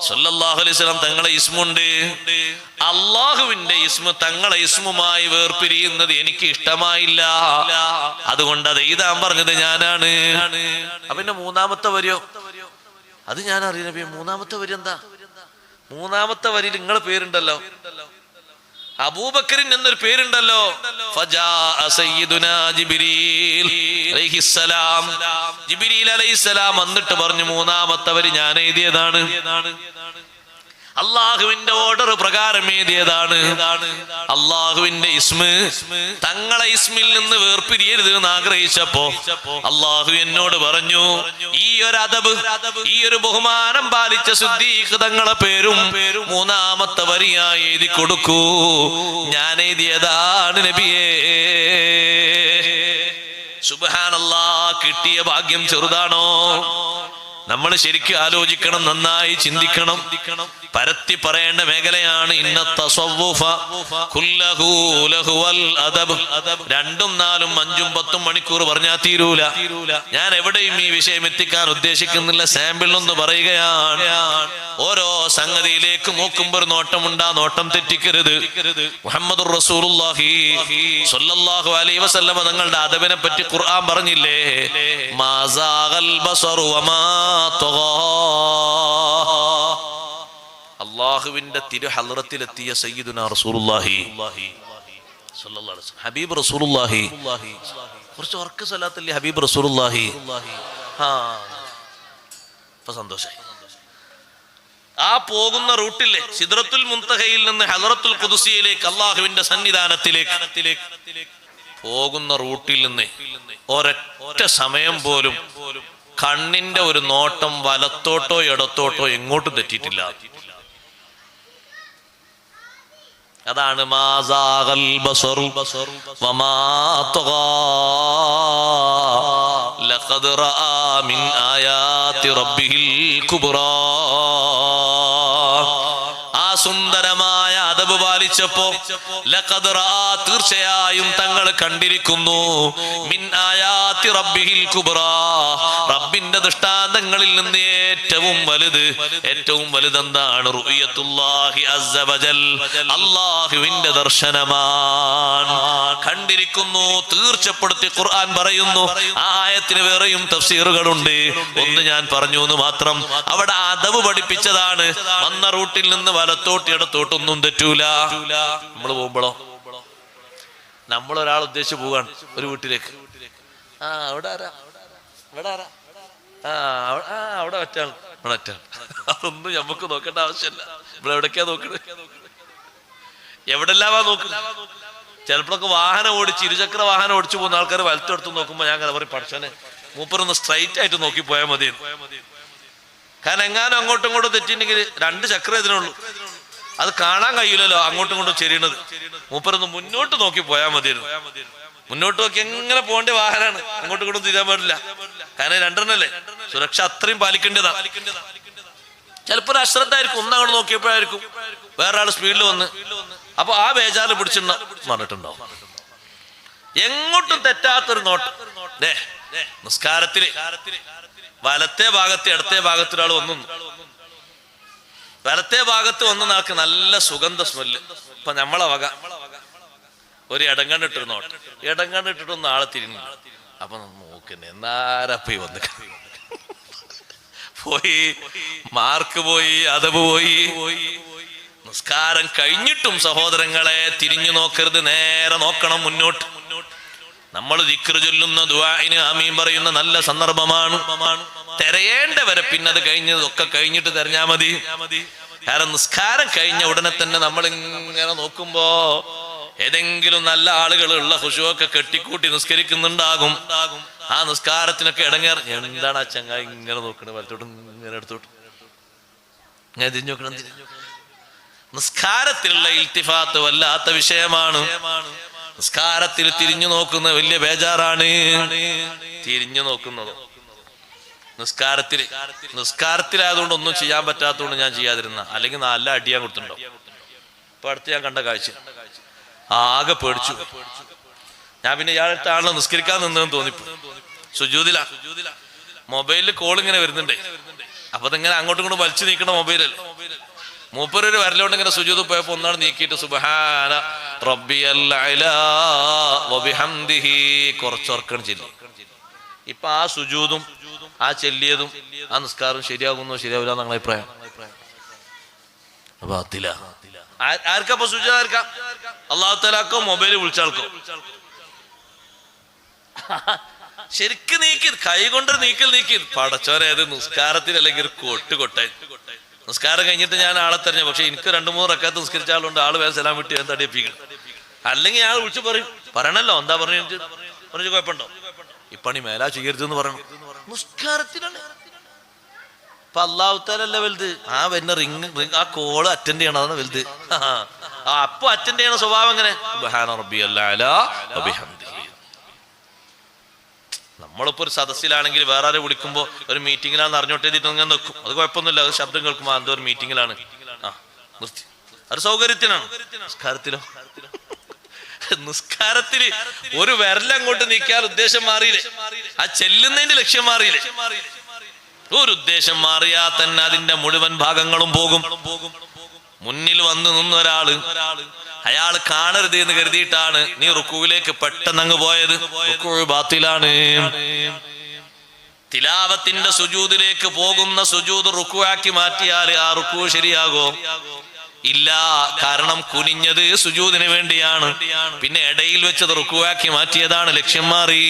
Speaker 1: സല്ലല്ലാഹു അലൈഹി വസല്ലം തങ്ങളെ ഇസ്മുണ്ട്. അള്ളാഹുവിന്റെ ഇസ്മു തങ്ങളെ ഇസ്മുമായി വേർപിരിയുന്നത് എനിക്ക് ഇഷ്ടമായില്ല. അതുകൊണ്ട് അത് എഴുതാൻ പറഞ്ഞത് ഞാനാണ്. അപ്പൊ പിന്നെ മൂന്നാമത്തെ വരിയോ? അത് ഞാൻ അറിയാം. മൂന്നാമത്തെ വരി എന്താ? മൂന്നാമത്തെ വരിയിൽ നിങ്ങളെ പേരുണ്ടല്ലോ. അബൂബക്കറിൻ എന്നൊരു പേരുണ്ടല്ലോ. ഫജാഅ സയ്യിദുനാ ജിബ്രീൽ അലൈഹിസ്സലാം. ജിബ്രീൽ അലൈഹിസ്സലാം വന്നിട്ട് പറഞ്ഞു, മൂന്നാമത്തവര് ഞാൻ എഴുതിയതാണ്, അള്ളാഹുവിന്റെ ഓർഡർ പ്രകാരം എഴുതിയതാണ്. അള്ളാഹുവിന്റെ ഇസ്മ തങ്ങളെ ഇസ്മിൽ നിന്ന് വേർപിരിയരുത് എന്ന് ആഗ്രഹിച്ചപ്പോ അള്ളാഹു എന്നോട് പറഞ്ഞു, ഈ ഒരു അദബ്, ഈ ഒരു ബഹുമാനം പാലിച്ച സിദ്ദീഖ് തങ്ങളെ പേരും മൂന്നാമത്തെ വരിയായി എഴുതി കൊടുക്കൂ. ഞാൻ എഴുതിയതാണ് നബിയേ. സുബ്ഹാനല്ലാഹ്, കിട്ടിയ ഭാഗ്യം ചെറുതാണോ? നമ്മൾ ശരിക്കും ആലോചിക്കണം, നന്നായി ചിന്തിക്കണം. പരത്തി പറയേണ്ട മേഖലയാണ്. ഇന്ന തസവ്വുഫ കുല്ലഹു ലഹുവൽ അദബ്. 2, 4, 5, 10 മണിക്കൂർ പറഞ്ഞാൽ തീരൂല. ഞാൻ എവിടെയും ഈ വിഷയം എത്തിക്കാൻ ഉദ്ദേശിക്കുന്നില്ല, സാമ്പിൾ ഒന്ന് പറയുകയാണ്. ഓരോ സംഗതിയിലേക്ക് നോക്കുമ്പോൾ നോട്ടമുണ്ടാ, നോട്ടം തെറ്റിക്കരുത്. മുഹമ്മദുർ റസൂലുള്ളാഹി സ്വല്ലല്ലാഹു അലൈഹി വസല്ലം തങ്ങളുടെ അദബിനെ പറ്റി ഖുർആൻ പറഞ്ഞില്ലേ, മാ സാഗൽ ബസറു വമാ തഗാ. അല്ലാഹുവിന്റെ തിരു ഹളറത്തിലെത്തിയ സയ്യിദുനാ റസൂലുള്ളാഹി സ്വല്ലല്ലാഹു അലൈഹി വസല്ലം, ഹബീബ് റസൂലുള്ളാഹി. കുറച്ച് ഉറക്ക സ്വലാത്തല്ലേ ഹബീബ് റസൂലുള്ളാഹി. ഇപ്പൊ സന്തോഷായി. ആ പോകുന്ന റൂട്ടിലെ സിദ്റത്തുൽ മുൻതഹയിൽ നിന്ന് ഹളറത്തുൽ ഖുദ്സിയിലേക്ക്, അല്ലാഹുവിന്റെ സന്നിധാനത്തിലേക്ക് പോകുന്ന റൂട്ടിൽ നിന്ന് ഒരൊറ്റ സമയം പോലും കണ്ണിന്റെ ഒരു നോട്ടം വലത്തോട്ടോ ഇടത്തോട്ടോ എങ്ങോട്ടും തെറ്റിയിട്ടില്ല. അതാണ് മാ സാഗൽ ബസറു വമാ തഗാ ലഖദ് റആ മിൻ ആയാതി റബ്ബിഹിൽ കുബ്റാ. ആ സുന്ദരമായ അദബ് പാലിച്ചപ്പോ ലഖദ് റആ, തീർച്ചയായും തങ്ങൾ കണ്ടിരിക്കുന്നു, മിൻ ആയാതി റബ്ബിഹിൽ കുബ്റാ, റബ്ബിന്റെ ദൃഷ്ടാന്തങ്ങളിൽ നിന്ന് ഏറ്റവും വലുതെന്താണ്? റുഅയത്തുല്ലാഹി അസ്സ വജൽ, അല്ലാഹുവിന്റെ ദർശനമാണ്. കണ്ടിരിക്കുന്നു, തീർച്ചപ്പെടുത്തി ഖുർആൻ പറയുന്നു. ആ ആയത്തിന് വേറെയും തഫ്സീറുകളുണ്ട്, ഒന്ന് ഞാൻ പറഞ്ഞു എന്ന് മാത്രം. അവിടെ അദബ് പഠിപ്പിച്ചതാണ്. വന്ന റൂട്ടിൽ നിന്ന് വലത്തോട്ട് ഇടത്തോട്ടൊന്നും തെറ്റൂല. നമ്മൾ പോകുമ്പോഴോ, നമ്മളൊരാൾ ഉദ്ദേശിച്ച് പോവാണ് ഒരു വീട്ടിലേക്ക്. അവിടെ ആരാ, ഇവിടെ ആരാ, അവിടെ ഒറ്റാണ്, ഇവിടെ ഒറ്റാണ്. അതൊന്നും നമുക്ക് നോക്കേണ്ട ആവശ്യമില്ല. ഇവിടെ എവിടേക്കാ നോക്കണേ, എവിടെല്ലാവാ നോക്കുന്നത്? ചിലപ്പോഴൊക്കെ വാഹനം ഓടിച്ച്, ഇരുചക്ര വാഹനം ഓടിച്ചു പോകുന്ന ആൾക്കാർ വലത്തെടുത്ത് നോക്കുമ്പോൾ ഞാൻ അങ്ങനെ പറയും, പഠിച്ചോനെ മൂപ്പരൊന്ന് സ്ട്രൈറ്റ് ആയിട്ട് നോക്കി പോയാൽ മതി. കാരണം എങ്ങാനും അങ്ങോട്ടും ഇങ്ങോട്ടും തെറ്റിണ്ടെങ്കിൽ 2 ചക്രം ഇതിനുള്ളൂ, അത് കാണാൻ കഴിയില്ലല്ലോ അങ്ങോട്ടും ഇങ്ങോട്ടും ചെരിയണത്. മൂപ്പരൊന്ന് മുന്നോട്ട് നോക്കി പോയാൽ മതിയായിരുന്നു. മുന്നോട്ട് നോക്കി എങ്ങനെ പോകേണ്ട വാഹനമാണ്, അങ്ങോട്ടും ഇങ്ങോട്ടും തിരിയാൻ പാടില്ല. കാരണം 2 സുരക്ഷ അത്രയും പാലിക്കേണ്ടതാ. ചിലപ്പോൾ ഒരു അശ്രദ്ധായിരിക്കും, ഒന്നങ്ങോട്ട് നോക്കിയപ്പോഴായിരിക്കും വേറൊരാൾ സ്പീഡിൽ വന്ന്, അപ്പൊ ആ ബേജാറിൽ പിടിച്ചിട്ടുണ്ടോ പറഞ്ഞിട്ടുണ്ടാവും. എങ്ങോട്ടും തെറ്റാത്തൊരു നോട്ടം. നിസ്കാരത്തില് വലത്തെ ഭാഗത്ത് ഇടത്തെ ഭാഗത്ത് ഒരാൾ വന്നു, വലത്തെ ഭാഗത്ത് വന്ന നാൾക്ക് നല്ല സുഗന്ധ സ്മെല്ല്. ഇപ്പൊ നമ്മളെ വക ഒരു ഇടങ്കണ്ടിട്ടൊരു നോട്ടം, ഇടങ്കണ്ടിട്ടൊന്നും ആളെ തിരിഞ്ഞു. അപ്പൊ നോക്കുന്നേ എന്നാരപ്പ വന്ന് പോയി, മാർക്ക് പോയി, അദബ് പോയി. നിസ്കാരം കഴിഞ്ഞിട്ടും സഹോദരങ്ങളെ തിരിഞ്ഞു നോക്കരുത്, നേരെ നോക്കണം മുന്നോട്ട്. നമ്മൾ ദിക്ർ ചൊല്ലുന്ന ദുആഇന് ആമീൻ പറയുന്ന നല്ല സന്ദർഭമാണ്. തിരയേണ്ടവരെ പിന്നത് കഴിഞ്ഞതൊക്കെ കഴിഞ്ഞിട്ട് തെരഞ്ഞാ മതി. കാരണം നിസ്കാരം കഴിഞ്ഞ ഉടനെ തന്നെ നമ്മൾ ഇങ്ങനെ നോക്കുമ്പോ ഏതെങ്കിലും നല്ല ആളുകളുള്ള ഖുശൂഅൊക്കെ കെട്ടിക്കൂട്ടി നിസ്കരിക്കുന്നുണ്ടാകും. ആ നിസ്കാരത്തിനൊക്കെ ഇടങ്ങേറ്. എന്താണ് ആ ചങ്ങായി ഇങ്ങനെ നോക്കണത്, വലത്തോട്ടും ഇങ്ങനെ എടുത്തോട്ട് ഇങ്ങനെ തിരിഞ്ഞു നോക്കണം. നിസ്കാരത്തിലുള്ള ഇൽത്തിഫാത്ത് വല്ലാത്ത വിഷയമാണ്. നിസ്കാരത്തിൽ തിരിഞ്ഞു നോക്കുന്ന വലിയ ബേജാറാണ്. തിരിഞ്ഞു നോക്കുന്നത് നിസ്കാരത്തിലായതുകൊണ്ട് ഒന്നും ചെയ്യാൻ പറ്റാത്തതുകൊണ്ട് ഞാൻ ചെയ്യാതിരുന്ന, അല്ലെങ്കിൽ നല്ല അടിയാൻ കൊടുത്തിട്ടുണ്ടോ. ഇപ്പൊ അടുത്ത് ഞാൻ കണ്ട കാഴ്ച ആകെ പേടിച്ചു. ഞാൻ പിന്നെ ഇയാളുടെ ആളെ നിസ്കരിക്കാൻ നിന്നെന്ന് തോന്നിപ്പോ. സുജൂദില മൊബൈലിൽ കോൾ ഇങ്ങനെ വരുന്നുണ്ടേ. അപ്പൊ അതിങ്ങനെ അങ്ങോട്ടും ഇങ്ങോട്ടും വലിച്ചു നീക്കണ മൊബൈലല്ലേ. മൂപ്പരൊരു വരലോണ്ട് ഇങ്ങനെ സുജൂദ് പോയപ്പോ ഒന്നാണ് നീക്കിയിട്ട് സുബ്ഹാന റബ്ബിയൽ അലാ വബിഹംദിഹി കുറച്ചോർക്കണം ചെല്ലി. ഇപ്പൊ ആ സുജൂദും ആ ചെല്ലിയതും ആ നിസ്കാരം ശരിയാകുന്നോ ശരിയാവില്ല എന്നാണ് അഭിപ്രായം. അപ്പൊ ആർക്കപ്പൊ സുജൂദ്? ആർക്കാ? അല്ലാഹു തആലാക്കോ മൊബൈൽ വിളിച്ചാൾക്കോ? ശരിക്ക് നീക്കി, കൈ കൊണ്ട് നീക്കി പടച്ചോരേത് നിസ്കാരത്തിൽ അല്ലെങ്കിൽ ഒരു കൊട്ടായി. നിസ്കാരം കഴിഞ്ഞിട്ട് ഞാൻ ആളെ തെരഞ്ഞു, പക്ഷെ എനിക്ക് 2-3 റക്അത്ത് നിസ്കരിച്ച ആളുണ്ട്, ആള് വേറെ സലാം വിട്ട് ഞാൻ തടിയിപ്പിക്കണം. അല്ലെങ്കിൽ ഞാൻ വിളിച്ചു പറയണല്ലോ, എന്താ പറഞ്ഞു കുഴപ്പമുണ്ടോ? ഇപ്പണി മേലാ ചെയ്യരുതെന്ന് പറയണം. നിസ്കാരത്തിലാണ്. അപ്പൊ അല്ലാഹു തആല വലുത്, ആ വരുന്ന റിങ് ആ കോള് അറ്റൻഡ് ചെയ്യണതാണ് വലുത്. അപ്പൊ അറ്റൻഡ് ചെയ്യണ സ്വഭാവം എങ്ങനെ? സുബ്ഹാന റബ്ബിയൽ അഅ്ലാ വബിഹംദിഹി. നമ്മളിപ്പോ ഒരു സദസ്സിലാണെങ്കിൽ വേറെ ആരെ വിളിക്കുമ്പോ ഒരു മീറ്റിംഗിലാണെന്ന് അറിഞ്ഞോട്ട് എഴുതിയിട്ട് അങ്ങനെ നിൽക്കും, അത് കുഴപ്പമൊന്നുമില്ല. അത് ശബ്ദം കേൾക്കുമ്പോ എന്തോ ഒരു മീറ്റിംഗിലാണ്, നിർത്തി. അത് സൗകര്യത്തിനാണ്. നിസ്കാരത്തില് ഒരു വിരലങ്ങോട്ട് നീക്കിയാൽ ഉദ്ദേശം മാറിയില്ലേ? ആ ചെല്ലുന്നതിന്റെ ലക്ഷ്യം മാറിയില്ലേ? ഒരു ഉദ്ദേശം മാറിയാ തന്നെ അതിന്റെ മുഴുവൻ ഭാഗങ്ങളും പോകും. മുന്നിൽ വന്ന് നിന്ന ഒരാള്, അയാൾ കാണരുത് എന്ന് കരുതിയിട്ടാണ് നീ റുക്കൂവിലേക്ക് പെട്ടെന്ന് അങ്ങ് പോയത്. റുക്കൂ ബാത്തിലാണ്. തിലാവത്തിന്റെ സുജൂദിലേക്ക് പോകുന്ന സുജൂദ് റുക്കൂആക്കി മാറ്റിയാൽ ആ റുക്കൂ ശരിയാകോ? ഇല്ല. കാരണം കുനിഞ്ഞത് സുജൂദിന് വേണ്ടിയാണ്, പിന്നെ ഇടയിൽ വെച്ചത് റുക്കൂആക്കി മാറ്റിയതാണ്, ലക്ഷ്യം മാറി.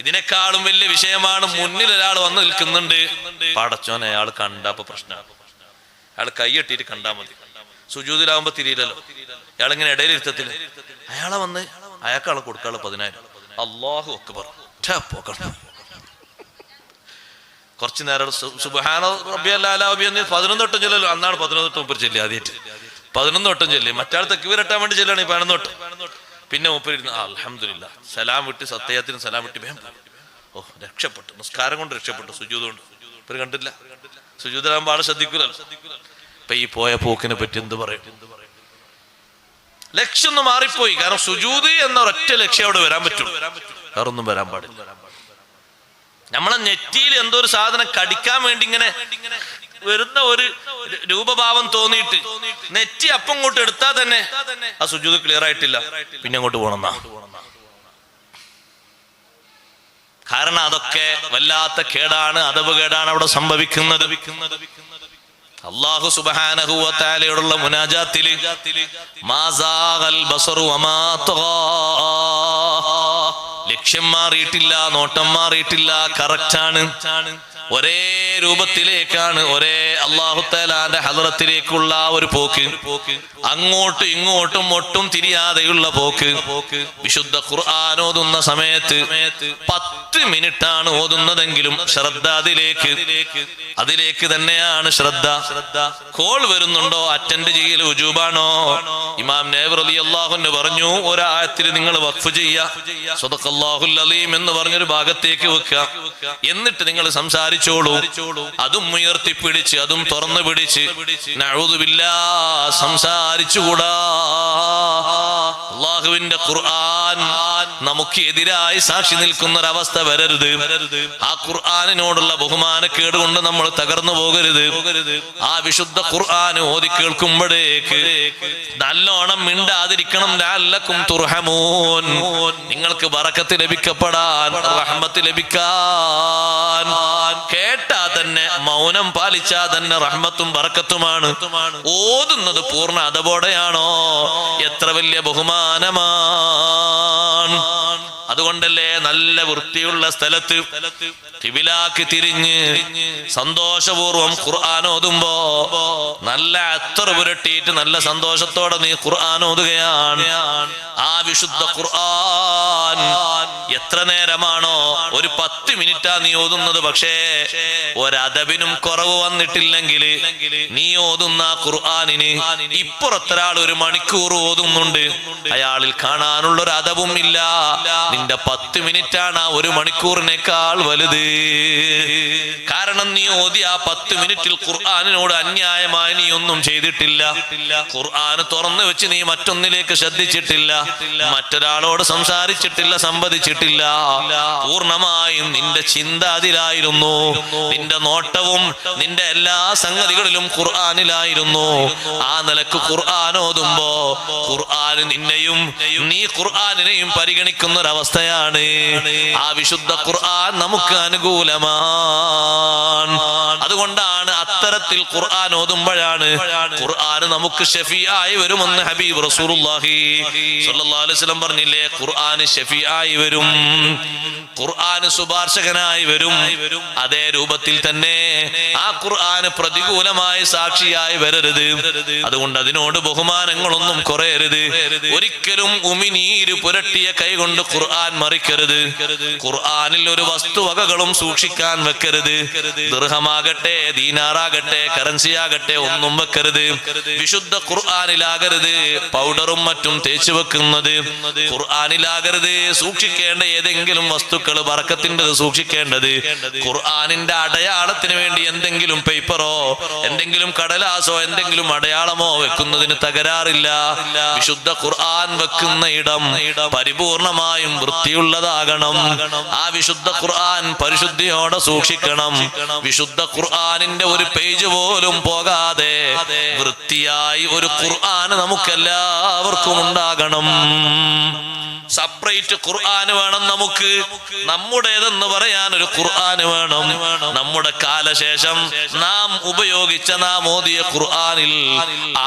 Speaker 1: ഇതിനേക്കാളും വലിയ വിഷയമാണ് മുന്നിൽ ഒരാൾ വന്ന് നിൽക്കുന്നുണ്ട്, പടച്ചോനെ അയാൾ കണ്ടപ്പോ പ്രശ്നമാണ്. അയാൾ കൈയ്യെട്ടിട്ട് കണ്ടാ മതി, സുജൂദിലാവുമ്പോ തിരിയില്ലല്ലോ. ഇയാളിങ്ങനെ ഇടയിലിരുത്തത്തില്ല. അയാളെ വന്ന് അയാൾക്കാളെ കൊടുക്കാളെ 10,000. അല്ലാഹു അക്ബർ. കുറച്ചു നേരം സുബ്ഹാന റബ്ബിയൽ അഅ്ലാ വബിഹംദിഹി 11 വട്ടം ചൊല്ലല്ലോ. അന്നാണ് 11 വട്ടം മുപ്പർ ചൊല്ലി. ആദ്യമായിട്ട് 11 വട്ടം ചൊല്ലി. മറ്റാൾ തക്ബീർ ഇട്ടാൻ വേണ്ടി ചൊല്ലാണ് 11 വട്ടം. പിന്നെ മുപ്പർ ഇരുന്ന് അൽഹംദുലില്ലാ സലാം വിട്ട്, സത്യത്തിന് സലാം വിട്ട് വേഗം ഓ രക്ഷപ്പെട്ടു. നിസ്കാരം കൊണ്ട് രക്ഷപ്പെട്ടു, സുജൂദ് കൊണ്ട്. ഇവർ കണ്ടില്ല, സുജൂദിലാകുമ്പോൾ ആളെ ശ്രദ്ധിക്കൂലല്ലോ. ഇപ്പൊ ഈ പോയ പോക്കിനെ പറ്റി എന്ത് പറയും? ലക്ഷ്യം ഒന്ന് മാറിപ്പോയി. കാരണം സുജൂദ് എന്ന ഒരൊറ്റ ലക്ഷ്യം അവിടെ വരാൻ പറ്റുള്ളൂ, വേറൊന്നും വരാൻ പാടില്ല. നമ്മളെ നെറ്റിയിൽ എന്തോ ഒരു സാധനം കടിക്കാൻ വേണ്ടി ഇങ്ങനെ വരുന്ന ഒരു രൂപഭാവം തോന്നിയിട്ട് നെറ്റി അപ്പം അങ്ങോട്ട് എടുത്താൽ തന്നെ ആ സുജൂദ് ക്ലിയർ ആയിട്ടില്ല, പിന്നെ അങ്ങോട്ട് പോകണമെന്നാ. കാരണം അതൊക്കെ വല്ലാത്ത കേടാണ്, അദബ് കേടാണ് അവിടെ സംഭവിക്കുന്നത്. അല്ലാഹു സുബ്ഹാനഹു വ തആലയോടുള്ള മുനാജാത്തില് മാസാഗൽ ബസറു വമാ തഗാ, ലക്ഷ്യം മാറിയിട്ടില്ല, നോട്ടം മാറിയിട്ടില്ല, കറക്റ്റാണ്. ഒരേ രൂപത്തിലേക്കാണ്, ഒരേ അല്ലാഹു തആലാന്റെ ഹദ്റത്തിലേക്കുള്ള ഒരു പോക്ക്, അങ്ങോട്ടും ഇങ്ങോട്ടും ഒട്ടും തിരിയാതെയുള്ള പോക്ക്. വിശുദ്ധ ഖുർആൻ ഓതുന്ന സമയത്ത് 10 മിനിറ്റാണ് ഓതുന്നതെങ്കിലും ശ്രദ്ധ അതിലേക്ക് തന്നെയാണ് ശ്രദ്ധ. കോൾ വരുന്നുണ്ടോ അറ്റൻഡ് ചെയ്യൽ ഉജൂബാണോ? ഇമാം നവവി റളിയല്ലാഹു അൻഹു പറഞ്ഞു, ഒരായത്തിൽ നിങ്ങൾ വഖഫ് ചെയ്യുക, സദഖല്ലാഹുൽ അലീം എന്ന് പറഞ്ഞൊരു ഭാഗത്തേക്ക് വെക്കുക, എന്നിട്ട് നിങ്ങൾ സംസാരിച്ചോളൂ. അതും ഉയർത്തിപ്പിടിച്ച്, അതും തുറന്നു പിടിച്ച് നഊദു ബില്ലാഹ് സംസാരിച്ചുകൂടാ. അല്ലാഹുവിന്റെ ഖുർആൻ നമുക്ക് എതിരായി സാക്ഷി നിൽക്കുന്ന ഒരവസ്ഥ വരരുത്. ആ ഖുർആനിനോടുള്ള ബഹുമാനക്കേട് കൊണ്ട് നമ്മൾ തകർന്നു പോകരുത്. ആ വിശുദ്ധ ഖുർആൻ ഓതി കേൾക്കുമ്പോഴേക്ക് നല്ലോണം മിണ്ടാതിരിക്കണം. ലഅല്ലക്കും തുർഹമൂൻ, നിങ്ങൾക്ക് ബറക്കത്ത് ലഭിക്കപ്പെടാൻ, റഹ്മത്ത് ലഭിക്കാൻ. കേട്ടാ തന്നെ മൗനം പാലിച്ചാ തന്നെ റഹ്മത്തും ബറക്കത്തുമാണ്. ഓതുന്നത് പൂർണ്ണ അദബോടെയാണോ എത്ര വലിയ ബഹുമാനമാണ്. അതുകൊണ്ടല്ലേ നല്ല വൃത്തിയുള്ള സ്ഥലത്ത് ഖിബിലാക്ക് തിരിഞ്ഞ് സന്തോഷപൂർവം ഖുർആൻ ഓതുമ്പോ നല്ല അത്തർ പുരട്ടിയിട്ട് നല്ല സന്തോഷത്തോടെ നീ ഖുർആൻ ഓതുകയാണ്. ആ വിശുദ്ധ ഖുർആൻ എത്ര നേരമാണോ? ഒരു 10 മിനിറ്റാ നീ ഓതുന്നത്. പക്ഷേ ഒരദബിനും കുറവ് വന്നിട്ടില്ലെങ്കിൽ നീ ഓതുന്ന ഖുർആനിന് ഇപ്പുറത്തൊരാൾ 1 മണിക്കൂർ ഓതുന്നുണ്ട്, അയാളിൽ കാണാനുള്ള ഒരു അദബും ഇല്ല. നിന്റെ 10 മിനിറ്റാണ് ആ 1 മണിക്കൂറിനേക്കാൾ വലുത്. കാരണം നീ ഓതിയ ആ 10 മിനിറ്റിൽ ഖുർആനിനോട് അന്യായമായി നീ ഒന്നും ചെയ്തിട്ടില്ല. ഖുർആൻ തുറന്നു വെച്ച് നീ മറ്റൊന്നിലേക്ക് ശ്രദ്ധിച്ചിട്ടില്ല, മറ്റൊരാളോട് സംസാരിച്ചിട്ടില്ല, സംവദിച്ചിട്ടില്ല. പൂർണ്ണമായും നിന്റെ ചിന്ത അതിലായിരുന്നു, നിന്റെ നോട്ടവും നിന്റെ എല്ലാ സംഗതികളിലും ഖുർആനിലായിരുന്നു. ആ നിലക്ക് ഖുർആൻ ഓതുമ്പോ ഖുർആൻ നിന്നെയും നീ ഖുർആനിനെയും പരിഗണിക്കുന്ന ഒരവസ്ഥയാണ്. ആ വിശുദ്ധ ഖുർആൻ നമുക്ക് അനുകൂലമാണ്. അതുകൊണ്ടാണ് അത്തരത്തിൽ ഖുർആൻ ഓതുമ്പോഴാണ് ഖുർആൻ നമുക്ക് ഷഫീആയി വരുമെന്ന് ഹബീബ് റസൂലുള്ളാഹി സ്വല്ലല്ലാഹു അലൈഹി വസല്ലം പറഞ്ഞില്ലേ? ഖുർആൻ ഷഫീആയി വരും, ഖുർആൻ ശുപാർശകനായി വരും. അതേ രൂപത്തിൽ തന്നെ ആ ഖുർആൻ പ്രതികൂലമായ സാക്ഷിയായി വരരുത്. അതുകൊണ്ട് അതിനോട് ബഹുമാനങ്ങളൊന്നും കുറയരുത്. ഒരിക്കലും ഉമിനീര് പുരട്ടിയ കൈകൊണ്ട് ഖുർആൻ മറിക്കരുത്. ഖുർആനിൽ ഒരു വസ്തുവകകളും സൂക്ഷിക്കാൻ വെക്കരുത്. ദിർഹമാകട്ടെ, ദീനാറാകട്ടെ, കറൻസി ആകട്ടെ, ഒന്നും വെക്കരുത്. വിശുദ്ധ ഖുർആനിലാകരുത് പൗഡറും മറ്റും തേച്ചു വെക്കുന്നത്. ഖുർആനിലാകരുത് സൂക്ഷിക്കേണ്ട ഏതെങ്കിലും വസ്തുക്കൾ ബറക്കത്തിൻ്റെത് സൂക്ഷിക്കേണ്ടത്. ഖുർആനിന്റെ അടയാളത്തിന് വേണ്ടി എന്തെങ്കിലും പേപ്പറോ എന്തെങ്കിലും കടലാസോ എന്തെങ്കിലും അടയാളമോ വെക്കുന്നതിന് തകരാറില്ല. വിശുദ്ധ ഖുർആൻ വെക്കുന്ന ഇടം പരിപൂർണമായും വൃത്തിയുള്ളതാകണം. ആ വിശുദ്ധ ഖുർആൻ പരിശുദ്ധിയോടെ സൂക്ഷിക്കണം. വിശുദ്ധ ഖുർആനിന്റെ ഒരു പേജ് പോലും പോകാതെ വൃത്തിയായി ഒരു ഖുർആൻ നമുക്കെല്ലാവർക്കും ഉണ്ടാകണം. സെപ്പറേറ്റ് ഖുർആൻ വേണം നമുക്ക്. നമ്മുടേതെന്ന് പറയാൻ ഒരു ഖുർആൻ വേണം. നമ്മുടെ കാലശേഷം നാം ഉപയോഗിച്ച നാം ഓതിയ ഖുർആനിൽ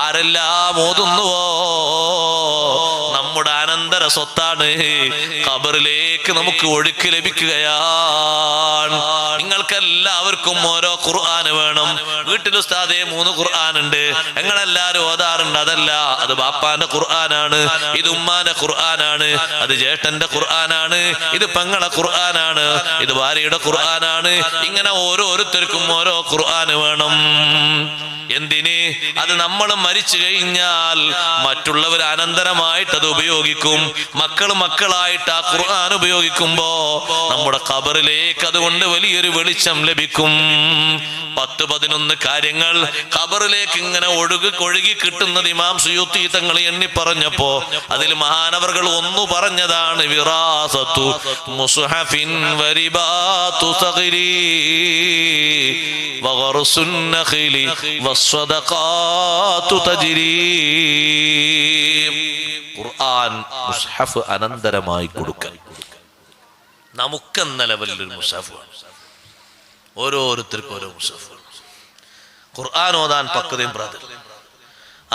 Speaker 1: ആരെല്ലാം ഓതുന്നുവോ നമ്മുടെ അനന്തര സ്വത്താണ്. ഖബറിലേക്ക് നമുക്ക് ഒഴുക്ക് ലഭിക്കുകയാണ്. നിങ്ങൾക്കെല്ലാവർക്കും ഓരോ ഖുർആൻ വേണം. വീട്ടിൽ ഉസ്താദേ 3 ഖുർആൻ ഉണ്ട്, ഞങ്ങളെല്ലാരും ഓതാറുണ്ട്. അതല്ല, അത് ബാപ്പാന്റെ ഖുർആനാണ്, ഇത് ഉമ്മാന്റെ ഖുർആനാണ്, അത് ജ്യേഷ്ഠന്റെ ഖുർആനാണ്, ഇത് പെങ്ങളെ ഖുർആനാണ്, ഇത് ഭാര്യയുടെ ഖുർആനാണ്. ഇങ്ങനെ ഓരോരുത്തർക്കും ഓരോ ഖുർആൻ വേണം. എന്തിന്? അത് നമ്മൾ മരിച്ചു കഴിഞ്ഞാൽ മറ്റുള്ളവർ അനന്തരമായിട്ട് അത് ഉപയോഗിക്കും. മക്കളായിട്ട് ആ ഖുർആൻ ഉപയോഗിക്കുമ്പോ നമ്മുടെ ഖബറിലേക്ക് അതുകൊണ്ട് വലിയൊരു വെളിച്ചം ലഭിക്കും. 10-11 കാര്യങ്ങൾ ഖബറിലേക്ക് ഇങ്ങനെ ഒഴുകി കിട്ടുന്നത് ഇമാം സുയൂത്തി തങ്ങൾ എണ്ണി പറഞ്ഞപ്പോ അതിൽ മഹാനവർകൾ ഒന്ന് പറഞ്ഞതാണ് വിറാസത്തു മുസ്ഹഫിൻ വരിബാതു സഗിരി വഗർസുൻ നഖിലി വസ്സദഖാതു തജ്രി. ഖുർആൻ മുസ്ഹഫ് അനന്തരമായി കൊടുക്കൽ നമുക്കെന്ന ലെവലിൽ ഒരു മുസ്ഹഫ്. ഓരോരുത്തർക്കും ഓരോ മുസ്ഹഫ്. ഖുർആൻ ഓതാൻ പക്വതയും പ്രാധാന്യം.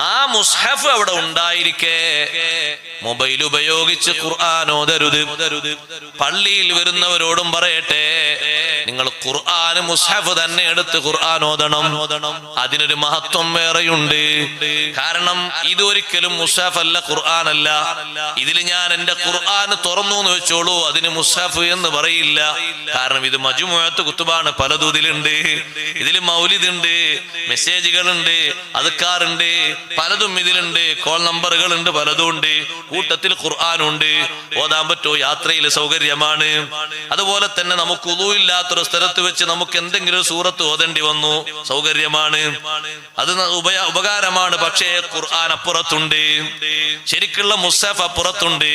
Speaker 1: ആ മുസ്ഹഫ് അവിടെ ഉണ്ടായിരിക്കെ മൊബൈൽ ഉപയോഗിച്ച് ഖുർആൻ ഓതരുത്. പള്ളിയിൽ വരുന്നവരോടും പറയട്ടെ, നിങ്ങൾ ഖുർആൻ മുസ്ഹഫ് തന്നെ എടുത്ത് ഖുർആൻ ഓതണം. അതിനൊരു മഹത്വം വേറെയുണ്ട്. കാരണം ഇതൊരിക്കലും മുസ്ഹഫ് അല്ല, ഖുർആൻ അല്ല. ഇതിൽ ഞാൻ എന്റെ ഖുർആൻ തുറന്നു എന്ന് വെച്ചോളൂ, അതിന് മുസ്ഹഫ് എന്ന് പറയില്ല. കാരണം ഇത് മജ്മുഅത്ത് കുത്തുബാണ്, പലതും ഇതിലുണ്ട്. ഇതിൽ മൗലിദുണ്ട്, മെസ്സേജുകളുണ്ട്, അദ്കാറുണ്ട്, പലതും ഇതിലുണ്ട്. കോൾ നമ്പറുകളുണ്ട്, പലതും ഉണ്ട്. കൂട്ടത്തിൽ ഖുർആനുണ്ട്. ഓതാൻ പറ്റോ? യാത്രയിൽ സൗകര്യമാണ്. അതുപോലെ തന്നെ നമുക്ക് ഉളൂഇല്ലാത്തൊരു സ്ഥലത്ത് വെച്ച് നമുക്ക് എന്തെങ്കിലും സൂറത്ത് ഓതേണ്ടി വന്നു, സൗകര്യമാണ്. അത് ഉപകാരമാണ്. പക്ഷേ ഖുർആൻ അപ്പുറത്തുണ്ട്, ശരിക്കുള്ള മുസ്ഹഫ് അപ്പുറത്തുണ്ട്.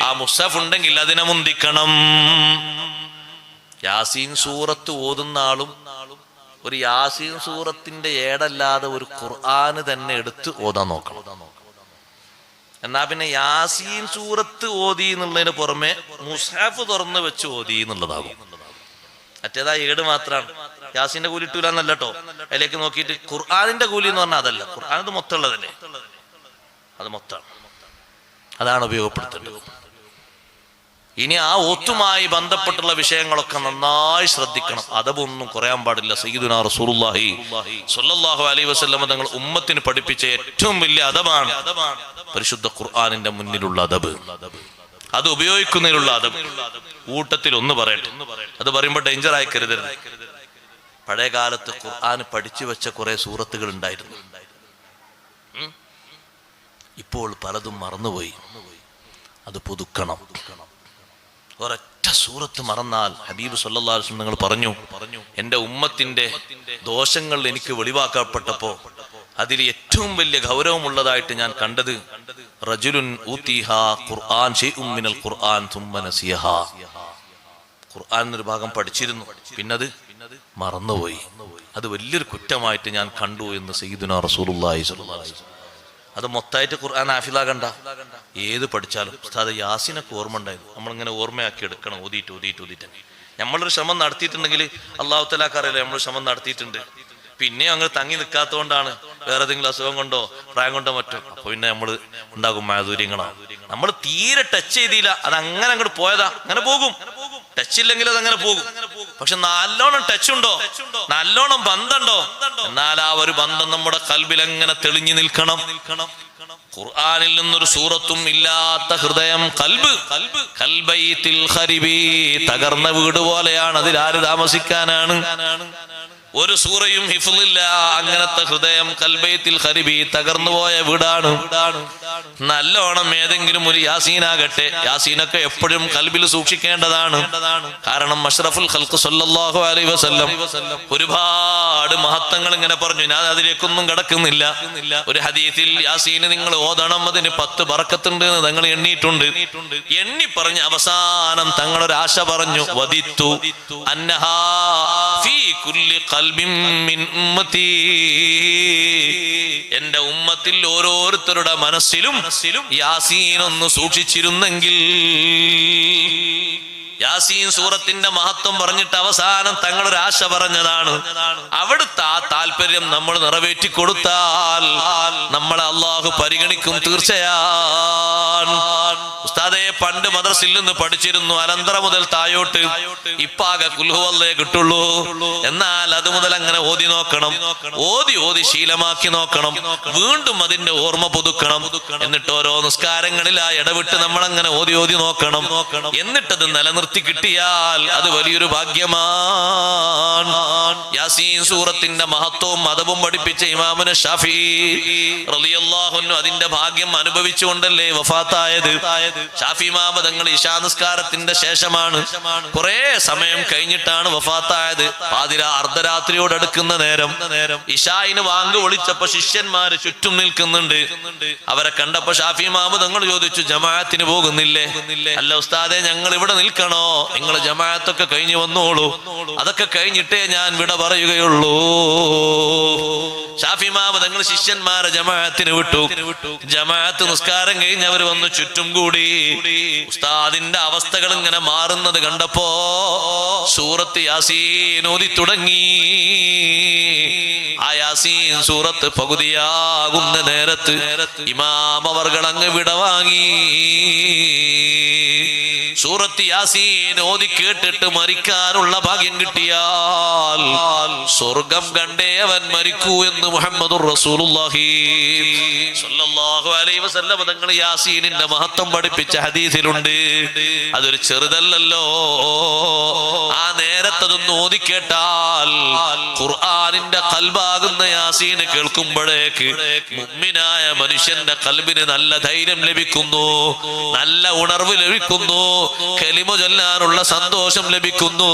Speaker 1: ആ മുസ്ഹഫ് ഉണ്ടെങ്കിൽ അതിനെ മുന്തിക്കണം. യാസീൻ സൂറത്ത് ഓതുന്ന ആളും ഒരു യാസീൻ സൂറത്തിന്റെ ഏടല്ലാതെ ഒരു ഖുർആൻ തന്നെ എടുത്ത് ഓതാൻ നോക്കണം. എന്നാ പിന്നെ യാസീൻ സൂറത്ത് ഓതി എന്നുള്ളതിന് പുറമെ മുസ്ഹഫ് തുറന്ന് വെച്ച് ഓതി എന്നുള്ളതാകും. മറ്റേതാ ഏട് മാത്രമാണ്. യാസീന്റെ കൂലി ഇട്ടൂല എന്നല്ല കേട്ടോ. അതിലേക്ക് നോക്കിയിട്ട് ഖുർആനിന്റെ കൂലി എന്ന് പറഞ്ഞാൽ അതല്ല. ഖുർആൻ ഇത് മൊത്തം ഉള്ളതല്ലേ, അത് മൊത്തമാണ്. അതാണ് ഉപയോഗപ്പെടുത്തേണ്ടത്. ഇനി ആ ഓത്തുമായി ബന്ധപ്പെട്ടുള്ള വിഷയങ്ങളൊക്കെ നന്നായി ശ്രദ്ധിക്കണം. അദബൊന്നും കുറയാൻ പാടില്ല. സയ്യിദുനാ റസൂലുള്ളാഹി സ്വല്ലല്ലാഹു അലൈഹി വസല്ലം തങ്ങൾ ഉമ്മത്തിന് പഠിപ്പിച്ച ഏറ്റവും വലിയ അദബാണ് പരിശുദ്ധ ഖുർആനിന്റെ മുന്നിലുള്ള അദബ്. അത് ഉപയോഗിക്കുന്നതിലുള്ള അദബ്. കൂട്ടത്തിൽ ഒന്ന് പറയട്ടെ, അത് പറയുമ്പോൾ ഡേഞ്ചർ ആയി കരുതരുത്. പഴയ കാലത്ത് ഖുർആൻ പഠിച്ചു വെച്ച കുറെ സൂറത്തുകൾ ഉണ്ടായിരുന്നു. ഇപ്പോൾ പലതും മറന്നുപോയി. അത് പുതുക്കണം. ഒരൊറ്റ സൂറത്ത് മറന്നാൽ ഹബീബ് സല്ലല്ലാഹു അലൈഹി വസല്ലം നിങ്ങൾ പറഞ്ഞു, എന്റെ ഉമ്മത്തിന്റെ ദോഷങ്ങൾ എനിക്ക് വെളിവാക്കപ്പെട്ടപ്പോ അതിൽ ഏറ്റവും വലിയ ഗൗരവമുള്ളതായിട്ട് ഞാൻ കണ്ടത് റജുലുൻ ഊതിഹാ ഖുർആൻ ശൈഉം മിനൽ ഖുർആൻ തുമ്മ നസിയഹാ. ഖുർആൻ എന്നൊരു ഭാഗം പഠിച്ചിരുന്നു, പിന്നത് മറന്നുപോയി. അത് വലിയൊരു കുറ്റമായിട്ട് ഞാൻ കണ്ടു എന്ന് സയ്യിദുനാ റസൂലുള്ളാഹി സ്വല്ലല്ലാഹു അലൈഹി വസല്ലം. അത് മൊത്തമായിട്ട് ഖുർആൻ ഹാഫിളാകണ്ട, ഏത് പഠിച്ചാലും. ഉസ്താദ് യാസീനൊക്കെ ഓർമ്മ ഉണ്ടായിരുന്നു. നമ്മളിങ്ങനെ ഓർമ്മയാക്കി എടുക്കണം, ഓതിയിട്ട്. നമ്മളൊരു ശ്രമം നടത്തിയിട്ടുണ്ടെങ്കിൽ അല്ലാഹു തആലാക്ക് അറിയില്ല നമ്മൾ ശ്രമം നടത്തിയിട്ടുണ്ട്. പിന്നെ അങ്ങ് തങ്ങി നിൽക്കാത്തതുകൊണ്ടാണ്. വേറെ ഏതെങ്കിലും അസുഖം കൊണ്ടോ പ്രായം കൊണ്ടോ മറ്റോ. അപ്പൊ പിന്നെ നമ്മൾ ഉണ്ടാകും മാധുര്യങ്ങളാണ്. നമ്മൾ തീരെ ടച്ച് ചെയ്തില്ല, അത് അങ്ങനെ അങ്ങോട്ട് പോയതാ, അങ്ങനെ പോകും. ടച്ച് ഇല്ലെങ്കിൽ അത് അങ്ങനെ പോകും. പക്ഷെ നല്ലോണം ടച്ച് ഉണ്ടോ, നല്ലോണം ബന്ധമുണ്ടോ, എന്നാൽ ആ ഒരു ബന്ധം നമ്മുടെ കൽബിൽ എങ്ങനെ തെളിഞ്ഞു നിൽക്കണം. ഖുർആനിൽ നിന്നൊരു സൂറത്തും ഇല്ലാത്ത ഹൃദയം കൽബൈത്തിൽ ഖരിബി, തകർന്ന വീട് പോലെയാണ്. അതിലാര് താമസിക്കാനാണ്? ഒരു സൂറയും ഹിഫ്ളില്ല. അങ്ങനത്തെ ഹൃദയം കൽബൈത്തിൽ ഖരിബി, തകർന്നു പോയ വീടാണ്. നല്ലോണം ഏതെങ്കിലും ഒരു യാസീനാകട്ടെ, യാസീനൊക്കെ എപ്പോഴും കൽബിൽ സൂക്ഷിക്കേണ്ടതാണ്. കാരണം അഷ്റഫുൽ ഖൽഖ് സല്ലല്ലാഹു അലൈഹി വസല്ലം ഒരുപാട് മഹത്വങ്ങൾ ഇങ്ങനെ പറഞ്ഞു. ഞാൻ അതിലേക്കൊന്നും കടക്കുന്നില്ല. ഒരു ഹദീസിൽ യാസീന് നിങ്ങൾ ഓതണം, അതിന് 10 ബറക്കത്തുണ്ട് എന്ന് തങ്ങൾ എണ്ണിയിട്ടുണ്ട്. എണ്ണി പറഞ്ഞ് അവസാനം തങ്ങളൊരാശ പറഞ്ഞു, വദിത്തു അന്നഹാ ഫീ കുല്ലി ഖൽബിൻ മിൻ ഉമ്മത്തി, എന്റെ ഉമ്മത്തിൽ ഓരോരുത്തരുടെ മനസ്സിലും യാസീൻ ഒന്ന് സൂക്ഷിച്ചിരുന്നെങ്കിൽ. യാസീൻ സൂറത്തിന്റെ മഹത്വം പറഞ്ഞിട്ട് അവസാനം തങ്ങളൊരാശ പറഞ്ഞതാണ്. അവിടുത്തെ ആ താല്പര്യം നമ്മൾ നിറവേറ്റി കൊടുത്താൽ നമ്മളെ അള്ളാഹു പരിഗണിക്കും തീർച്ചയാണ്. ഉസ്താദെ, പണ്ട് മദ്രസയിൽ നിന്ന് പഠിച്ചിരുന്നു, അനന്തര മുതൽ തായോട്ട് ഇപ്പാകെ കുൽഹുവല്ലേ കിട്ടുള്ളൂ. എന്നാൽ അത് മുതൽ അങ്ങനെ ഓതി നോക്കണം, ഓതി ശീലമാക്കി നോക്കണം, വീണ്ടും അതിന്റെ ഓർമ്മ പുതുക്കണം. എന്നിട്ട് ഓരോ നിസ്കാരങ്ങളിലായി ഇടവിട്ട് നമ്മൾ അങ്ങനെ ഓതി നോക്കണം. എന്നിട്ടത് നിലനിർത്തി കിട്ടിയാൽ അത് വലിയൊരു ഭാഗ്യമാണ്. യാസീൻ സൂറത്തിന്റെ മഹത്വവും അദബും പഠിപ്പിച്ച ഇമാമുന ഷാഫിഈ റളിയല്ലാഹു അൻഹു അതിന്റെ ഭാഗ്യം അനുഭവിച്ചുകൊണ്ടല്ലേ വഫാത്തായത്. ഷാഫി ഇമാം തങ്ങൾ ഇശാ നിസ്കാരത്തിന്റെ ശേഷമാണ്, കുറെ സമയം കഴിഞ്ഞിട്ടാണ് വഫാത്തായത്. അർദ്ധരാത്രിയോട് അടുക്കുന്ന നേരം ഇശായിന് വാങ്ക് വിളിച്ചപ്പോ ശിഷ്യന്മാര് ചുറ്റും നിൽക്കുന്നുണ്ട്. അവരെ കണ്ടപ്പോ ഷാഫി ഇമാം തങ്ങൾ ചോദിച്ചു, ജമാഅത്തിന് പോകുന്നില്ലേ? അല്ല ഉസ്താദെ, ഞങ്ങൾ ഇവിടെ നിൽക്കണോ? നിങ്ങൾ ജമാഅത്തൊക്കെ കഴിഞ്ഞു വന്നോളൂ, അതൊക്കെ കഴിഞ്ഞിട്ടേ ഞാൻ വിട പറയുകയുള്ളൂ. ഷാഫി ഇമാം തങ്ങൾ ശിഷ്യന്മാരെ ജമാഅത്തിന് വിട്ടു. ജമാഅത്ത് നിസ്കാരം കഴിഞ്ഞ് അവർ വന്ന് ചുറ്റും കൂടി. ഉസ്താദിന്റെ അവസ്ഥകൾ ഇങ്ങനെ മാറുന്നത് കണ്ടപ്പോ സൂറത്ത് യാസീൻ ഓതി തുടങ്ങി. ആ യാസീൻ സൂറത്ത് പകുതിയാകുന്ന നേരത്ത് ഇമാം അവർകൾ അങ്ങ് വിടവാങ്ങി. സൂറത്ത് യാസീൻ ഓതി കേട്ടിട്ട് മരിക്കാനുള്ള ഭാഗ്യം കിട്ടിയാൽ സ്വർഗം കണ്ടേ അവൻ മരിക്കൂ എന്ന് മുഹമ്മദുർ റസൂലുള്ളാഹി സ്വല്ലല്ലാഹു അലൈഹി വസല്ലം തങ്ങൾ യാസീനിന്റെ മഹത്വം പഠിപ്പിച്ച ഹദീസിലുണ്ട്. അതൊരു ചെറുതല്ലല്ലോ. ആ നേരത്തതൊന്ന് ഓതി കേട്ടാൽ ഖുർആനിന്റെ ഖൽബാകുന്ന യാസീൻ കേൾക്കുമ്പോഴേക്ക് മുഅ്മിനായ മനുഷ്യന്റെ ഖൽബിന് നല്ല ധൈര്യം ലഭിക്കുന്നു, നല്ല ഉണർവ് ലഭിക്കുന്നു, കലിമ ചൊല്ലാനുള്ള സന്തോഷം ലഭിക്കുന്നു,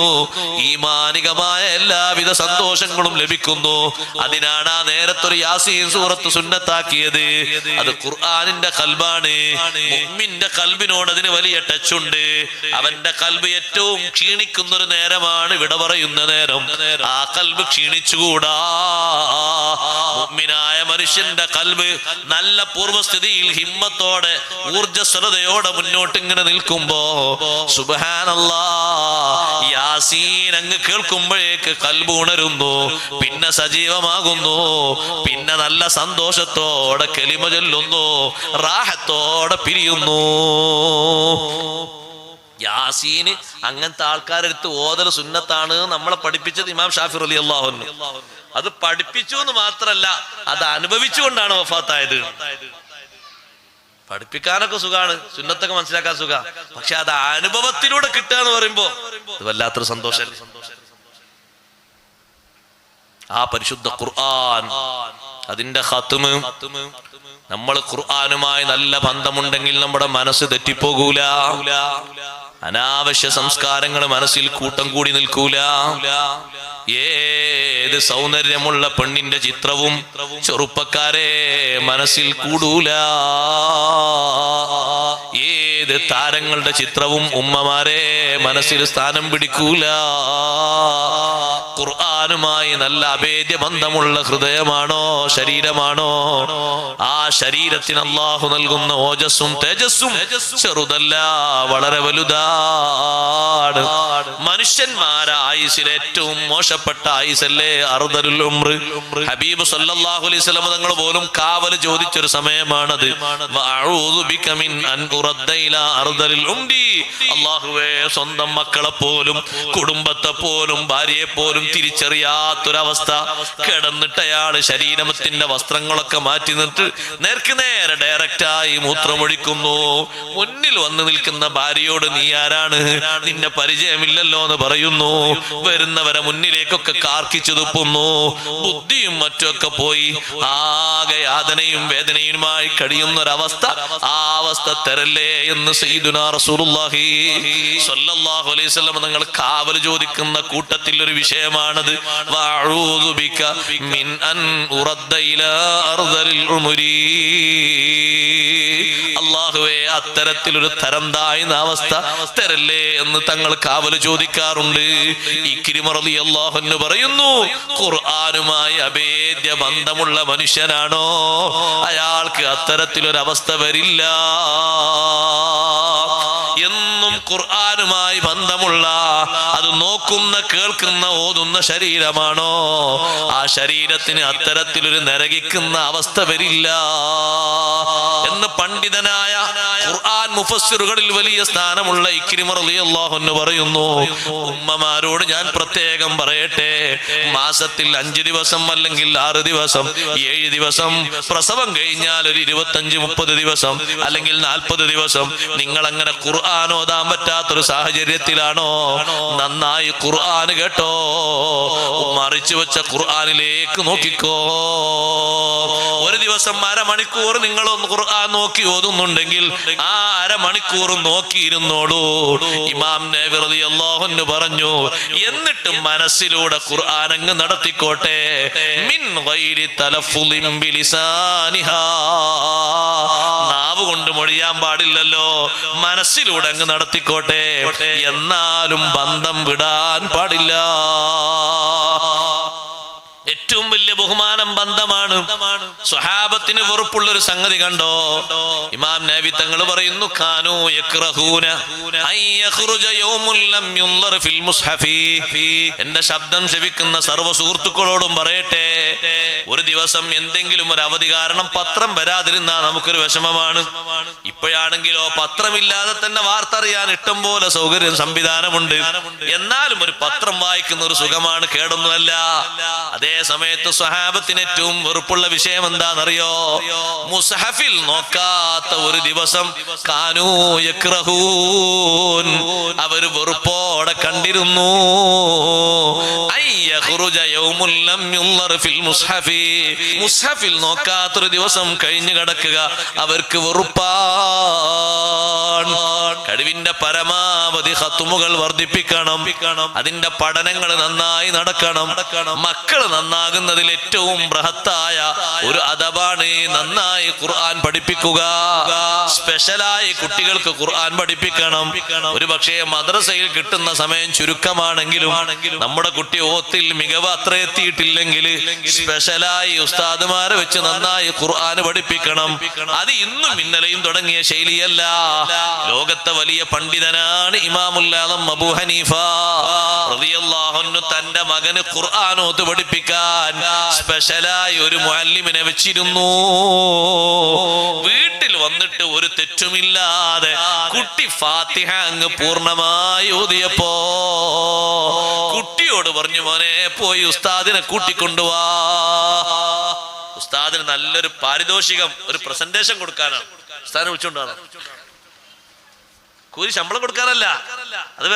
Speaker 1: ഈമാനികമായ എല്ലാവിധ സന്തോഷങ്ങളും ലഭിക്കുന്നു. അതിനാണ് ആ നേരത്തൊരു യാസീൻ സൂറത്ത് സുന്നത്താക്കിയത്. അത് ഖുർആനിന്റെ ഖൽബാണ്. മുഅ്മിന്റെ ഖൽബിനോട് അതിന് വലിയ ടച്ച് ഉണ്ട്. അവന്റെ ഖൽബ് ഏറ്റവും ക്ഷീണിക്കുന്ന ഒരു നേരമാണ് വിട പറയുന്ന നേരം. ആ ഖൽബ് ക്ഷീണിച്ചുകൂടാ. മുഅ്മിനായ മനുഷ്യന്റെ ഖൽബ് നല്ല പൂർവ്വസ്ഥിതിയിൽ ഹിമ്മത്തോടെ ഊർജ്ജസ്വലതയോടെ മുന്നോട്ട് ഇങ്ങനെ നിൽക്കുമ്പോ സുബ്ഹാനല്ലാഹ്, യാസീൻ അങ്ങ് കേൾക്കുമ്പോഴേക്ക് ഖൽബ് ഉണരുന്നു, പിന്നെ സജീവമാകുന്നു, പിന്നെ നല്ല സന്തോഷത്തോടെ കലിമ ചൊല്ലുന്നു, റാഹത്തോടെ പിരിയുന്നു. യാസീന് അങ്ങനത്തെ ആൾക്കാരെടുത്ത് ഓതൽ സുന്നത്താണ് നമ്മളെ പഠിപ്പിച്ചത് ഇമാം ഷാഫി റളിയല്ലാഹു അൻഹു. അത് പഠിപ്പിച്ചു എന്ന് മാത്രല്ല, അത് അനുഭവിച്ചുകൊണ്ടാണ് വഫാത്തായത്. പഠിപ്പിക്കാനൊക്കെ സുഖാണ്, സുന്നത്തൊക്കെ മനസ്സിലാക്കാൻ സുഖ, പക്ഷെ അത് അനുഭവത്തിലൂടെ കിട്ടുക എന്ന് പറയുമ്പോ ഇത് വല്ലാത്തൊരു സന്തോഷം. ആ പരിശുദ്ധ ഖുർആൻ, അതിന്റെ ഖത്മ്, നമ്മൾ ഖുർആനുമായി നല്ല ബന്ധമുണ്ടെങ്കിൽ നമ്മുടെ മനസ്സ് തെറ്റിപ്പോകൂല. അനാവശ്യ സംസ്കാരങ്ങൾ മനസ്സിൽ കൂട്ടം കൂടി നിൽക്കൂല. ഏത് സൗന്ദര്യമുള്ള പെണ്ണിന്റെ ചിത്രവും ചെറുപ്പക്കാരെ മനസ്സിൽ കൂടൂല. ഏത് താരങ്ങളുടെ ചിത്രവും ഉമ്മമാരെ മനസ്സിൽ സ്ഥാനം പിടിക്കൂല. ഖുർആനുമായി നല്ല അഭേദ്യ ബന്ധമുള്ള ഹൃദയമാണോ, ശരീരമാണോ, ആ ശരീരത്തിന് അല്ലാഹു നൽകുന്ന ഓജസ്സും തേജസ്സും ചെറുതല്ല, വളരെ വലുതാണ്. മനുഷ്യന്മാരെ ആയുസിൽ ഏറ്റവും മോശപ്പെട്ട ആയുസല്ലേ അർദലുൽ ഉംർ. ഹബീബ് സല്ലല്ലാഹു അലൈഹി വസല്ലം തങ്ങൾ പോലും കാവൽ ചോദിച്ചൊരു സമയമാണത്. വഅഊദു ബിക മിൻ അൻ ഉറദ്ദ ഇലാ അർദലിൽ ഉംരി. അല്ലാഹുവേ, സ്വന്തം മക്കളെ പോലും കുടുംബത്തെ പോലും ഭാര്യയെ പോലും തിരിച്ചറിയാത്തൊരവസ്ഥ. കിടന്നിട്ട് അയാള് ശരീരത്തിന്റെ വസ്ത്രങ്ങളൊക്കെ മാറ്റി നിന്നിട്ട് നേർക്ക് നേരെ ഡയറക്റ്റായി മൂത്രമൊഴിക്കുന്നു. മുന്നിൽ വന്ന് നിൽക്കുന്ന ഭാര്യയോട് നീ ആരാണ്, നിന്നെ പരിചയമില്ലല്ലോ എന്ന് പറയുന്നു. വരുന്നവരെ മുന്നിലേക്കൊക്കെ കാർക്കിച്ചു തുപ്പുന്നു. ബുദ്ധിയും മറ്റുമൊക്കെ പോയി ആകെ യാതനയും വേദനയുമായി കഴിയുന്നൊരവസ്ഥ. ആ അവസ്ഥ തരല്ലേ എന്ന് സയ്യിദുനാ റസൂലുള്ളാഹി സ്വല്ലല്ലാഹു അലൈഹി വസല്ലം നിങ്ങൾ കാവൽ ചോദിക്കുന്ന കൂട്ടത്തിൽ ഒരു വിഷയമാണത്. വഅഊദു ബിക മിൻ അൻ ഉറദ്ദ ഇലാ അർദലിൽ ഉംരി. അല്ലാഹുവേ, അത്തരത്തിലൊരു തരം താഴ്ന്ന അവസ്ഥ തരല്ലേ എന്ന് തങ്ങൾ കാവൽ ചോദിക്കാറുണ്ട്. ഇക്രിമ റളിയല്ലാഹു അൻഹു പറയുന്നു, ഖുർആനുമായി അഭേദ്യ ബന്ധമുള്ള മനുഷ്യനാണോ അയാൾക്ക് അത്തരത്തിലൊരവസ്ഥ വരില്ല. എന്നും ഖുർആനുമായി ബന്ധമുള്ള, അത് നോക്കുന്ന കേൾക്കുന്ന ഓതുന്ന ശരീരമാണോ ആ ശരീരത്തിന് അത്തരത്തിലൊരു നരകിക്കുന്ന അവസ്ഥ വരില്ല എന്ന് പണ്ഡിതനായ ഖുർആൻ മുഫസ്സിറുകളിൽ വലിയ സ്ഥാനമുള്ള ഇക്രിമ റളിയല്ലാഹു അൻഹു പറയുന്നു. ഉമ്മമാരോട് ഞാൻ പ്രത്യേകം പറയട്ടെ, മാസത്തിൽ 5 ദിവസം അല്ലെങ്കിൽ 6 ദിവസം 7 ദിവസം പ്രസവം കഴിഞ്ഞാൽ ഒരു 25-30 ദിവസം അല്ലെങ്കിൽ 40 ദിവസം നിങ്ങൾ അങ്ങനെ ഖുർആൻ ഓതാൻ പറ്റാത്തൊരു സാഹചര്യത്തിലാണോ, നന്നായി ഖുർആൻ കേട്ടോ, മറിച്ചു വെച്ച ഖുർആനിലേക്ക് നോക്കിക്കോ. ഒരു ദിവസം 1/2 മണിക്കൂർ നിങ്ങളൊന്ന് ഖുർആൻ നോക്കി ഓതുന്നുണ്ടെങ്കിൽ ആ 1/2 മണിക്കൂർ നോക്കിയിരുന്നോളൂ. ഇമാം നബി റളിയല്ലാഹു അൻഹു പറഞ്ഞു, എന്നിട്ട് മനസ്സിലൂടെ ഖുർആൻ അങ്ങ് നടത്തിക്കോട്ടെ. മിൻ ഗൈരി തലഫുളിൻ ബിലിസാനിഹാ. നാവ് കൊണ്ട് മൊഴിയാൻ പാടില്ലല്ലോ, മനസ്സിലൂടെ അങ്ങ് നടത്തിക്കോട്ടെ. എന്നാലും ബന്ധം വിടാൻ പാടില്ല. ഏറ്റവും വലിയ ബഹുമാനം ബന്ധമാണ്. സ്വഹാബത്തിന് വെറുപ്പുള്ള ഒരു സംഗതി കണ്ടോ? ഇമാം നബി തങ്ങൾ പറയുന്നു, കാനൂ യക്റഹൂന അൻ യഖ്റുജ യൗമുൻ ലം യുൻളർ ഫിൽ മുസ്ഹഫി. എന്റെ ശബ്ദം ശ്രവിക്കുന്ന സർവ്വ സുഹൃത്തുക്കളോടും പറയട്ടെ, ഒരു ദിവസം എന്തെങ്കിലും ഒരു അവധി കാരണം പത്രം വരാതിരുന്നാൽ നമുക്കൊരു വിഷമമാണ്. ഇപ്പോഴാണെങ്കിലോ പത്രമില്ലാതെ തന്നെ വാർത്ത അറിയാൻ ഇഷ്ടം പോലെ സൗകര്യം സംവിധാനമുണ്ട്. എന്നാലും ഒരു പത്രം വായിക്കുന്ന ഒരു സുഖമാണ്, കേടൊന്നുമല്ല. അതേ സമയത്ത് സ്വഹാബത്തിന് ഏറ്റവും വെറുപ്പുള്ള വിഷയം എന്താണെന്നറിയോ? മുസ്ഹഫിൽ നോക്കാത്ത ഒരു ദിവസം കാനൂ യക്റഹൂൻ, അവർ വെറുപ്പോടെ കണ്ടിരുന്നു. മുസ്ഹഫിൽ നോക്കാത്തൊരു ദിവസം കഴിഞ്ഞു കിടക്കുക അവർക്ക് വെറുപ്പാണ്. കഴിവിന്റെ പരമാവധി ഖത്മുകൾ വർദ്ധിപ്പിക്കണം, അതിന്റെ പഠനങ്ങൾ നന്നായി നടക്കണം. മക്കള് നന്നാകുന്നതിൽ ഏറ്റവും ബൃഹത്തായ ഒരു അദബാണ് നന്നായി ഖുർആൻ പഠിപ്പിക്കുക. സ്പെഷ്യലായി കുട്ടികൾക്ക് ഖുർആൻ പഠിപ്പിക്കണം. ഒരു പക്ഷേ മദ്രസയിൽ കിട്ടുന്ന സമയം ചുരുക്കമാണെങ്കിലും നമ്മുടെ കുട്ടി ഓത്തിൽ മികവ് അത്ര എത്തിയിട്ടില്ലെങ്കിൽ സ്പെഷ്യലായി ഉസ്താദുമാരെ വെച്ച് നന്നായി ഖുർആൻ പഠിപ്പിക്കണം. അത് ഇന്നും ഇന്നലെയും തുടങ്ങിയ ശൈലിയല്ല. ലോകത്തെ വലിയ പണ്ഡിതനാണ് ഇമാമുൽ ആദം അബൂ ഹനീഫ റളിയല്ലാഹു അൻഹു. തന്റെ മകന് ഖുർആൻ ഓത്ത് പഠിപ്പിക്കാൻ സ്പെഷ്യലായി ഒരു മുഅല്ലിമിനെ വെച്ചിരുന്നു. വീട്ടിൽ വന്നിട്ട് ഒരു തെറ്റുമില്ലാതെ കുട്ടി ഫാത്തിഹ അങ്ങ് പൂർണ്ണമായി ഓതിയപ്പോ കുട്ടിയോട് പറഞ്ഞു, മോനെ പോയി ഉസ്താദിനെ കൂട്ടിക്കൊണ്ടുവാ. ഉസ്താദിന് നല്ലൊരു പാരിതോഷികം, ഒരു പ്രസന്റേഷൻ കൊടുക്കാനാണ് ഉസ്താദിനെ വിളിച്ചുകൊണ്ടാണ്. കൂലി ശമ്പളം കൊടുക്കാനല്ല, അത്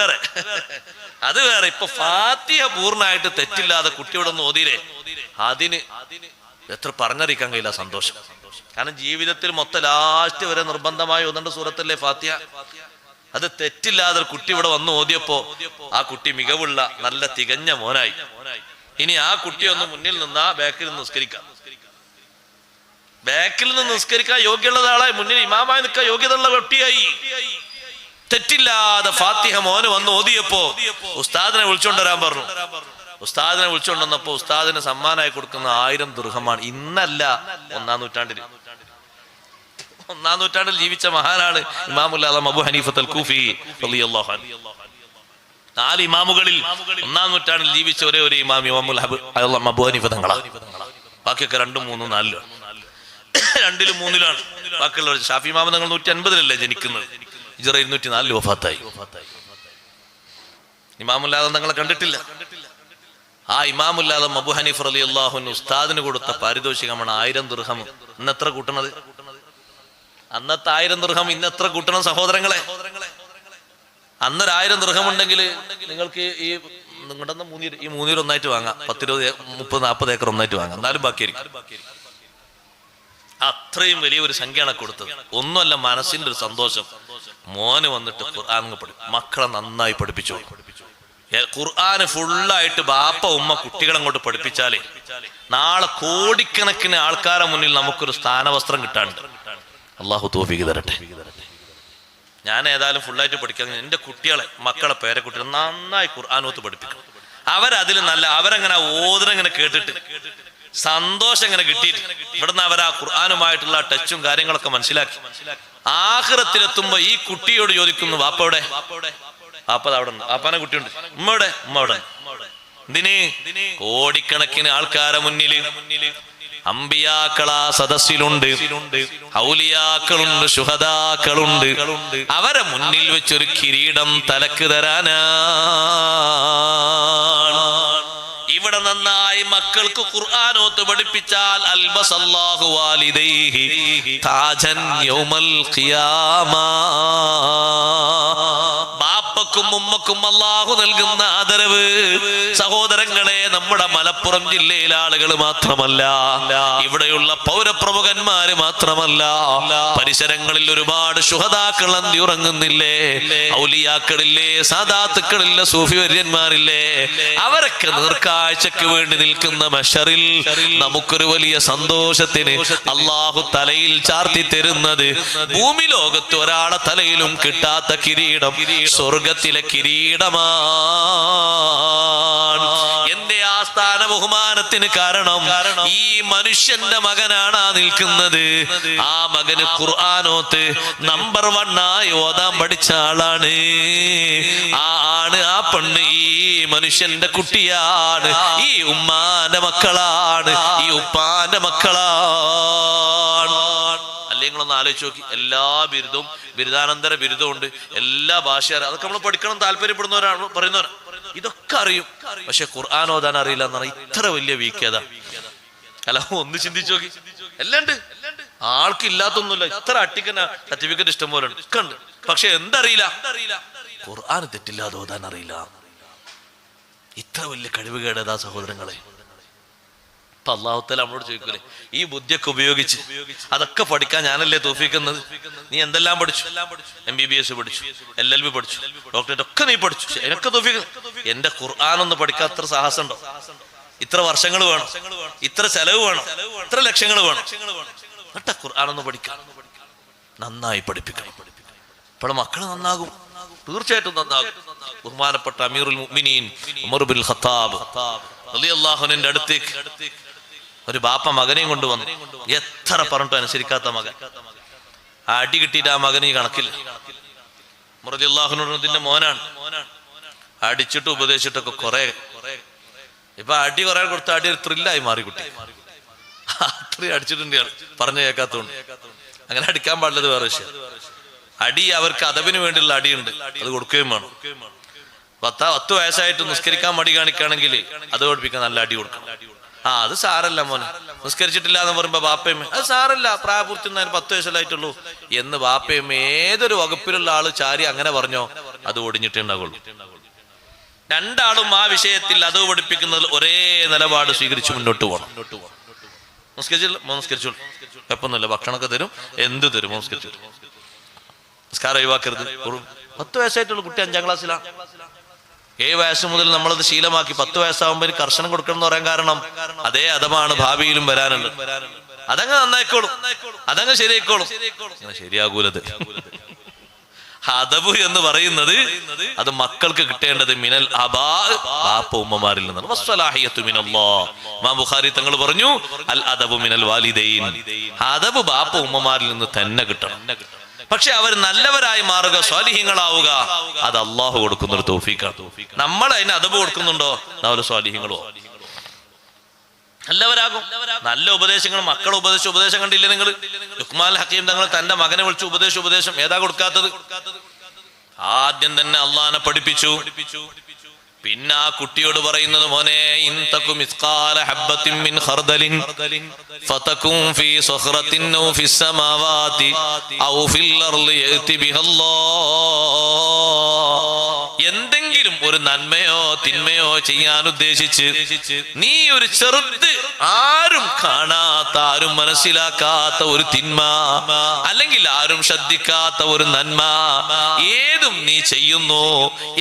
Speaker 1: വേറെ. ഇപ്പൊ ഫാത്തിഹ പൂർണ്ണമായിട്ട് തെറ്റില്ലാതെ കുട്ടിയോട് ഒന്ന് ഓതിയില്ലേ, അതിന് എത്ര പറഞ്ഞറിയിക്കാൻ കഴിയില്ല സന്തോഷം. കാരണം ജീവിതത്തിൽ മൊത്തം ലാസ്റ്റ് വരെ നിർബന്ധമായി ഓതേണ്ട സൂറത്തല്ലേ ഫാത്തിഹ. അത് തെറ്റില്ലാതെ കുട്ടി ഇവിടെ വന്ന് ഓതിയപ്പോ ആ കുട്ടി മികവുള്ള നല്ല തികഞ്ഞ മോനായി. ഇനി ആ കുട്ടി ഒന്ന് മുന്നിൽ നിന്നാ ബാക്കിൽ നിന്ന് നിസ്കരിക്കാം. ബാക്കിൽ നിന്ന് നിസ്കരിക്കാൻ യോഗ്യമുള്ള ആളായി, മുന്നിൽ ഇമാമായി നിൽക്കാൻ യോഗ്യതയുള്ള കുട്ടിയായി. തെറ്റില്ലാതെ ഫാത്തിഹ മോന് വന്ന് ഓതിയപ്പോ ഉസ്താദിനെ വിളിച്ചോണ്ടുവരാൻ പറഞ്ഞു. ഉസ്താദിനെ വിളിച്ചുകൊണ്ടുവന്നപ്പോ ഉസ്താദിന് സമ്മാനമായി കൊടുക്കുന്ന 1000 ദിർഹമാണ്. ഇന്നല്ല, 1-ാം നൂറ്റാണ്ടിൽ. 1-ാം നൂറ്റാണ്ടിൽ ജീവിച്ച മഹാനാണ് ഇമാമുൽ ആദം അബൂ ഹനീഫത്തുൽ കൂഫി റളിയല്ലാഹു അൻഹു. 4 ഇമാമുകളിൽ 1-ാം നൂറ്റാണ്ടിൽ ജീവിച്ച ഒരേ ഒരു ഇമാം ഇമാമുൽ അബൂ ഹനീഫ തങ്ങളാണ്. ബാക്കിയൊക്കെ 2, 3, 4 2, 3 ബാക്കിയുള്ളവർ. ഷാഫി ഇമാം തങ്ങൾ 150-ലല്ലേ ജനിക്കുന്നത്, ഹിജ്റ 204 വഫാത്തായി. ഇമാമുല്ലാദം തങ്ങളെ കണ്ടിട്ടില്ല. ആ ഇമാമുല്ലാദം അബൂ ഹനീഫ റളിയല്ലാഹു അൻഹു ഉസ്താദിന് കൊടുത്ത പാരിതോഷികമാണ് 1000 ദിർഹം. ഇന്ന് എത്ര കൂട്ടണത്? അന്നത്തെ 1000 ദിർഹം ഇന്ന് എത്ര കൂട്ടണം സഹോദരങ്ങളെ? അന്നൊരു 1000 ദിർഹം ഉണ്ടെങ്കിൽ നിങ്ങൾക്ക് ഈ നിങ്ങളുടെ ഈ 3 ഒന്നായിട്ട് വാങ്ങാം. 10, 20, 30, 40 ഏക്കർ ഒന്നായിട്ട് വാങ്ങാം. എന്നാലും ബാക്കിയായിരിക്കും. അത്രയും വലിയൊരു സംഖ്യയാണ് കൊടുത്തത്. ഒന്നുമല്ല, മനസ്സിന്റെ ഒരു സന്തോഷം. മോന് വന്നിട്ട് ഖുർആൻ മക്കളെ നന്നായി പഠിപ്പിച്ചു. ഖുർആന് ഫുള്ളായിട്ട് ബാപ്പ ഉമ്മ കുട്ടികളെ അങ്ങോട്ട് പഠിപ്പിച്ചാലേ നാളെ കോടിക്കണക്കിന് ആൾക്കാരെ മുന്നിൽ നമുക്കൊരു സ്ഥാനവസ്ത്രം കിട്ടാനുണ്ട്. അള്ളാഹു തൗഫീഖ് തരട്ടെ. ഞാൻ ഏതായാലും ഫുള്ളായിട്ട് പഠിക്കാൻ എൻ്റെ കുട്ടികളെ, മക്കളെ, പേരക്കുട്ടികളെ നന്നായി ഖുർആനോത്ത് പഠിപ്പിക്കണം. അവരതിൽ നല്ല അവരങ്ങനെ ഓതിരങ്ങനെ കേട്ടിട്ട് സന്തോഷം ഇങ്ങനെ കിട്ടിയിട്ട് ഇവിടുന്ന് അവർ ആ ഖുർആനുമായിട്ടുള്ള ടച്ചും കാര്യങ്ങളൊക്കെ മനസ്സിലാക്കി ആഖിറത്തിലെത്തുമ്പോ ഈ കുട്ടിയോട് ചോദിക്കുന്നു, വാപ്പയുടെ വാപ്പ അവിടെ ഉണ്ട്, വാപ്പാനെ കുട്ടിയുണ്ട്, ഉമ്മ അവിടെ. ഇതിന് കോടിക്കണക്കിന് ആൾക്കാരെ മുന്നില് അമ്പിയാക്കളാ സദസ്സിലുണ്ട്, ഔലിയാക്കളുണ്ട്, ശുഹദാക്കളുണ്ട്. അവരെ മുന്നിൽ വെച്ചൊരു കിരീടം തലക്ക് തരാനാ. ഇവിടെ നന്നായി മക്കൾക്ക് ഖുർആനോത്ത് പഠിപ്പിച്ചാൽ അൽബസല്ലാഹു വാലിദൈഹി താജൻ യൗമൽ ഖിയാമ. ബാപ്പക്കും ഉമ്മക്കും അല്ലാഹു നൽകുന്ന ആദരവ് സഹോദരങ്ങളെ നമ്മുടെ മലപ്പുറം ജില്ലയിലെ ആളുകൾ മാത്രമല്ല, ഇവിടെയുള്ള പൗരപ്രമുഖന്മാര് മാത്രമല്ല, പരിസരങ്ങളിൽ ഒരുപാട് ശുഹദാക്കൾ അന്തി ഉറങ്ങുന്നില്ലേ, ഔലിയാക്കളില്ലേ, സാദാത്തുക്കളില്ലേ, സൂഫി വര്യന്മാരില്ലേ, അവരൊക്കെ നീർക്കാഴ്ചക്ക് വേണ്ടി നിൽക്കുന്ന മഹ്ശറിൽ നമുക്കൊരു വലിയ സന്തോഷത്തിന് അല്ലാഹു തലയിൽ ചാർത്തി തരുന്നത് ഭൂമി ലോകത്ത് ഒരാളെ തലയിലും കിട്ടാത്ത കിരീടം സ്വർഗത്തിലെ കിരീടമാണ്. എന്റെ ആസ്ഥാന ബഹുമാനത്തിന് കാരണം ഈ മനുഷ്യന്റെ മകനാണ് ആ നിൽക്കുന്നത്. ആ മകന് ഖുർആനോത്ത് നമ്പർ 1 ആയി ഓതാൻ പഠിച്ച ആളാണ്. ആ ആണ്, ആ പെണ്ണ് ഈ മനുഷ്യന്റെ കുട്ടിയാണ്, ഈ ഉമ്മാന്റെ മക്കളാണ്, ഈ ഉപ്പാന്റെ മക്കളാണ്. അല്ലെങ്കിൽ ഒന്ന് ആലോചിച്ച് നോക്കി, എല്ലാ ബിരുദവും ബിരുദാനന്തര ബിരുദവും ഉണ്ട്, എല്ലാ ഭാഷ അതൊക്കെ നമ്മൾ പഠിക്കണം താല്പര്യപ്പെടുന്നവരാണ്, പറയുന്നവരാണ്, ഇതൊക്കെ അറിയും. പക്ഷെ ഖുർആൻ ഓതാൻ അറിയില്ല എന്നാണ് ഇത്ര വലിയ വീക്യത. അല്ല, ഒന്ന് ചിന്തിച്ചു നോക്കി. എല്ലാം ഉണ്ട്, ആൾക്ക് ഇല്ലാത്തൊന്നുമില്ല. ഇത്ര അട്ടിക്കന സർട്ടിഫിക്കറ്റ് ഇഷ്ടം പോലെ ഉണ്ട്, ഒക്കെ ഉണ്ട്. പക്ഷെ എന്തറിയില്ല? ഖുർആൻ തെറ്റില്ലാതെ ഓതാൻ അറിയില്ല. ഇത്ര വലിയ കഴിവുകേടതാ സഹോദരങ്ങളെ. ഇപ്പൊ അല്ലാഹു തആല നമ്മളോട് ചോദിക്കൂലേ, ഈ ബുദ്ധിയൊക്കെ ഉപയോഗിച്ച് അതൊക്കെ പഠിക്കാൻ ഞാനല്ലേ തൗഫീഖ്? നീ എന്തെല്ലാം പഠിച്ചു? MBBS പഠിച്ചു, LLB പഠിച്ചു, ഡോക്ടറേറ്റ് ഒക്കെ നീ പഠിച്ചു, എനിക്ക് തൗഫീഖ്. എന്റെ ഖുർആൻ ഒന്ന് പഠിക്കാൻ അത്ര സാഹസം ഉണ്ടോ? ഇത്ര വർഷങ്ങൾ വേണം, ഇത്ര ചെലവ് വേണം, ഇത്ര ലക്ഷങ്ങൾ വേണം. എന്നിട്ട് ഖുർആൻ ഒന്ന് പഠിക്കാൻ നന്നായി പഠിപ്പിക്കണം. ഇപ്പോൾ മക്കൾ നന്നാകും, തീർച്ചയായിട്ടും നന്നാകും. ബഹുമാനപ്പെട്ട അമീറുൽ മുഅ്മിനീൻ ഉമർ ബിൻ ഖത്താബ് റളിയല്ലാഹു അൻഹുവിന്റെ അടുത്തേക്ക് ഒരു ബാപ്പ മകനെയും കൊണ്ടുവന്നു. എത്ര പറഞ്ഞിട്ടും അനുസരിക്കാത്ത മകൻ. അടി കിട്ടിയിട്ട് ആ മകന് ഈ കണക്കില്ല. ഉമർ റളിയല്ലാഹു അൻഹുവിന്റെ മോനാണ്. അടിച്ചിട്ട് ഉപദേശിച്ചിട്ടൊക്കെ കുറെ, ഇപ്പൊ അടി കുറെ കൊടുത്ത അടി ഒരു ത്രില്ലായി മാറി കുട്ടി. അത്രയും അടിച്ചിട്ടുണ്ട് പറഞ്ഞു കേൾക്കാത്തതുകൊണ്ട്. അങ്ങനെ അടിക്കാൻ പാടില്ലത് വേറെ വിഷയം. അടി അവർക്ക് അദബിന് വേണ്ടിയുള്ള അടിയുണ്ട്, അത് കൊടുക്കുകയും വേണം. 10 വയസ്സായിട്ട് നിസ്കരിക്കാൻ മടി കാണിക്കുകയാണെങ്കിൽ അത് പഠിപ്പിക്കാൻ നല്ല അടി കൊടുക്കണം. അത് സാരല്ല മോനെ, നിസ്കരിച്ചിട്ടില്ല എന്ന് പറയുമ്പോ ബാപ്പയും അത് സാരല്ല, പ്രായപൂർത്തി 10 വയസ്സല്ലായിട്ടുള്ളൂ എന്ന് ബാപ്പയും ഏതൊരു വകുപ്പിലുള്ള ആള് ചാരി അങ്ങനെ പറഞ്ഞോ, അത് ഒടിഞ്ഞിട്ടേ ഉണ്ടാകുള്ളൂ. രണ്ടാളും ആ വിഷയത്തിൽ അത് പഠിപ്പിക്കുന്നതിൽ ഒരേ നിലപാട് സ്വീകരിച്ച് മുന്നോട്ട് പോകണം. നിസ്കരിച്ചോളൂ, എപ്പൊന്നുമില്ല, ഭക്ഷണമൊക്കെ തരും, എന്ത് തരും, നിസ്കരിച്ചു. നിസ്കാരം ഒഴിവാക്കരുത്. 10 വയസ്സായിട്ടുള്ള കുട്ടി 5ാം ക്ലാസ്സിലാണ്. 7 വയസ്സ് മുതൽ നമ്മളത് ശീലമാക്കി 10 വയസ്സാകുമ്പോൾ കർശനം കൊടുക്കണം എന്ന് പറയാൻ കാരണം അതേ അദബാണ് ഭാവിയിലും വരാനുള്ളത്. അതങ്ങ് നന്നായിക്കോളും, അതങ്ങ് ശരിയായിക്കോളും. ശരിയാകൂലത്. അദബ് എന്ന് പറയുന്നത് അത് മക്കൾക്ക് കിട്ടേണ്ടത് മിനൽ അബാ, ബാപ്പ ഉമ്മമാരിൽ നിന്നാണ്. വസ്സലാഹിയത്തു മിനല്ലാഹ്. ഇമാം ബുഖാരി തങ്ങൾ പറഞ്ഞു, അൽ അദബു മിനൽ വാലിദൈൻ. അദബ് ബാപ്പ ഉമ്മമാരിൽ നിന്ന് തന്നെ കിട്ടണം. പക്ഷെ അവർ നല്ലവരായി മാറുക, സ്വാലിഹ്യങ്ങളാവുക, അത് അള്ളാഹു കൊടുക്കുന്നൊരു തൗഫീഖാണ്. നമ്മൾ അതിന് അദബ് കൊടുക്കുന്നുണ്ടോ? അവർ സ്വാലിഹ്യങ്ങളോ നല്ലവരാകും. നല്ല ഉപദേശങ്ങൾ മക്കളെ ഉപദേശം കണ്ടില്ലേ നിങ്ങൾ? ലുഖ്മാൻ ഹക്കീം തങ്ങൾ തന്റെ മകനെ വിളിച്ച് ഉപദേശം ഏതാ കൊടുക്കാത്തത്? ആദ്യം തന്നെ അള്ളാഹനെ പഠിപ്പിച്ചു. പിന്നെ ആ കുട്ടിയോട് പറയുന്നത്, മോനെ ഇൻതകു മിസ്ഖാല ഹബ്ബത്തിൻ മിൻ ഖർദലിൻ ഫതകുൻ ഫീ സഖറത്തിൻ ഔ ഫിസ് സമാവാതി ഔ ഫിൽ അർളി യഅതി ബിഹല്ലാഹ്. എന്തെങ്കിലും ഒരു നന്മയോ തിന്മയോ ചെയ്യാൻ ഉദ്ദേശിച്ച് നീ ഒരു ചെറുത്, ആരും കാണാത്ത, ആരും മനസ്സിലാക്കാത്ത ഒരു തിന്മ, അല്ലെങ്കിൽ ആരും ശ്രദ്ധിക്കാത്ത ഒരു നന്മ ഏതും നീ ചെയ്യുന്നു,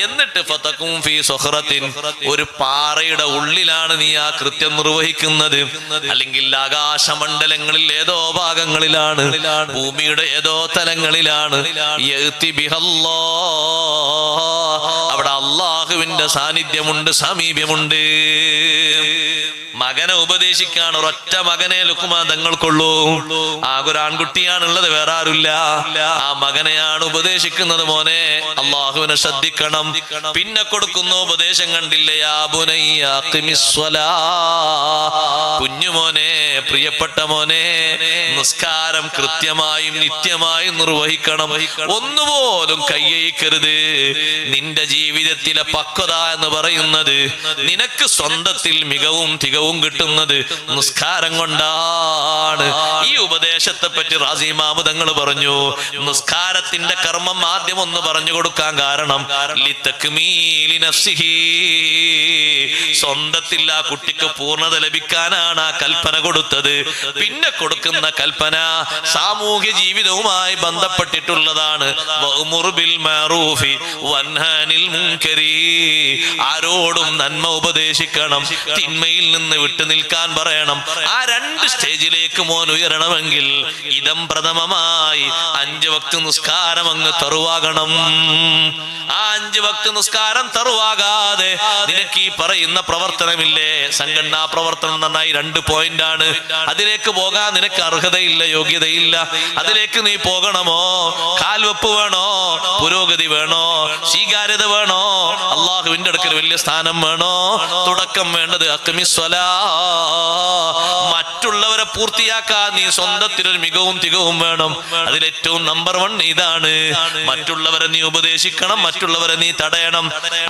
Speaker 1: എന്നിട്ട് ഫതകുൻ ഫീ സഖറത്തിൻ, ഒരു പാറയുടെ ഉള്ളിലാണ് നീ ആ കൃത്യം നിർവഹിക്കുന്നത്, അല്ലെങ്കിൽ ആകാശമണ്ഡലങ്ങളിൽ ഏതോ ഭാഗങ്ങളിലാണ്, ഭൂമിയുടെ ഏതോ തലങ്ങളിലാണ്, യഅതി ബിഹല്ലാഹ്, അവിടെ അള്ളാഹുവിന്റെ സാന്നിധ്യമുണ്ട്, സമീപ്യമുണ്ട്. മകനെ ഉപദേശിക്കാൻ ഒരൊറ്റ മകനെ ലുഖ്മാൻ തങ്ങൾക്കുള്ളൂ. ആകെ ഒരു ആൺകുട്ടിയാണുള്ളത്, വേറെ ആരുമില്ല. ആ മകനെയാണ് ഉപദേശിക്കുന്നത്, മോനെ അള്ളാഹുവിനെ ശ്രദ്ധിക്കണം. പിന്നെ കൊടുക്കുന്ന ഉപദേശം കണ്ടില്ലേ, യാ ബുനയ്യ അഖിമിസ്സലാ, കുഞ്ഞുമോനെ, പ്രിയപ്പെട്ട മോനെ, നിസ്കാരം കൃത്യമായും നിത്യമായും നിർവഹിക്കണം. ഒന്നുപോലും കയ്യയിക്കരുത്. നിന്റെ ജീവിതത്തിലെ പക്വത എന്ന് പറയുന്നത്, നിനക്ക് സ്വന്തത്തിൽ മികവും തികവും കിട്ടുന്നത് നിസ്കാരം കൊണ്ടാണ്. ഈ ഉപദേശത്തെ പറ്റി റാസി ഇമാം തങ്ങൾ പറഞ്ഞു, നിസ്കാരത്തിന്റെ കർമ്മം ആദ്യം ഒന്ന് പറഞ്ഞു കൊടുക്കാൻ കാരണം ലിതക്മീലി നഫ്സിഹി, സ്വന്തത്തിൽ ആ കുട്ടിക്ക് പൂർണ്ണത ലഭിക്കാനാണ് ആ കൽപ്പന കൊടുത്തത്. പിന്നെ കൊടുക്കുന്ന കൽപ്പന സാമൂഹ്യ ജീവിതവുമായി ബന്ധപ്പെട്ടിട്ടുള്ളതാണ്. വഅ്മുർ ബിൽ മഅറൂഫി വൻഹാ അനിൽ മുൻകരി, ആരോടും നന്മ ഉപദേശിക്കണം, തിന്മയിൽ നിന്ന് വിട്ടു നിൽക്കാൻ പറയണം. ആ രണ്ട് സ്റ്റേജിലേക്ക് മോൻ ഉയരണമെങ്കിൽ ഇതം പ്രഥമമായി 5 വക്ത് നിസ്കാരം അങ്ങ് തറുവാകണം. ആ 5 വക്ത് നിസ്കാരം തറുവാകാതെ നിനക്ക് ഈ പറയുന്ന പ്രവർത്തനമില്ലേ, സംഘടനാ പ്രവർത്തനം നന്നായി 2 പോയിന്റാണ്. അതിലേക്ക് പോകാൻ നിനക്ക് അർഹതയില്ല, യോഗ്യതയില്ല. അതിലേക്ക് നീ പോകണമോ? കാൽവെപ്പ് വേണോ? പുരോഗതി വേണോ? സ്വീകാര്യത വേണോ? അള്ളാഹുവിന്റെ അടുക്കൽ വലിയ സ്ഥാനം വേണോ? തുടക്കം വേണ്ടത് അഖിമിസ്സലാ, മറ്റുള്ളവരെ പൂർത്തിയാക്കാൻ നീ സ്വന്തത്തിലൊരു മികവും തികവും വേണം. അതിലേറ്റവും നമ്പർ 1 ഇതാണ്. മറ്റുള്ളവരെ നീ ഉപദേശിക്കണം, മറ്റുള്ളവരെ നീ തടയണം.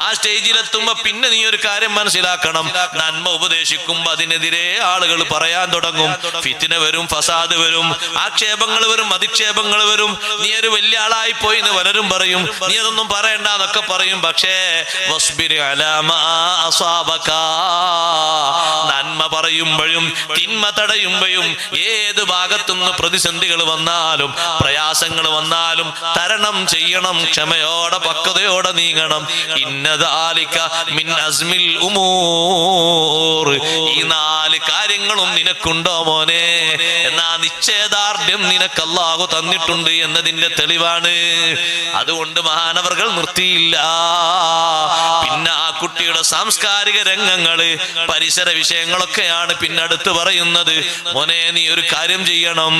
Speaker 1: ആ സ്റ്റേജിലെത്തുമ്പോ പിന്നെ നീ ഒരു കാര്യം മനസ്സിലാക്കണം, നന്മ ഉപദേശിക്കുമ്പോ അതിനെതിരെ ആളുകൾ പറയാൻ തുടങ്ങും. ഫിത്ന വരും, ഫസാദ് വരും, ആക്ഷേപങ്ങൾ വരും, അധിക്ഷേപങ്ങൾ വരും. നീ ഒരു വലിയ ആളായി പോയി എന്ന് പലരും പറയും. നീ അതൊന്നും പറയണ്ട എന്നൊക്കെ പറയും. പക്ഷേ വസ്ബിർ അലാ മാ അസാബക, നന്മ പറയുമ്പോഴും തിന്മ തടയുമ്പോഴും ഏത് ഭാഗത്തുനിന്ന് പ്രതിസന്ധികൾ വന്നാലും പ്രയാസങ്ങൾ വന്നാലും തരണം ചെയ്യണം. ക്ഷമയോടെ പക്വതയോടെ നീങ്ങണം. ഇന്നദാലിക മിൻ അസ്മിൽ ഉമൂർ, ഈ 4 കാര്യങ്ങളും നിനക്കുണ്ടോ മോനെ? എന്നാ നിശ്ചയദാർഢ്യം നിനക്ക് അല്ലാഹു തന്നിട്ടുണ്ട് എന്നതിന്റെ തെളിവാണ്. അതുകൊണ്ട് മഹാനവർകൾ നിർത്തിയില്ല. പിന്നെ ആ കുട്ടിയുടെ സാംസ്കാരിക രംഗങ്ങള്, പരിസര വിഷയങ്ങളൊക്കെയാണ് പിന്നെ അടുത്ത് പറയുന്നത്. മോനെ, നീ ഒരു കാര്യം ചെയ്യണം.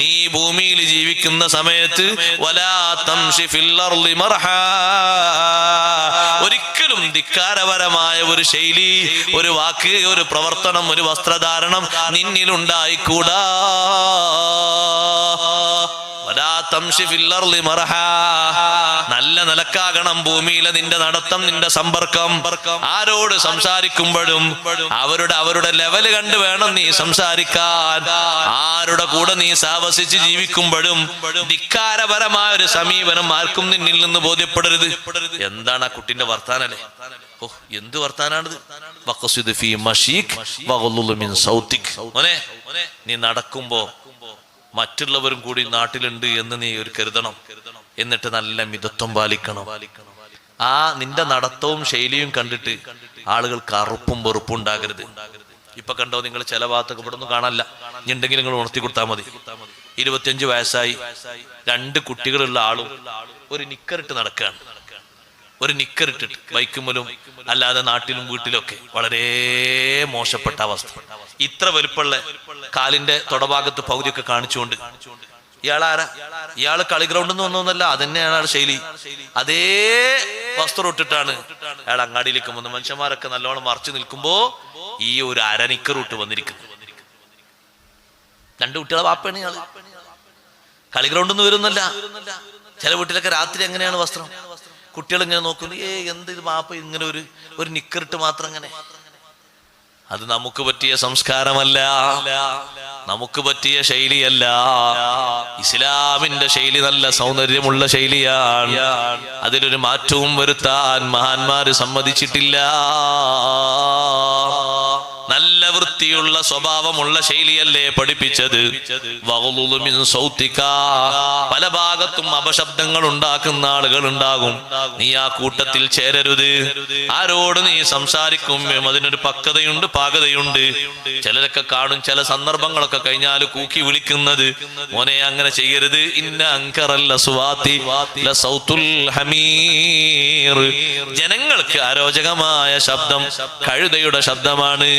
Speaker 1: നീ ഭൂമിയിൽ ജീവിക്കുന്ന സമയത്ത് വലാ തംശി ഫിൽ അർളി മർഹാ, ഒരിക്കലും ധിക്കാരപരമായ ഒരു ശൈലി, ഒരു വാക്ക്, ഒരു പ്രവർത്തനം, ഒരു വസ്ത്രധാരണം നിന്നിലുണ്ടായിക്കൂടാ. നല്ല നിലക്കാകണം ഭൂമിയിലെ നിന്റെ നടത്തം, നിന്റെ സമ്പർക്കം. ആരോട് സംസാരിക്കുമ്പോഴും അവരുടെ ലെവല് കണ്ട് വേണം നീ സംസാരിക്കാൻ. ആരുടെ കൂടെ നീ സാവസിച്ച് ജീവിക്കുമ്പോഴും ധിക്കാരപരമായ ഒരു സമീപനം ആർക്കും നിന്നിൽ നിന്ന് ബോധ്യപ്പെടരുത്. എന്താണ് ആ കുട്ടിന്റെ വർത്താനല്ലേ? ഓ, എന്ത് വർത്താനാണിത്? നീ നടക്കുമ്പോ മറ്റുള്ളവരും കൂടി നാട്ടിലുണ്ട് എന്ന് നീ ഒരു കരുതണം. എന്നിട്ട് നല്ല മിതത്വം പാലിക്കണം. ആ നിന്റെ നടത്തവും ശൈലിയും കണ്ടിട്ട് ആളുകൾക്ക് അറുപ്പും വെറുപ്പും ഉണ്ടാകരുത്. ഇപ്പൊ കണ്ടോ നിങ്ങൾ, ചില ഭാഗത്തൊക്കെ ഇവിടെ ഒന്നും കാണാനില്ല. ഇനി ഉണ്ടെങ്കിൽ നിങ്ങൾ ഉണർത്തി കൊടുത്താൽ മതി. 25 വയസ്സായി 2 കുട്ടികളുള്ള ആളും ഒരു നിക്കറിട്ട് നടക്കുകയാണ്. ഒരു നിക്കറിട്ടിട്ട് ബൈക്കുമ്മലും അല്ലാതെ നാട്ടിലും വീട്ടിലൊക്കെ വളരെ മോശപ്പെട്ട അവസ്ഥ. ഇത്ര വലുപ്പമുള്ള കാലിന്റെ തൊടഭാഗത്ത് പകുതിയൊക്കെ കാണിച്ചുകൊണ്ട് ഇയാളാരാ? ഇയാള് കളി ഗ്രൗണ്ടിൽ നിന്ന് വന്നൊന്നല്ല, അതന്നെയാണ് അയാൾ ശൈലി. അതേ വസ്ത്രം ഇട്ടിട്ടാണ് അയാൾ അങ്ങാടിയിലേക്ക് വന്ന് മനുഷ്യന്മാരൊക്കെ നല്ലോണം മറച്ചു നിൽക്കുമ്പോ ഈ ഒരു അരനിക്കറൂട്ട് വന്നിരിക്കുന്നത്. 2 കുട്ടികളെ വാപ്പയാണ് ഇയാള്. കളി ഗ്രൗണ്ടിൽ നിന്ന് വരുന്നല്ല. ചില വീട്ടിലൊക്കെ രാത്രി എങ്ങനെയാണ് വസ്ത്രം, കുട്ടികൾ ഇങ്ങനെ നോക്കുന്നു, എന്ത് ഇത് വാപ്പ ഇങ്ങനെ ഒരു നിക്കറിട്ട് മാത്രം അങ്ങനെ. അത് നമുക്ക് പറ്റിയ സംസ്കാരമല്ല, നമുക്ക് പറ്റിയ ശൈലിയല്ല. ഇസ്ലാമിന്റെ ശൈലി നല്ല സൗന്ദര്യമുള്ള ശൈലിയാണ്. അതിലൊരു മാറ്റവും വരുത്താൻ മഹാന്മാര് സമ്മതിച്ചിട്ടില്ല. നല്ല വൃത്തിയുള്ള സ്വഭാവമുള്ള ശൈലിയല്ലേ പഠിപ്പിച്ചത്. പല ഭാഗത്തും അപശബ്ദങ്ങൾ ഉണ്ടാക്കുന്ന ആളുകൾ ഉണ്ടാകും. നീ ആ കൂട്ടത്തിൽ ചേരരുത്. ആരോട് നീ സംസാരിക്കും അതിനൊരു പക്വതയുണ്ട്, പാകതയുണ്ട്. ചിലരൊക്കെ കാണും, ചില സന്ദർഭങ്ങളൊക്കെ കഴിഞ്ഞാൽ കൂക്കി വിളിക്കുന്നത്, മോനെ അങ്ങനെ ചെയ്യരുത്. ഇന്ന അൻകറൽ അസ്വാതി ലസൗതുൽ ഹമീർ. ജനങ്ങൾക്ക് അരോചകമായ ശബ്ദം കഴുതയുടെ ശബ്ദമാണ്.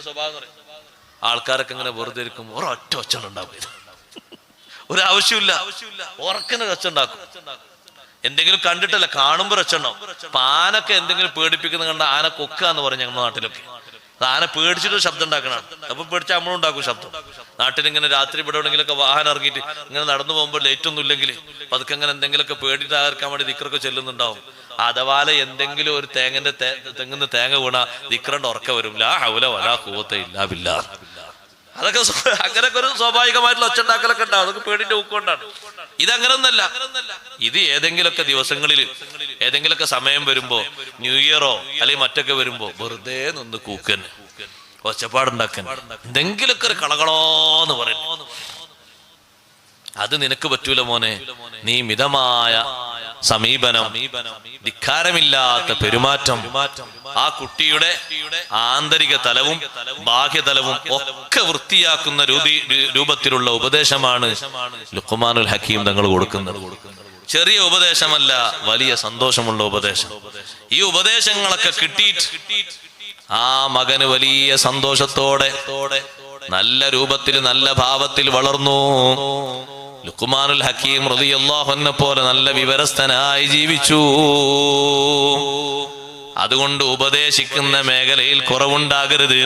Speaker 1: സ്വഭാവം ആൾക്കാരൊക്കെ ഇങ്ങനെ വെറുതെ ഇരിക്കും, ഒരൊറ്റ ഒച്ച ഉണ്ടാക്കും, ഒരാവശ്യമില്ല, ഉറക്കനെ ഒച്ച ഉണ്ടാക്കും. എന്തെങ്കിലും കണ്ടിട്ടല്ല, കാണുമ്പോ ഒച്ച ഉണ്ടാവും. ആനൊക്കെ എന്തെങ്കിലും പേടിപ്പിക്കുന്ന കണ്ട ആന കൊക്ക എന്ന് പറയും ഞങ്ങളുടെ നാട്ടിലൊക്കെ. ആന പേടിച്ചിട്ട് ശബ്ദം ഉണ്ടാക്കണാണ്. അപ്പൊ പേടിച്ച നമ്മളും ഉണ്ടാക്കും ശബ്ദം. നാട്ടിലിങ്ങനെ രാത്രി ഇവിടെ എവിടെങ്കിലൊക്കെ വാഹനം ഇറങ്ങിയിട്ട് ഇങ്ങനെ നടന്നു പോകുമ്പോൾ ലൈറ്റ് ഒന്നും ഇല്ലെങ്കിൽ പതുക്കെ അങ്ങനെ എന്തെങ്കിലുമൊക്കെ പേടിയിട്ട് ആർക്കാൻ വേണ്ടി ദിക്റൊക്കെ ചെല്ലുന്നുണ്ടാവും. അഥവാ എന്തെങ്കിലും ഒരു തെങ്ങിന്ന് തേങ്ങ വീണ ദിക്റണ്ട് ഉറക്ക വരും, ലാ ഹൗല വലാ ഖുവത ഇല്ലാ ബില്ലാഹ്. അതൊക്കെ അങ്ങനെയൊക്കെ ഒരു സ്വാഭാവികമായിട്ടുള്ള ഒച്ച ഉണ്ടാക്കലൊക്കെ ഉണ്ടാവും. അതൊക്കെ പേടിന്റെ ഊക്കൊണ്ടാണ്. ഇതങ്ങനൊന്നല്ല. ഇത് ഏതെങ്കിലുമൊക്കെ ദിവസങ്ങളിൽ ഏതെങ്കിലുമൊക്കെ സമയം വരുമ്പോ, ന്യൂ ഇയറോ അല്ലെങ്കിൽ മറ്റൊക്കെ വരുമ്പോ വെറുതെ നിന്ന് കൂക്കന്, ഒച്ചപ്പാടുണ്ടാക്കാൻ, എന്തെങ്കിലുമൊക്കെ ഒരു കളകളോന്ന് പറയും. അത് നിനക്ക് പറ്റൂല മോനെ. നീ മിതമായ സമീപനം, ധിക്കാരമില്ലാത്ത പെരുമാറ്റം, ആ കുട്ടിയുടെ ആന്തരിക തലവും ബാഹ്യതലവും ഒക്കെ വൃത്തിയാക്കുന്ന രൂപത്തിലുള്ള ഉപദേശമാണ് ലുഖ്മാനുൽ ഹക്കീം തങ്ങൾ കൊടുക്കുന്നത്. ചെറിയ ഉപദേശമല്ല, വലിയ സന്തോഷമുള്ള ഉപദേശം. ഈ ഉപദേശങ്ങളൊക്കെ കിട്ടിയിട്ട് ആ മകന് വലിയ സന്തോഷത്തോടെ നല്ല രൂപത്തിൽ നല്ല ഭാവത്തിൽ വളർന്നു. ലുഖ്മാനുൽ ഹക്കീം റളിയല്ലാഹു അൻഹു പോലെ നല്ല വിവരസ്ഥനായി ജീവിച്ചു. അതുകൊണ്ട് ഉപദേശിക്കുന്ന മേഖലയിൽ കുറവുണ്ടാകരുത്,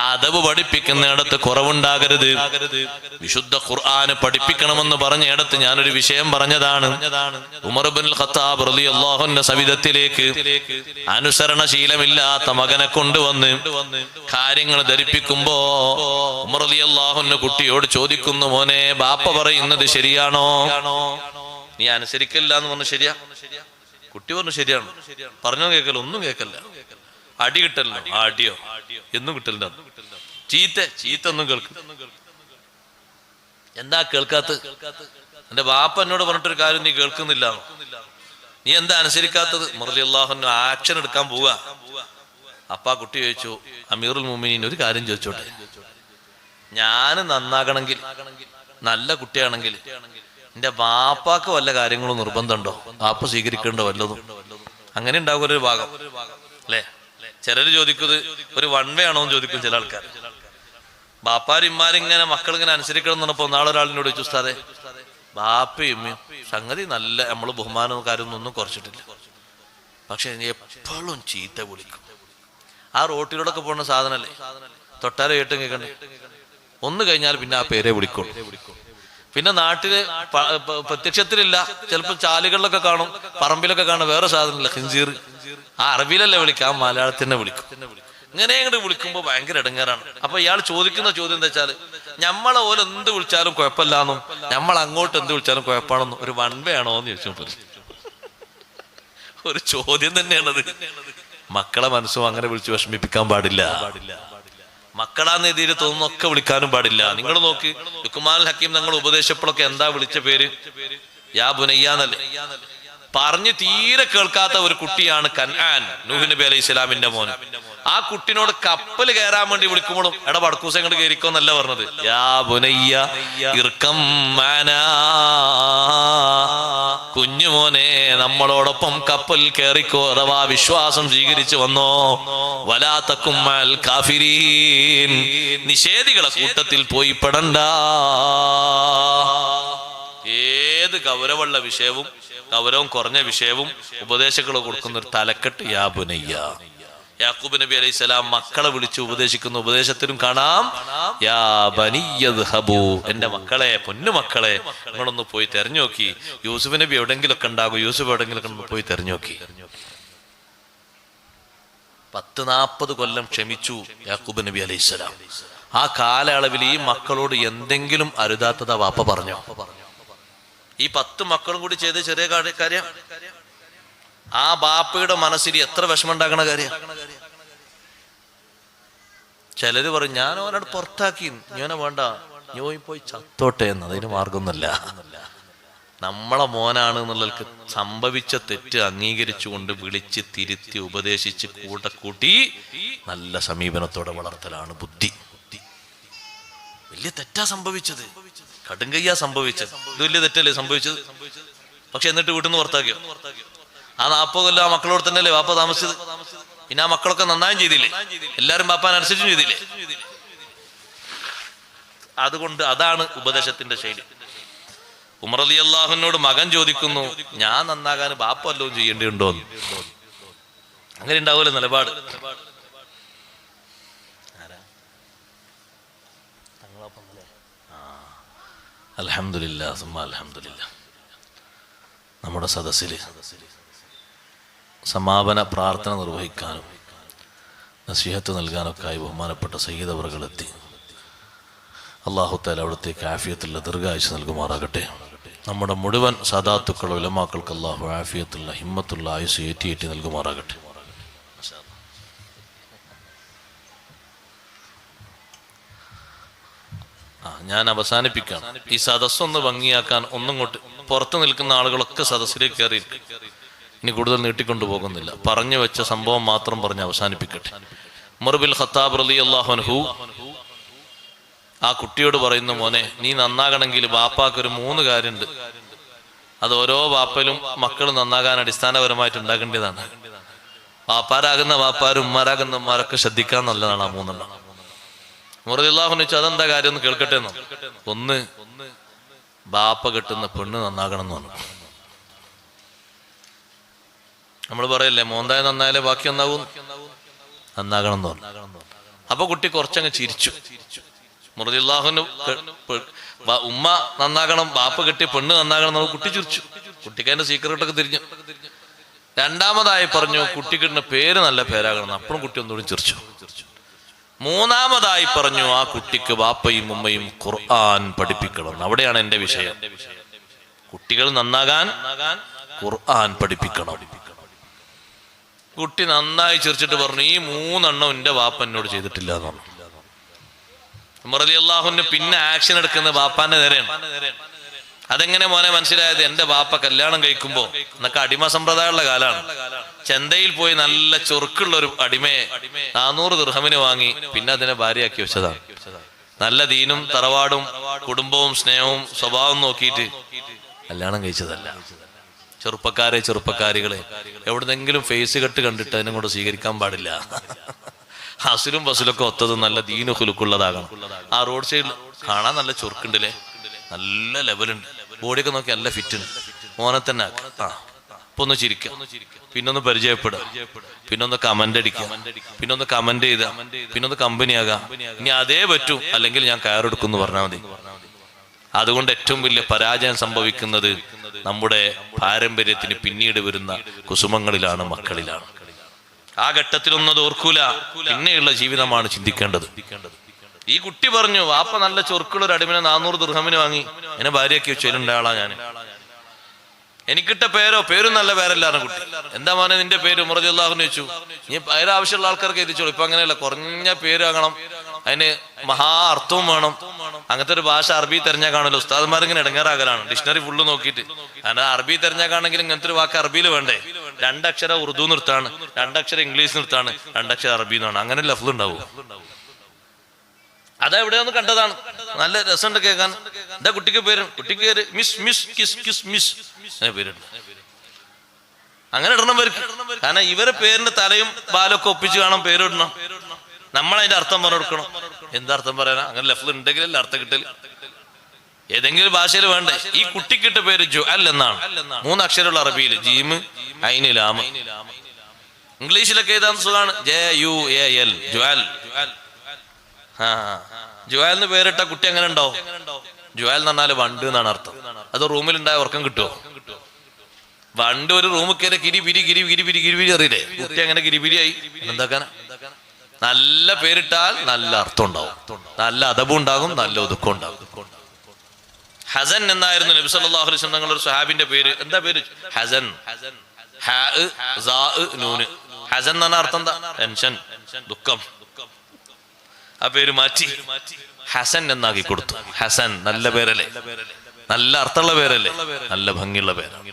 Speaker 1: അദബ് പഠിപ്പിക്കുന്നിടത്ത് കുറവുണ്ടാകരുത്. വിശുദ്ധ ഖുർആന് പഠിപ്പിക്കണമെന്ന് പറഞ്ഞിടത്ത് ഞാനൊരു വിഷയം പറഞ്ഞതാണ്. ഉമർ ഇബ്നുൽ ഖത്താബ് റളിയല്ലാഹു അൻഹു സവിധത്തിലേക്ക് അനുസരണശീലമില്ലാത്ത മകനെ കൊണ്ടുവന്ന് കാര്യങ്ങൾ ധരിപ്പിക്കുമ്പോ ഉമർ റളിയല്ലാഹു അൻഹു കുട്ടിയോട് ചോദിക്കുന്നു, മോനെ ബാപ്പ പറയുന്നത് ശരിയാണോ? നീ അനുസരിക്കില്ല എന്ന് പറഞ്ഞു. ശരിയാ? കുട്ടി പറഞ്ഞു ശരിയാണ്. പറഞ്ഞോ കേൾക്കല്ലോ? ഒന്നും കേൾക്കല്ല. അടി കിട്ടല്ലോ? അടിയോ എന്നും കിട്ടല്ല. ചീത്ത ഒന്നും കേൾക്കും. എന്താ കേൾക്കാത്ത? എന്റെ ബാപ്പ എന്നോട് പറഞ്ഞിട്ടൊരു കാര്യം നീ കേൾക്കുന്നില്ല, നീ എന്താ അനുസരിക്കാത്തത്? റളിയല്ലാഹു അൻഹു ആക്ഷൻ എടുക്കാൻ പോവുക. അപ്പാ കുട്ടി ചോദിച്ചു, അമീറുൽ മുഅ്മിനീൻ ഒരു കാര്യം ചോദിച്ചോട്ടെ, ഞാൻ നന്നാകണമെങ്കിൽ, നല്ല കുട്ടിയാണെങ്കിൽ എന്റെ ബാപ്പാക്ക് വല്ല കാര്യങ്ങളും നിർബന്ധമുണ്ടോ? ബാപ്പ സ്വീകരിക്കേണ്ട വല്ലതും? അങ്ങനെ ഉണ്ടാകും ഒരു ഭാഗം അല്ലെ. ചിലര് ചോദിക്കുന്നത് ഒരു വൺ വേ ആണോ എന്ന് ചോദിക്കും ചില ആൾക്കാർ. ബാപ്പാരിമാരിങ്ങനെ മക്കളിങ്ങനെ അനുസരിക്കണം എന്ന് പറഞ്ഞപ്പോ നാളെ ഒരാളിനോട് ചോദിച്ചു, ഉസ്താദേ ബാപ്പയും സംഗതി നല്ല നമ്മള് ബഹുമാനവും കാര്യമൊന്നും കുറച്ചിട്ടില്ല, പക്ഷെ എപ്പോഴും ചീത്ത വിളിക്കും. ആ റോട്ടിലൂടെയൊക്കെ പോകുന്ന സാധനല്ലേ, തൊട്ടാലും ഏട്ടും കേൾക്കണ്ടേ, ഒന്ന് കഴിഞ്ഞാൽ പിന്നെ ആ പേരെ വിളിക്കും. പിന്നെ നാട്ടില് പ്രത്യക്ഷത്തിലില്ല, ചിലപ്പോൾ ചാലുകളിലൊക്കെ കാണും, പറമ്പിലൊക്കെ കാണും, വേറെ സാധനമില്ല, ഹിൻസീർ. ആ അറബിയിലല്ലേ വിളിക്കാം, മലയാളത്തിനെ വിളിക്കും. ഇങ്ങനെ അങ്ങോട്ട് വിളിക്കുമ്പോ ഭയങ്കര ഇടങ്ങേറാണ്. അപ്പൊ ഇയാൾ ചോദിക്കുന്ന ചോദ്യം എന്താ വെച്ചാല്, ഞമ്മളെ ഓല് എന്ത് വിളിച്ചാലും കുഴപ്പമില്ലാന്നും നമ്മൾ അങ്ങോട്ട് എന്ത് വിളിച്ചാലും കുഴപ്പമാണെന്നും ഒരു വൺ വേ ആണോ എന്ന് ചോദിച്ചു. ഒരു ചോദ്യം തന്നെയാണത്. മക്കളെ മനസ്സും അങ്ങനെ വിളിച്ച് വിഷമിപ്പിക്കാൻ പാടില്ല. മക്കളാന്ന് എതിരെ തോന്നുന്നൊക്കെ വിളിക്കാനും പാടില്ല. നിങ്ങൾ നോക്ക്, ലുഖ്മാനുൽ ഹക്കീം തങ്ങൾ ഉപദേശപ്പോഴൊക്കെ എന്താ വിളിച്ച പേര്? യാ ബുനയ്യാന്നല്ലേ. പറഞ്ഞ് തീരെ കേൾക്കാത്ത ഒരു കുട്ടിയാണ് കൻആൻ, നൂഹ് നബി അലൈഹി സ്വലാമിന്റെ മോൻ. ആ കുട്ടിനോട് കപ്പൽ കയറാൻ വേണ്ടി വിളിക്കുമ്പോഴും എടാ ബടക്കൂസ ഇങ്ങോട്ട് കയറിക്കോന്നല്ല പറഞ്ഞത്, യാ ബുനയ്യ ഇർകം മാനാ, കുഞ്ഞുമോനെ നമ്മളോടൊപ്പം കപ്പൽ കയറിക്കോ, അഥവാ വിശ്വാസം സ്വീകരിച്ചു വന്നോ. വലാ തകും മഅൽ കാഫിരീൻ, നിഷേധികളെ കൂട്ടത്തിൽ പോയി പെടണ്ട. ഏത് ഗൗരവമുള്ള വിഷയവും ഗൗരവം കുറഞ്ഞ വിഷയവും ഉപദേശങ്ങൾ കൊടുക്കുന്ന ഒരു തലക്കെട്ട് യാ ബുനയ്യ. യാക്കൂബ് നബി അലൈഹി സ്വലാം മക്കളെ വിളിച്ച് ഉപദേശിക്കുന്ന ഉപദേശത്തിലും കാണാം യാ ബനിയദ്ഹബൂ, എന്റെ മക്കളെ, പൊന്നു മക്കളെ, നിങ്ങളൊന്ന് പോയി തെരഞ്ഞു നോക്കി. യൂസുഫ് നബി എവിടെങ്കിലൊക്കെ ഉണ്ടാകും, യൂസുഫ് എവിടെങ്കിലൊക്കെ പോയി തെരഞ്ഞു നോക്കി. 40 കൊല്ലം ക്ഷമിച്ചു യാക്കൂബ് നബി അലൈഹി സ്വലാം. ആ കാലയളവിൽ ഈ മക്കളോട് എന്തെങ്കിലും അരുതാത്തതാ വാപ്പ പറഞ്ഞോ? ഈ 10 മക്കളും കൂടി ചെയ്ത് ചെറിയ കാര്യം. ആ ബാപ്പയുടെ മനസ്സിൽ എത്ര വിഷമം ഉണ്ടാക്കണ കാര്യം. ചിലര് പറയും ഞാൻ അവനോട് പുറത്താക്കി, ഞാനെ വേണ്ട, ഞാൻ പോയി ചത്തോട്ടെ എന്ന്. അതിന് മാർഗമൊന്നുമല്ല. നമ്മളെ മോനാണ് എന്നുള്ളവർക്ക് സംഭവിച്ച തെറ്റ് അംഗീകരിച്ചുകൊണ്ട് വിളിച്ച് തിരുത്തി ഉപദേശിച്ച് കൂട്ടി നല്ല സമീപനത്തോടെ വളർത്തലാണ് ബുദ്ധി. വലിയ തെറ്റാ സംഭവിച്ചത്, കടുങ്കയ്യാ സംഭവിച്ചത്, ഇത് വലിയ തെറ്റല്ലേ സംഭവിച്ചത്. പക്ഷെ എന്നിട്ട് വീട്ടിൽ നിന്ന് പുറത്താക്കിയോ? ആ 40 കൊല്ലം ആ മക്കളോട് തന്നെയല്ലേ വാപ്പ താമസിച്ചത്. പിന്നെ ആ മക്കളൊക്കെ നന്നായും ചെയ്തില്ലേ? എല്ലാരും വാപ്പാനനുസരിച്ചും ചെയ്തില്ലേ? അതുകൊണ്ട് അതാണ് ഉപദേശത്തിന്റെ ശൈലി. ഉമർ റളിയല്ലാഹുവിനോട് മകൻ ചോദിക്കുന്നു, ഞാൻ നന്നാകാൻ ബാപ്പ വല്ലതും ചെയ്യേണ്ടിയുണ്ടോ? അങ്ങനെ ഉണ്ടാവുമല്ലോ നിലപാട്. അൽഹംദുലില്ലാ സുമ്മ അൽഹംദുലില്ലാ. നമ്മുടെ സദസ്സിൽ സമാപന പ്രാർത്ഥന നിർവഹിക്കാനും നസീഹത്ത് നൽകാനൊക്കെയായി ബഹുമാനപ്പെട്ട സയ്യിദ് അവറുകളെത്തി. അല്ലാഹു തആല അവിടുത്തേക്ക് ആഫിയത്തുള്ള ദീർഘായുസ്സ് നൽകുമാറാകട്ടെ. നമ്മുടെ മുഴുവൻ സാദാത്തുക്കൾ ഉലമാക്കൾക്ക് അല്ലാഹു ആഫിയത്തുള്ള ഹിമ്മത്തുള്ള ആയുസ് ഏറ്റി നൽകുമാറാകട്ടെ. ഞാൻ അവസാനിപ്പിക്കാം. ഈ സദസ്സൊന്ന് ഭംഗിയാക്കാൻ ഒന്നിങ്ങോട്ട് പുറത്ത് നിൽക്കുന്ന ആളുകളൊക്കെ സദസ്സിലേക്ക് കയറി. ഇനി കൂടുതൽ നീട്ടിക്കൊണ്ടു പോകുന്നില്ല. പറഞ്ഞു വെച്ച സംഭവം മാത്രം പറഞ്ഞ് അവസാനിപ്പിക്കട്ടെ. ഉമർ ബിൻ ഖത്താബ് റളിയല്ലാഹു അൻഹു ആ കുട്ടിയോട് പറയുന്നു, മോനെ നീ നന്നാകണമെങ്കിൽ ബാപ്പാക്കൊരു 3 കാര്യമുണ്ട്. അത് ഓരോ ബാപ്പയിലും മക്കൾ നന്നാകാൻ അടിസ്ഥാനപരമായിട്ട് ഉണ്ടാകേണ്ടതാണ്. വാപ്പാരാകുന്ന വാപ്പാരും ഉമ്മാരാകുന്ന ഉമ്മാരൊക്കെ ശ്രദ്ധിക്കാൻ നല്ലതാണ് ആ 3 എണ്ണം. ഉമർ റളിയല്ലാഹു അൻഹു ചോദിച്ചു, അതെന്താ കാര്യം ഒന്ന് കേൾക്കട്ടെ എന്നോ. 1, ബാപ്പ കെട്ടുന്ന പെണ്ണ് നന്നാകണം എന്ന് പറഞ്ഞു. നമ്മൾ പറയല്ലേ മോന്തായ നന്നായാലേ ബാക്കി നന്നാകും, നന്നാകണം എന്ന് പറഞ്ഞു. അപ്പൊ കുട്ടി കുറച്ചങ്ങ് ചിരിച്ചു. ഉമർ റളിയല്ലാഹു അൻഹു ഉമ്മ നന്നാകണം, ബാപ്പ കെട്ടിയ പെണ്ണ് നന്നാകണം എന്ന് കുട്ടി ചിരിച്ചു. കുട്ടിക്ക് അതിന്റെ സീക്രട്ടൊക്കെ തിരിഞ്ഞു. രണ്ടാമതായി പറഞ്ഞു കുട്ടിക്കിടുന്ന പേര് നല്ല പേരാകണം. അപ്പോഴും കുട്ടി ഒന്നുകൂടി ചിരിച്ചു. മൂന്നാമതായി പറഞ്ഞു ആ കുട്ടിക്ക് ബാപ്പയും ഉമ്മയും ഖുർആൻ പഠിപ്പിക്കണം. അവിടെയാണ് എന്റെ വിഷയം. കുട്ടികൾ നന്നാകാൻ ഖുർആൻ പഠിപ്പിക്കണം. കുട്ടി നന്നായി ചിരിച്ചിട്ട് പറഞ്ഞു, ഈ 3 എണ്ണം എന്റെ ബാപ്പ എന്നോട് ചെയ്തിട്ടില്ല എന്ന് പറഞ്ഞു. ഉമർ റളിയല്ലാഹു അൻഹു പിന്നെ ആക്ഷൻ എടുക്കുന്ന ബാപ്പാന്റെ നേരെയാണ്. അതെങ്ങനെ മോനെ മനസ്സിലായത്? എന്റെ ബാപ്പ കല്യാണം കഴിക്കുമ്പോ എന്നൊക്കെ അടിമ സമ്പ്രദായമുള്ള കാലാണ്. ചന്തയിൽ പോയി നല്ല ചൊറുക്കുള്ള ഒരു അടിമയെ 400 ദിർഹമിന് വാങ്ങി പിന്നെ അതിനെ ഭാര്യയാക്കി വെച്ചതാണ്. നല്ല ദീനും തറവാടും കുടുംബവും സ്നേഹവും സ്വഭാവം നോക്കിയിട്ട് കല്യാണം കഴിച്ചതല്ല. ചെറുപ്പക്കാരികളെ എവിടുന്നെങ്കിലും ഫേസ് കെട്ട് കണ്ടിട്ട് അതിനെ കൊണ്ട് സ്വീകരിക്കാൻ പാടില്ല. ഹസിലും ബസിലൊക്കെ ഒത്തത് നല്ല ദീനു ഹുലുക്കുള്ളതാകണം. ആ റോഡ് സൈഡിൽ കാണാൻ നല്ല ചൊറുക്കുണ്ടല്ലേ, നല്ല ലെവലുണ്ട്, ബോഡിയൊക്കെ നോക്കി നല്ല ഫിറ്റ് ഉണ്ട്. മോനെ തന്നെ ഇപ്പൊ ഒന്ന് ചിരിക്കാം, പിന്നൊന്ന് പരിചയപ്പെടുക, പിന്നൊന്ന് കമന്റ് അടിക്കുക, പിന്നൊന്ന് കമന്റ് ചെയ്ത, പിന്നൊന്ന് കമ്പനിയാകാം. ഇനി അതേ പറ്റൂ, അല്ലെങ്കിൽ ഞാൻ കയറെടുക്കും പറഞ്ഞാൽ മതി. അതുകൊണ്ട് ഏറ്റവും വലിയ പരാജയം സംഭവിക്കുന്നത് നമ്മുടെ പാരമ്പര്യത്തിന് പിന്നീട് വരുന്ന കുസുമങ്ങളിലാണ്, മക്കളിലാണ്. ആ ഘട്ടത്തിലൊന്നും അത് ഓർക്കൂല. പിന്നെയുള്ള ജീവിതമാണ് ചിന്തിക്കേണ്ടത്. ഈ കുട്ടി പറഞ്ഞു, വാപ്പ നല്ല ചൊറുക്കുള്ള ഒരു അടിമനെ 400 ദിർഹമിന് വാങ്ങി എന്നെ ഭാര്യയാക്കി വെച്ചിട്ടുണ്ട് ആളാ ഞാൻ. എനിക്കിട്ട പേരും നല്ല പേരല്ലായിരുന്നു കുട്ടി. എന്താ മോനെ നിന്റെ പേര്? ഉമർ റളിയല്ലാഹു അൻഹു ചോദിച്ചു. നീ പേര് ആവശ്യമുള്ള ആൾക്കാർക്ക് എത്തിച്ചോളൂ. ഇപ്പൊ അങ്ങനെയല്ല, കുറഞ്ഞ പേരാകണം, അതിന് മഹാ അർത്ഥവും വേണം. അങ്ങനത്തെ ഒരു ഭാഷ അറബി തെരഞ്ഞാൽ കാണുമല്ലോ. ഉസ്താദ്മാരിങ്ങനെ ഇടങ്ങേറാകലാണ് ഡിക്ഷണറി ഫുള്ള് നോക്കിയിട്ട്. കാരണം അറബി തെരഞ്ഞാൽ കാണെങ്കിൽ ഇങ്ങനത്തെ ഒരു വാക്ക് അറബിയിൽ വേണ്ടേ. 2 അക്ഷരം ഉറുദു നിർത്താണ്, 2 അക്ഷരം ഇംഗ്ലീഷ് നിർത്താണ്, 2 അക്ഷരം അറബി എന്നാണ്. അങ്ങനെ ലഫ്ള് ഉണ്ടാവും. അതെവിടെയൊന്ന് കണ്ടതാണ്. നല്ല രസമുണ്ട് കേൾക്കാൻ. എന്താ കുട്ടിക്ക് പേര്? കുട്ടിക്ക് പേര് miss miss kiss kiss miss അങ്ങനെ പേരുണ്ട്. അങ്ങനെ ഇടണം പേർക്ക്. കാരണം ഇവരെ പേരിന്റെ തലയും ബാലൊക്കെ ഒപ്പിച്ച് കാണാൻ പേരിടണം. നമ്മളതിന്റെ അർത്ഥം പറഞ്ഞു കൊടുക്കണം. എന്താർത്ഥം പറയാനാ? അങ്ങനെ ലഫ്ള് ഉണ്ടെങ്കിലല്ലേ അർത്ഥം കിട്ടല്. ഏതെങ്കിലും ഭാഷയിൽ വേണ്ടേ. ഈ കുട്ടിക്കിട്ട പേര് ജുഅൽ എന്നാണ്. 3 അക്ഷരമുള്ള അറബിയിൽ ജീമ് ഐന് ലാമ്. ഇംഗ്ലീഷിലൊക്കെ ഏതാന്ന് സുഖാണ്. JUAL ജുഅൽ. ജുഅൽ എന്ന് പേരിട്ട കുട്ടി അങ്ങനെ ഉണ്ടാവും. ജുഅൽ എന്ന് പറഞ്ഞാല് വണ്ട് എന്നാണ് അർത്ഥം. അത് റൂമിലുണ്ടായ ഉറക്കം കിട്ടുമോ? വണ്ട് ഒരു റൂമിൽ കയറി കിരിപിരി കിരിപിരി കിരിപിരി അറിയില്ലേ? കുട്ടി അങ്ങനെ കിരിപിരിയായി. എന്താക്കാനാ? നല്ല പേരിട്ടാൽ നല്ല അർത്ഥം ഉണ്ടാവും, നല്ല അദബും ഉണ്ടാകും, നല്ല ഒതുക്കം ഉണ്ടാകും. ഹസൻ എന്നായിരുന്നു നബി സല്ലല്ലാഹു അലൈഹി വസല്ലം തങ്ങളുടെ ഒരു സ്വഹാബിന്റെ പേര്. എന്താ പേര്? ഹസൻ. ഹസൻ എന്ന് പറഞ്ഞ അർത്ഥം എന്താ? ടെൻഷൻ, ദുഃഖം. ആ പേര് മാറ്റി ഹസൻ എന്നാക്കി കൊടുത്തു. ഹസൻ നല്ല പേരല്ലേ, നല്ല അർത്ഥമുള്ള പേരല്ലേ, നല്ല ഭംഗിയുള്ള പേരാണ്.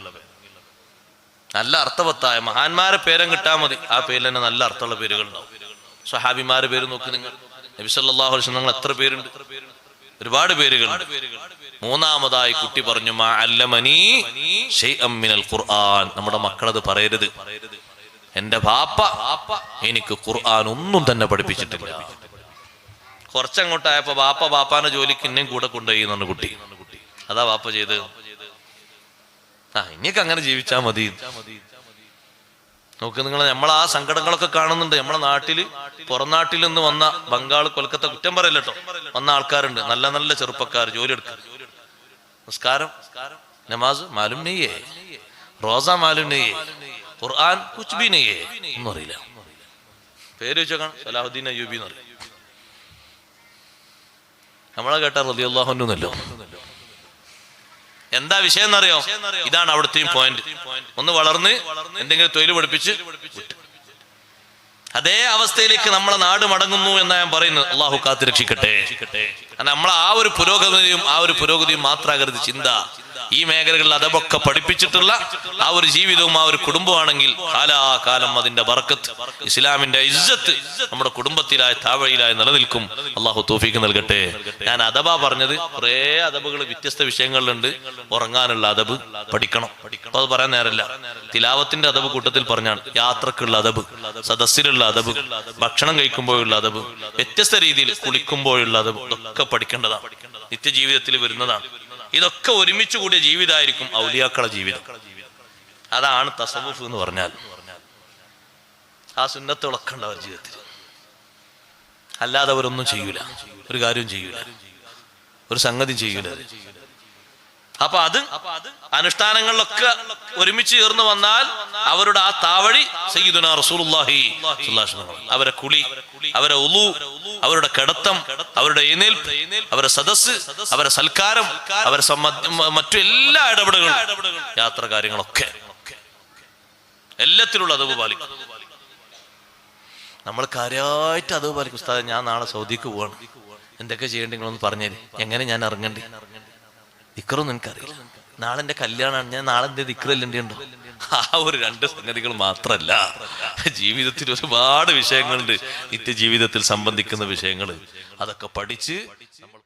Speaker 1: നല്ല അർത്ഥവത്തായ മഹാന്മാരെ പേരം കിട്ടാൻ മതി. ആ പേരിൽ തന്നെ നല്ല അർത്ഥമുള്ള പേരുകൾ ഉണ്ടാവും. സ്വഹാബിമാരുടെ പേര് നോക്കി നിങ്ങൾ. നബി സല്ലല്ലാഹു അലൈഹി വസല്ലം എത്ര പേരുണ്ട്? ഒരുപാട് പേരുകൾ. 3-മതായി കുട്ടി പറഞ്ഞു മാ അല്ലമനി ശൈഅൻ മിനൽ ഖുർആൻ. നമ്മുടെ മക്കളത് പറയരുത്, എന്റെ ബാപ്പ എനിക്ക് ഖുർആൻ ഒന്നും തന്നെ പഠിപ്പിച്ചിട്ടില്ല. കുറച്ചങ്ങോട്ടായപ്പോ ബാപ്പാന്റെ ജോലിക്ക് എന്നെയും കൂടെ കൊണ്ടുപോയി എന്നാണ് കുട്ടി. അതാ ബാപ്പ ചെയ്ത്. ഇനിയൊക്കെ അങ്ങനെ ജീവിച്ചാ മതി. നോക്ക് നിങ്ങൾ, നമ്മൾ ആ സങ്കടങ്ങളൊക്കെ കാണുന്നുണ്ട്. നമ്മളെ നാട്ടില് പുറം നാട്ടിൽ നിന്ന് വന്ന ബംഗാൾ, കൊൽക്കത്ത, കുറ്റം പറയല്ലോ, വന്ന ആൾക്കാരുണ്ട്. നല്ല നല്ല ചെറുപ്പക്കാർ ജോലി എടുക്കുക. നിസ്കാരം, നമാസ് മാലും നെയ്യേ, റോസ മാലും നെയ്യേ, ഖുർആൻ കുച്ച് ബി നെയ്യേ, ഒന്നും അറിയില്ല. പേര് വെച്ചോക്കണം, സലാഹുദ്ദീൻ അയ്യൂബി എന്ന് പറയും. നമ്മളെ കേട്ടാ റളിയല്ലാഹു അൻഹു എന്നല്ലോ. എന്താ വിഷയം എന്നറിയോ? ഇതാണ് അവിടുത്തെയും പോയിന്റ്. ഒന്ന് വളർന്ന് എന്തെങ്കിലും തൊഴിൽ പഠിപ്പിച്ച് അതേ അവസ്ഥയിലേക്ക് നമ്മളെ നാട് മടങ്ങുന്നു എന്നാ ഞാൻ പറയുന്നത്. അള്ളാഹു കാത്തുരക്ഷിക്കട്ടെ. നമ്മൾ ആ ഒരു പുരോഗതിയും മാത്രമാകരുത് ചിന്ത. ഈ മേഖലകളിൽ അതൊക്കെ പഠിപ്പിച്ചിട്ടുള്ള ആ ഒരു ജീവിതവും ആ ഒരു കുടുംബമാണെങ്കിൽ കാലാകാലം അതിന്റെ ബർക്കത്ത്, ഇസ്ലാമിന്റെ ഇസ്സത്ത് നമ്മുടെ കുടുംബത്തിലായി താവഴിയിലായി നിലനിൽക്കും. അള്ളാഹു തൗഫീഖ് നൽകട്ടെ. ഞാൻ അദബാ പറഞ്ഞത്. കുറേ അദബുകൾ വ്യത്യസ്ത വിഷയങ്ങളിലുണ്ട്. ഉറങ്ങാനുള്ള അദബ് പഠിക്കണം. അപ്പൊ അത് പറയാൻ നേരമില്ല. തിലാവത്തിന്റെ അദബ് കൂട്ടത്തിൽ പറഞ്ഞാണ്. യാത്രക്കുള്ള അദബ്, സദസ്സിലുള്ള അദബ്, ഭക്ഷണം കഴിക്കുമ്പോഴുള്ള അദബ്, വ്യത്യസ്ത രീതിയിൽ കുളിക്കുമ്പോഴുള്ള അദബ്, ഇതൊക്കെ പഠിക്കേണ്ടതാണ്. നിത്യജീവിതത്തിൽ വരുന്നതാണ്. ഇതൊക്കെ ഒരുമിച്ച് കൂടിയ ജീവിതമായിരിക്കും ഔലിയാക്കളെ ജീവിതം. അതാണ് തസവുഫ് എന്ന് പറഞ്ഞാൽ. ആ സുന്നത്തുകളൊക്കെ ഉണ്ട് അവർ ജീവിതത്തിൽ. അല്ലാതെ അവരൊന്നും ചെയ്യൂല, ഒരു കാര്യവും ചെയ്യൂല, ഒരു സംഗതി ചെയ്യൂല. അപ്പൊ അത് അനുഷ്ഠാനങ്ങളിലൊക്കെ ഒരുമിച്ച് ചേർന്ന് വന്നാൽ അവരുടെ ആ താവഴി സയ്യിദുനാ റസൂലുള്ളാഹി സ്വല്ലല്ലാഹു അലൈഹി വസല്ലം. അവരെ കുളി, അവരെ ഉളു, അവരുടെ കിടത്തം, അവരുടെ എഴുന്നേൽപ്പ്, അവരുടെ സദസ്സ്, അവരുടെ സൽക്കാരം, അവരുടെ മറ്റു എല്ലാ ഇടപെടലുകളും, യാത്ര കാര്യങ്ങളൊക്കെ എല്ലാത്തിലുള്ള അദബ് പാലിക്കും. നമ്മൾ കാര്യമായിട്ട് അദബ് പാലിക്കും. ഉസ്താദേ, ഞാൻ നാളെ സൗദിക്ക് പോവാണ്, എന്തൊക്കെ ചെയ്യേണ്ടി നിങ്ങളൊന്ന് പറഞ്ഞേര്. എങ്ങനെ ഞാൻ ഇറങ്ങണ്ടി? ദിക്റൊന്നും എനിക്കറിയില്ല. നാളെ എന്റെ കല്യാണമാണ്, ഞാൻ നാളെ എന്റെ ദിക്റല്ലേണ്ടോ? ആ ഒരു 2 സംഗതികൾ മാത്രല്ല, ജീവിതത്തിൽ ഒരുപാട് വിഷയങ്ങളുണ്ട്. നിത്യജീവിതത്തിൽ സംബന്ധിക്കുന്ന വിഷയങ്ങൾ. അതൊക്കെ പഠിച്ച് നമ്മൾ